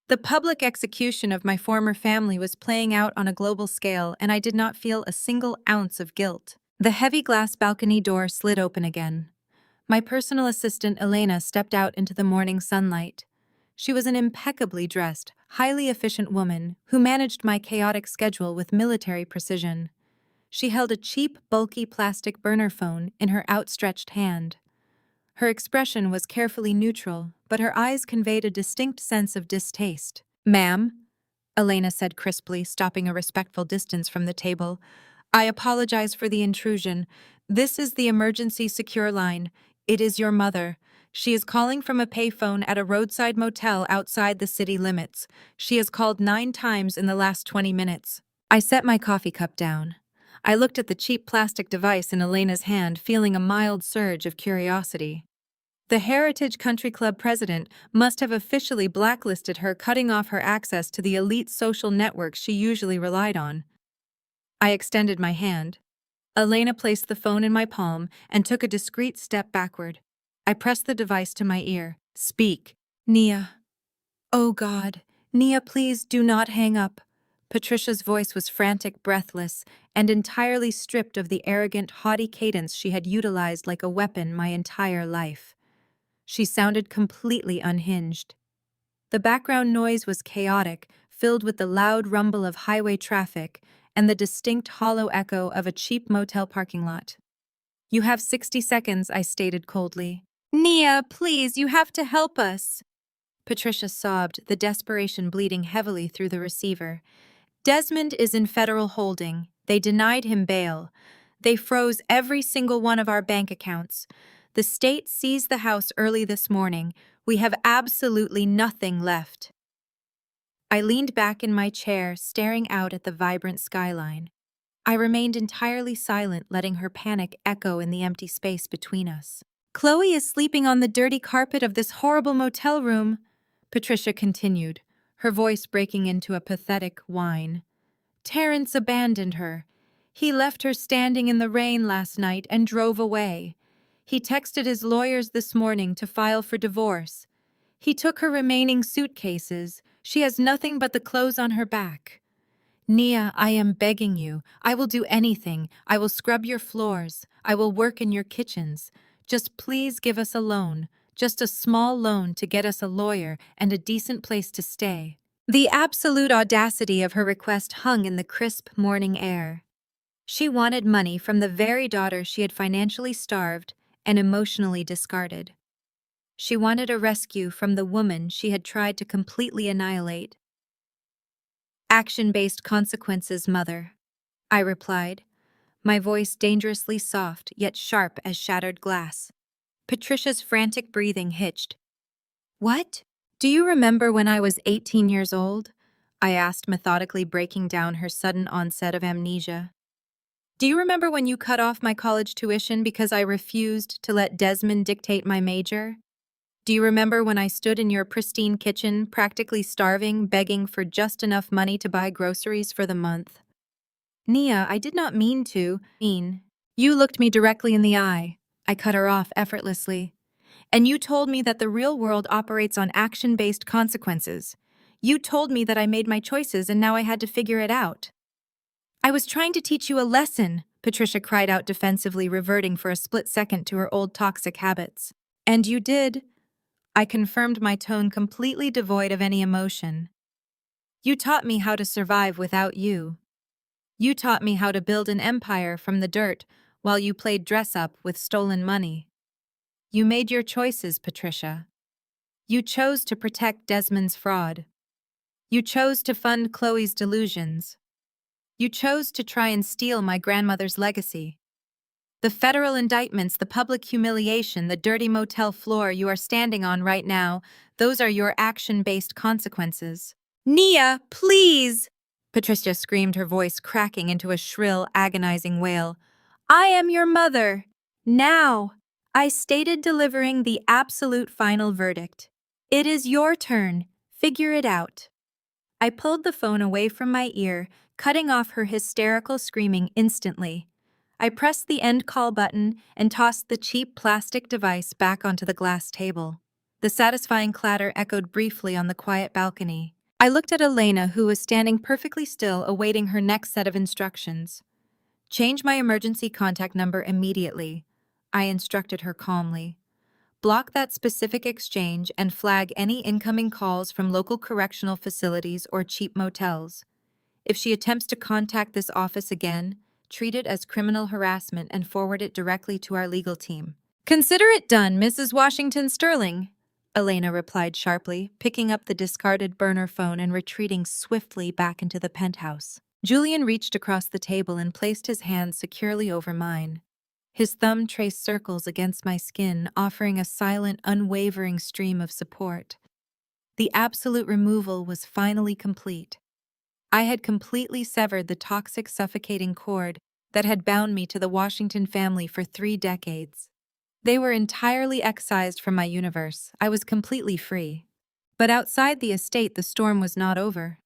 The public execution of my former family was playing out on a global scale, and I did not feel a single ounce of guilt. The heavy glass balcony door slid open again. My personal assistant, Elena, stepped out into the morning sunlight. She was an impeccably dressed, highly efficient woman who managed my chaotic schedule with military precision. She held a cheap, bulky plastic burner phone in her outstretched hand. Her expression was carefully neutral, but her eyes conveyed a distinct sense of distaste. "Ma'am," Elena said crisply, stopping a respectful distance from the table, "I apologize for the intrusion. This is the emergency secure line. It is your mother. She is calling from a payphone at a roadside motel outside the city limits. She has called 9 times in the last 20 minutes. I set my coffee cup down. I looked at the cheap plastic device in Elena's hand, feeling a mild surge of curiosity. The Heritage Country Club president must have officially blacklisted her, cutting off her access to the elite social networks she usually relied on. I extended my hand. Elena placed the phone in my palm and took a discreet step backward. I pressed the device to my ear. "Speak." "Nia." "Oh God. Nia, please do not hang up." Patricia's voice was frantic, breathless, and entirely stripped of the arrogant, haughty cadence she had utilized like a weapon my entire life. She sounded completely unhinged. The background noise was chaotic, filled with the loud rumble of highway traffic and the distinct hollow echo of a cheap motel parking lot. "You have 60 seconds, I stated coldly. "Nia, please, you have to help us." Patricia sobbed, the desperation bleeding heavily through the receiver. "Desmond is in federal holding. They denied him bail. They froze every single one of our bank accounts. The state seized the house early this morning. We have absolutely nothing left." I leaned back in my chair, staring out at the vibrant skyline. I remained entirely silent, letting her panic echo in the empty space between us. "Chloe is sleeping on the dirty carpet of this horrible motel room," Patricia continued, her voice breaking into a pathetic whine. "Terrence abandoned her. He left her standing in the rain last night and drove away. He texted his lawyers this morning to file for divorce. He took her remaining suitcases. She has nothing but the clothes on her back. Nia, I am begging you. I will do anything. I will scrub your floors. I will work in your kitchens. Just please give us a loan. Just a small loan to get us a lawyer and a decent place to stay." The absolute audacity of her request hung in the crisp morning air. She wanted money from the very daughter she had financially starved and emotionally discarded. She wanted a rescue from the woman she had tried to completely annihilate. "Action-based consequences, mother," I replied, my voice dangerously soft yet sharp as shattered glass. Patricia's frantic breathing hitched. "What? Do you remember when I was 18 years old?" I asked, methodically breaking down her sudden onset of amnesia. "Do you remember when you cut off my college tuition because I refused to let Desmond dictate my major? Do you remember when I stood in your pristine kitchen, practically starving, begging for just enough money to buy groceries for the month?" "Nia, I did not mean to." "You looked me directly in the eye." I cut her off effortlessly. "And you told me that the real world operates on action-based consequences. You told me that I made my choices and now I had to figure it out." "I was trying to teach you a lesson," Patricia cried out defensively, reverting for a split second to her old toxic habits. And you did? I confirmed, my tone completely devoid of any emotion. You taught me how to survive without you. You taught me how to build an empire from the dirt while you played dress-up with stolen money. You made your choices, Patricia. You chose to protect Desmond's fraud. You chose to fund Chloe's delusions. You chose to try and steal my grandmother's legacy. The federal indictments, the public humiliation, the dirty motel floor you are standing on right now, those are your action-based consequences. Nia, please! Patricia screamed, her voice cracking into a shrill, agonizing wail. I am your mother. Now! I stated, delivering the absolute final verdict. It is your turn. Figure it out. I pulled the phone away from my ear, cutting off her hysterical screaming instantly. I pressed the end call button and tossed the cheap plastic device back onto the glass table. The satisfying clatter echoed briefly on the quiet balcony. I looked at Elena, who was standing perfectly still, awaiting her next set of instructions. Change my emergency contact number immediately, I instructed her calmly. Block that specific exchange and flag any incoming calls from local correctional facilities or cheap motels. If she attempts to contact this office again, treat it as criminal harassment and forward it directly to our legal team. Consider it done, Mrs. Washington Sterling, Elena replied sharply, picking up the discarded burner phone and retreating swiftly back into the penthouse. Julian reached across the table and placed his hand securely over mine. His thumb traced circles against my skin, offering a silent, unwavering stream of support. The absolute removal was finally complete. I had completely severed the toxic, suffocating cord that had bound me to the Washington family for 3 decades. They were entirely excised from my universe. I was completely free. But outside the estate, the storm was not over.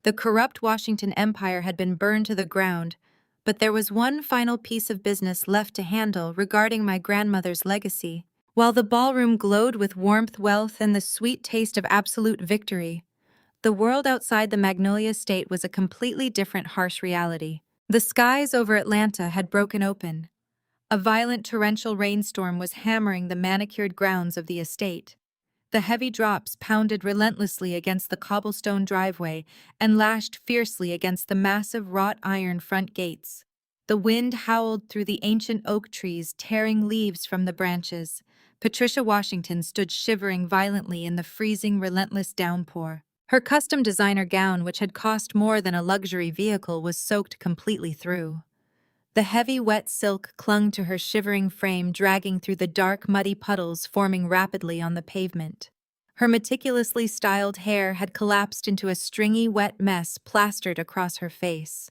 The corrupt Washington Empire had been burned to the ground, but there was one final piece of business left to handle regarding my grandmother's legacy. While the ballroom glowed with warmth, wealth, and the sweet taste of absolute victory, the world outside the Magnolia State was a completely different, harsh reality. The skies over Atlanta had broken open. A violent torrential rainstorm was hammering the manicured grounds of the estate. The heavy drops pounded relentlessly against the cobblestone driveway and lashed fiercely against the massive wrought iron front gates. The wind howled through the ancient oak trees, tearing leaves from the branches. Patricia Washington stood shivering violently in the freezing, relentless downpour. Her custom designer gown, which had cost more than a luxury vehicle, was soaked completely through. The heavy, wet silk clung to her shivering frame, dragging through the dark, muddy puddles forming rapidly on the pavement. Her meticulously styled hair had collapsed into a stringy, wet mess plastered across her face.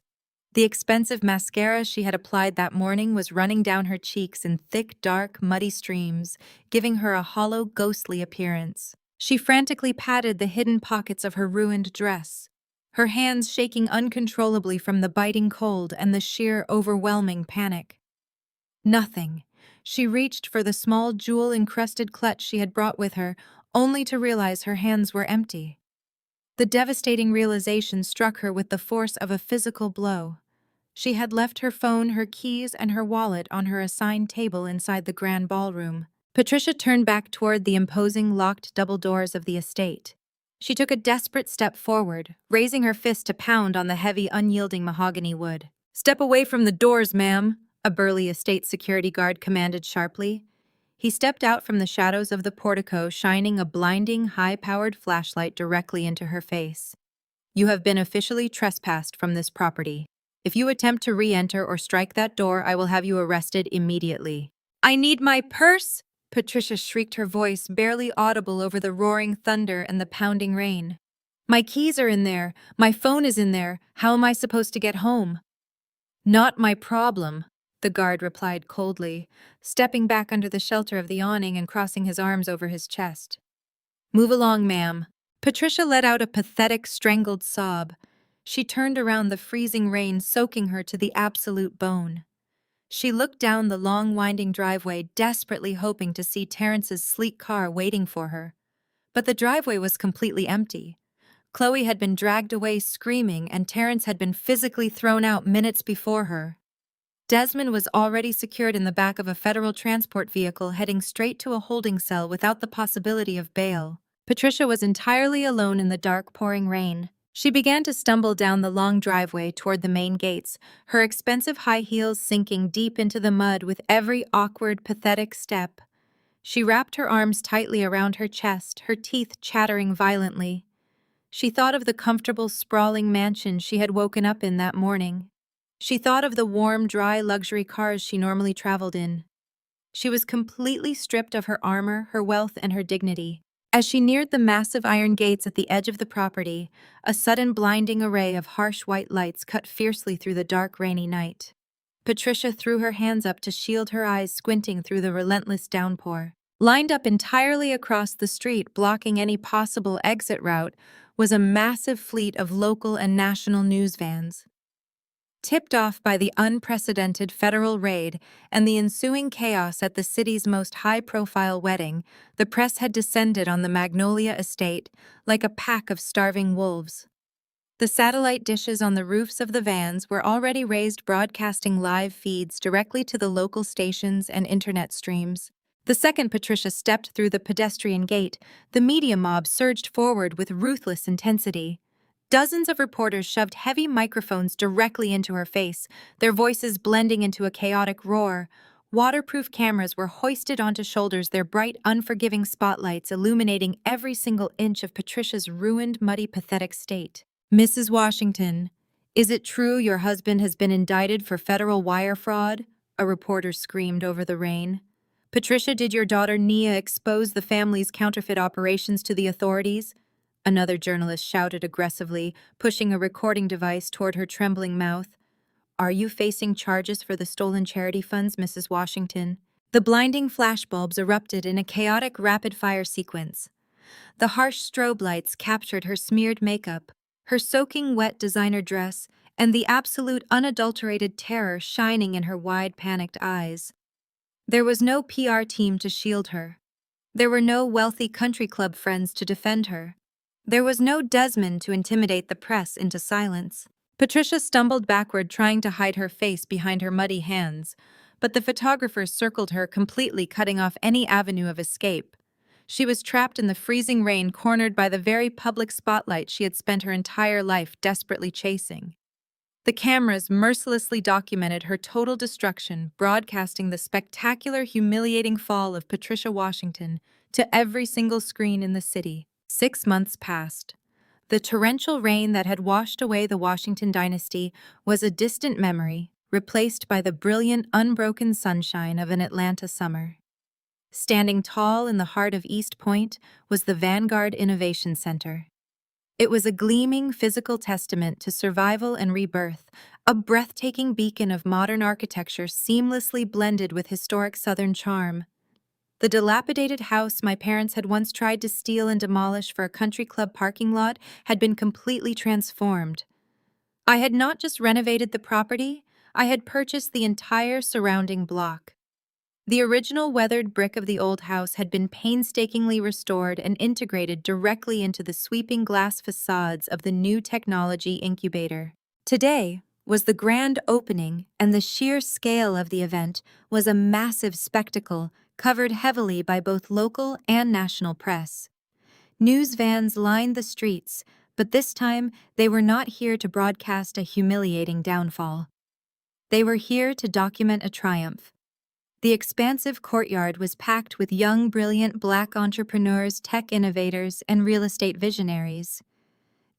The expensive mascara she had applied that morning was running down her cheeks in thick, dark, muddy streams, giving her a hollow, ghostly appearance. She frantically patted the hidden pockets of her ruined dress, her hands shaking uncontrollably from the biting cold and the sheer, overwhelming panic. Nothing. She reached for the small jewel-encrusted clutch she had brought with her, only to realize her hands were empty. The devastating realization struck her with the force of a physical blow. She had left her phone, her keys, and her wallet on her assigned table inside the grand ballroom. Patricia turned back toward the imposing locked double doors of the estate. She took a desperate step forward, raising her fist to pound on the heavy, unyielding mahogany wood. "Step away from the doors, ma'am," a burly estate security guard commanded sharply. He stepped out from the shadows of the portico, shining a blinding, high-powered flashlight directly into her face. "You have been officially trespassed from this property. If you attempt to re-enter or strike that door, I will have you arrested immediately." "I need my purse!" Patricia shrieked, her voice barely audible over the roaring thunder and the pounding rain. "My keys are in there. My phone is in there. How am I supposed to get home?" "Not my problem," the guard replied coldly, stepping back under the shelter of the awning and crossing his arms over his chest. "Move along, ma'am." Patricia let out a pathetic, strangled sob. She turned around, the freezing rain soaking her to the absolute bone. She looked down the long, winding driveway, desperately hoping to see Terrence's sleek car waiting for her. But the driveway was completely empty. Chloe had been dragged away screaming, and Terrence had been physically thrown out minutes before her. Desmond was already secured in the back of a federal transport vehicle heading straight to a holding cell without the possibility of bail. Patricia was entirely alone in the dark, pouring rain. She began to stumble down the long driveway toward the main gates, her expensive high heels sinking deep into the mud with every awkward, pathetic step. She wrapped her arms tightly around her chest, her teeth chattering violently. She thought of the comfortable, sprawling mansion she had woken up in that morning. She thought of the warm, dry luxury cars she normally traveled in. She was completely stripped of her armor, her wealth, and her dignity. As she neared the massive iron gates at the edge of the property, a sudden blinding array of harsh white lights cut fiercely through the dark, rainy night. Patricia threw her hands up to shield her eyes, squinting through the relentless downpour. Lined up entirely across the street, blocking any possible exit route, was a massive fleet of local and national news vans. Tipped off by the unprecedented federal raid and the ensuing chaos at the city's most high-profile wedding, the press had descended on the Magnolia estate like a pack of starving wolves. The satellite dishes on the roofs of the vans were already raised, broadcasting live feeds directly to the local stations and internet streams. The second Patricia stepped through the pedestrian gate, the media mob surged forward with ruthless intensity. Dozens of reporters shoved heavy microphones directly into her face, their voices blending into a chaotic roar. Waterproof cameras were hoisted onto shoulders, their bright, unforgiving spotlights illuminating every single inch of Patricia's ruined, muddy, pathetic state. "Mrs. Washington, is it true your husband has been indicted for federal wire fraud?" a reporter screamed over the rain. "Patricia, did your daughter Nia expose the family's counterfeit operations to the authorities?" Another journalist shouted aggressively, pushing a recording device toward her trembling mouth. "Are you facing charges for the stolen charity funds, Mrs. Washington?" The blinding flashbulbs erupted in a chaotic rapid-fire sequence. The harsh strobe lights captured her smeared makeup, her soaking wet designer dress, and the absolute unadulterated terror shining in her wide, panicked eyes. There was no PR team to shield her. There were no wealthy country club friends to defend her. There was no Desmond to intimidate the press into silence. Patricia stumbled backward, trying to hide her face behind her muddy hands, but the photographers circled her, completely cutting off any avenue of escape. She was trapped in the freezing rain, cornered by the very public spotlight she had spent her entire life desperately chasing. The cameras mercilessly documented her total destruction, broadcasting the spectacular, humiliating fall of Patricia Washington to every single screen in the city. 6 months passed. The torrential rain that had washed away the Washington dynasty was a distant memory, replaced by the brilliant, unbroken sunshine of an Atlanta summer. Standing tall in the heart of East Point was the Vanguard Innovation Center. It was a gleaming physical testament to survival and rebirth, a breathtaking beacon of modern architecture seamlessly blended with historic Southern charm. The dilapidated house my parents had once tried to steal and demolish for a country club parking lot had been completely transformed. I had not just renovated the property, I had purchased the entire surrounding block. The original weathered brick of the old house had been painstakingly restored and integrated directly into the sweeping glass facades of the new technology incubator. Today was the grand opening, and the sheer scale of the event was a massive spectacle covered heavily by both local and national press. News vans lined the streets, but this time they were not here to broadcast a humiliating downfall. They were here to document a triumph. The expansive courtyard was packed with young, brilliant Black entrepreneurs, tech innovators, and real estate visionaries.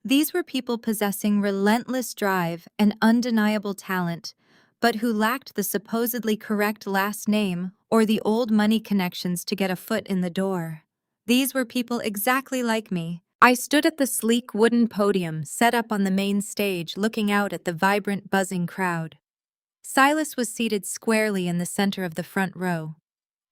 These were people possessing relentless drive and undeniable talent, but who lacked the supposedly correct last name or the old money connections to get a foot in the door. These were people exactly like me. I stood at the sleek wooden podium set up on the main stage, looking out at the vibrant, buzzing crowd. Silas was seated squarely in the center of the front row.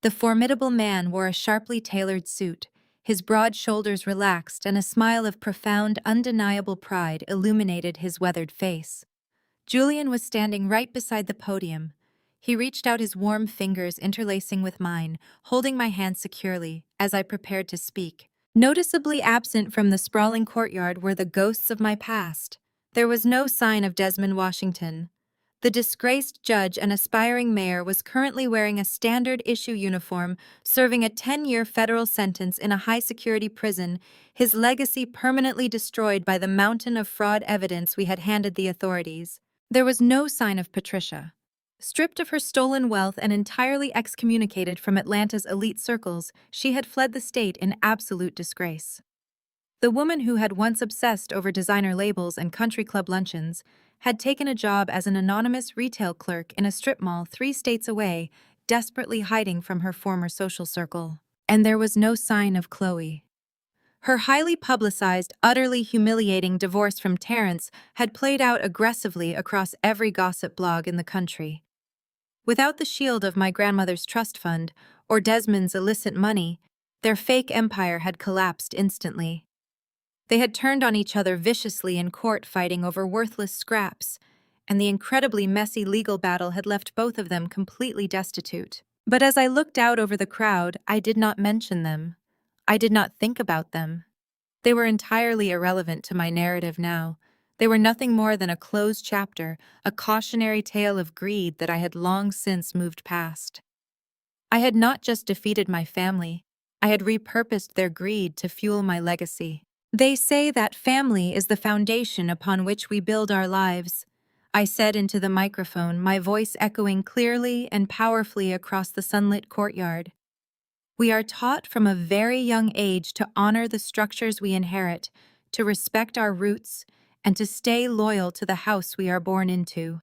The formidable man wore a sharply tailored suit, his broad shoulders relaxed, and a smile of profound, undeniable pride illuminated his weathered face. Julian was standing right beside the podium. He reached out his warm fingers, interlacing with mine, holding my hand securely as I prepared to speak. Noticeably absent from the sprawling courtyard were the ghosts of my past. There was no sign of Desmond Washington. The disgraced judge and aspiring mayor was currently wearing a standard issue uniform, serving a 10-year federal sentence in a high-security prison, his legacy permanently destroyed by the mountain of fraud evidence we had handed the authorities. There was no sign of Patricia. Stripped of her stolen wealth and entirely excommunicated from Atlanta's elite circles, she had fled the state in absolute disgrace. The woman who had once obsessed over designer labels and country club luncheons had taken a job as an anonymous retail clerk in a strip mall 3 states away, desperately hiding from her former social circle. And there was no sign of Chloe. Her highly publicized, utterly humiliating divorce from Terrence had played out aggressively across every gossip blog in the country. Without the shield of my grandmother's trust fund or Desmond's illicit money, their fake empire had collapsed instantly. They had turned on each other viciously in court, fighting over worthless scraps, and the incredibly messy legal battle had left both of them completely destitute. But as I looked out over the crowd, I did not mention them. I did not think about them. They were entirely irrelevant to my narrative now. They were nothing more than a closed chapter, a cautionary tale of greed that I had long since moved past. I had not just defeated my family, I had repurposed their greed to fuel my legacy. They say that family is the foundation upon which we build our lives, I said into the microphone, my voice echoing clearly and powerfully across the sunlit courtyard. We are taught from a very young age to honor the structures we inherit, to respect our roots, and to stay loyal to the house we are born into.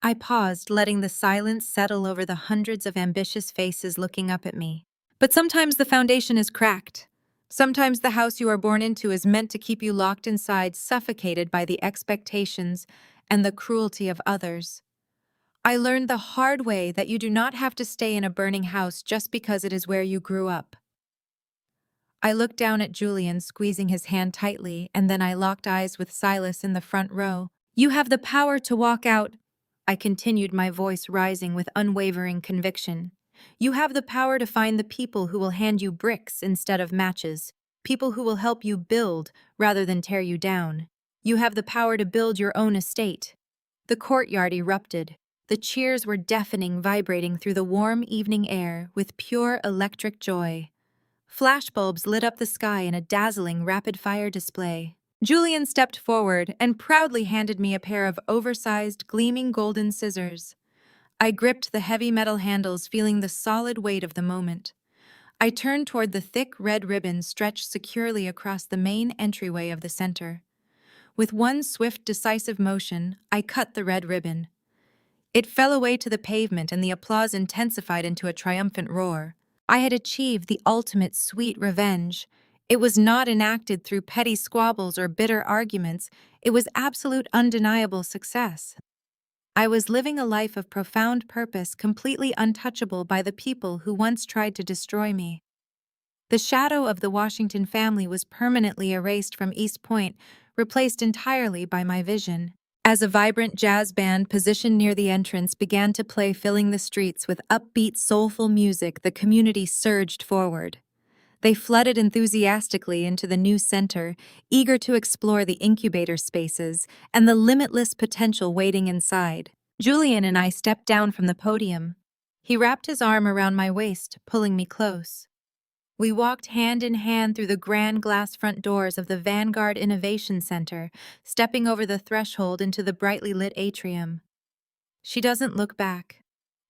I paused, letting the silence settle over the hundreds of ambitious faces looking up at me. But sometimes the foundation is cracked. Sometimes the house you are born into is meant to keep you locked inside, suffocated by the expectations and the cruelty of others. I learned the hard way that you do not have to stay in a burning house just because it is where you grew up. I looked down at Julian, squeezing his hand tightly, and then I locked eyes with Silas in the front row. You have the power to walk out, I continued, my voice rising with unwavering conviction. You have the power to find the people who will hand you bricks instead of matches, people who will help you build rather than tear you down. You have the power to build your own estate. The courtyard erupted. The cheers were deafening, vibrating through the warm evening air with pure electric joy. Flashbulbs lit up the sky in a dazzling rapid-fire display. Julian stepped forward and proudly handed me a pair of oversized, gleaming golden scissors. I gripped the heavy metal handles, feeling the solid weight of the moment. I turned toward the thick red ribbon stretched securely across the main entryway of the center. With one swift, decisive motion, I cut the red ribbon. It fell away to the pavement, and the applause intensified into a triumphant roar. I had achieved the ultimate sweet revenge. It was not enacted through petty squabbles or bitter arguments. It was absolute, undeniable success. I was living a life of profound purpose, completely untouchable by the people who once tried to destroy me. The shadow of the Washington family was permanently erased from East Point, replaced entirely by my vision. As a vibrant jazz band positioned near the entrance began to play, filling the streets with upbeat, soulful music, the community surged forward. They flooded enthusiastically into the new center, eager to explore the incubator spaces and the limitless potential waiting inside. Julian and I stepped down from the podium. He wrapped his arm around my waist, pulling me close. We walked hand in hand through the grand glass front doors of the Vanguard Innovation Center, stepping over the threshold into the brightly lit atrium. She doesn't look back.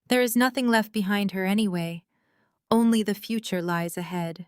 There is nothing left behind her anyway. Only the future lies ahead.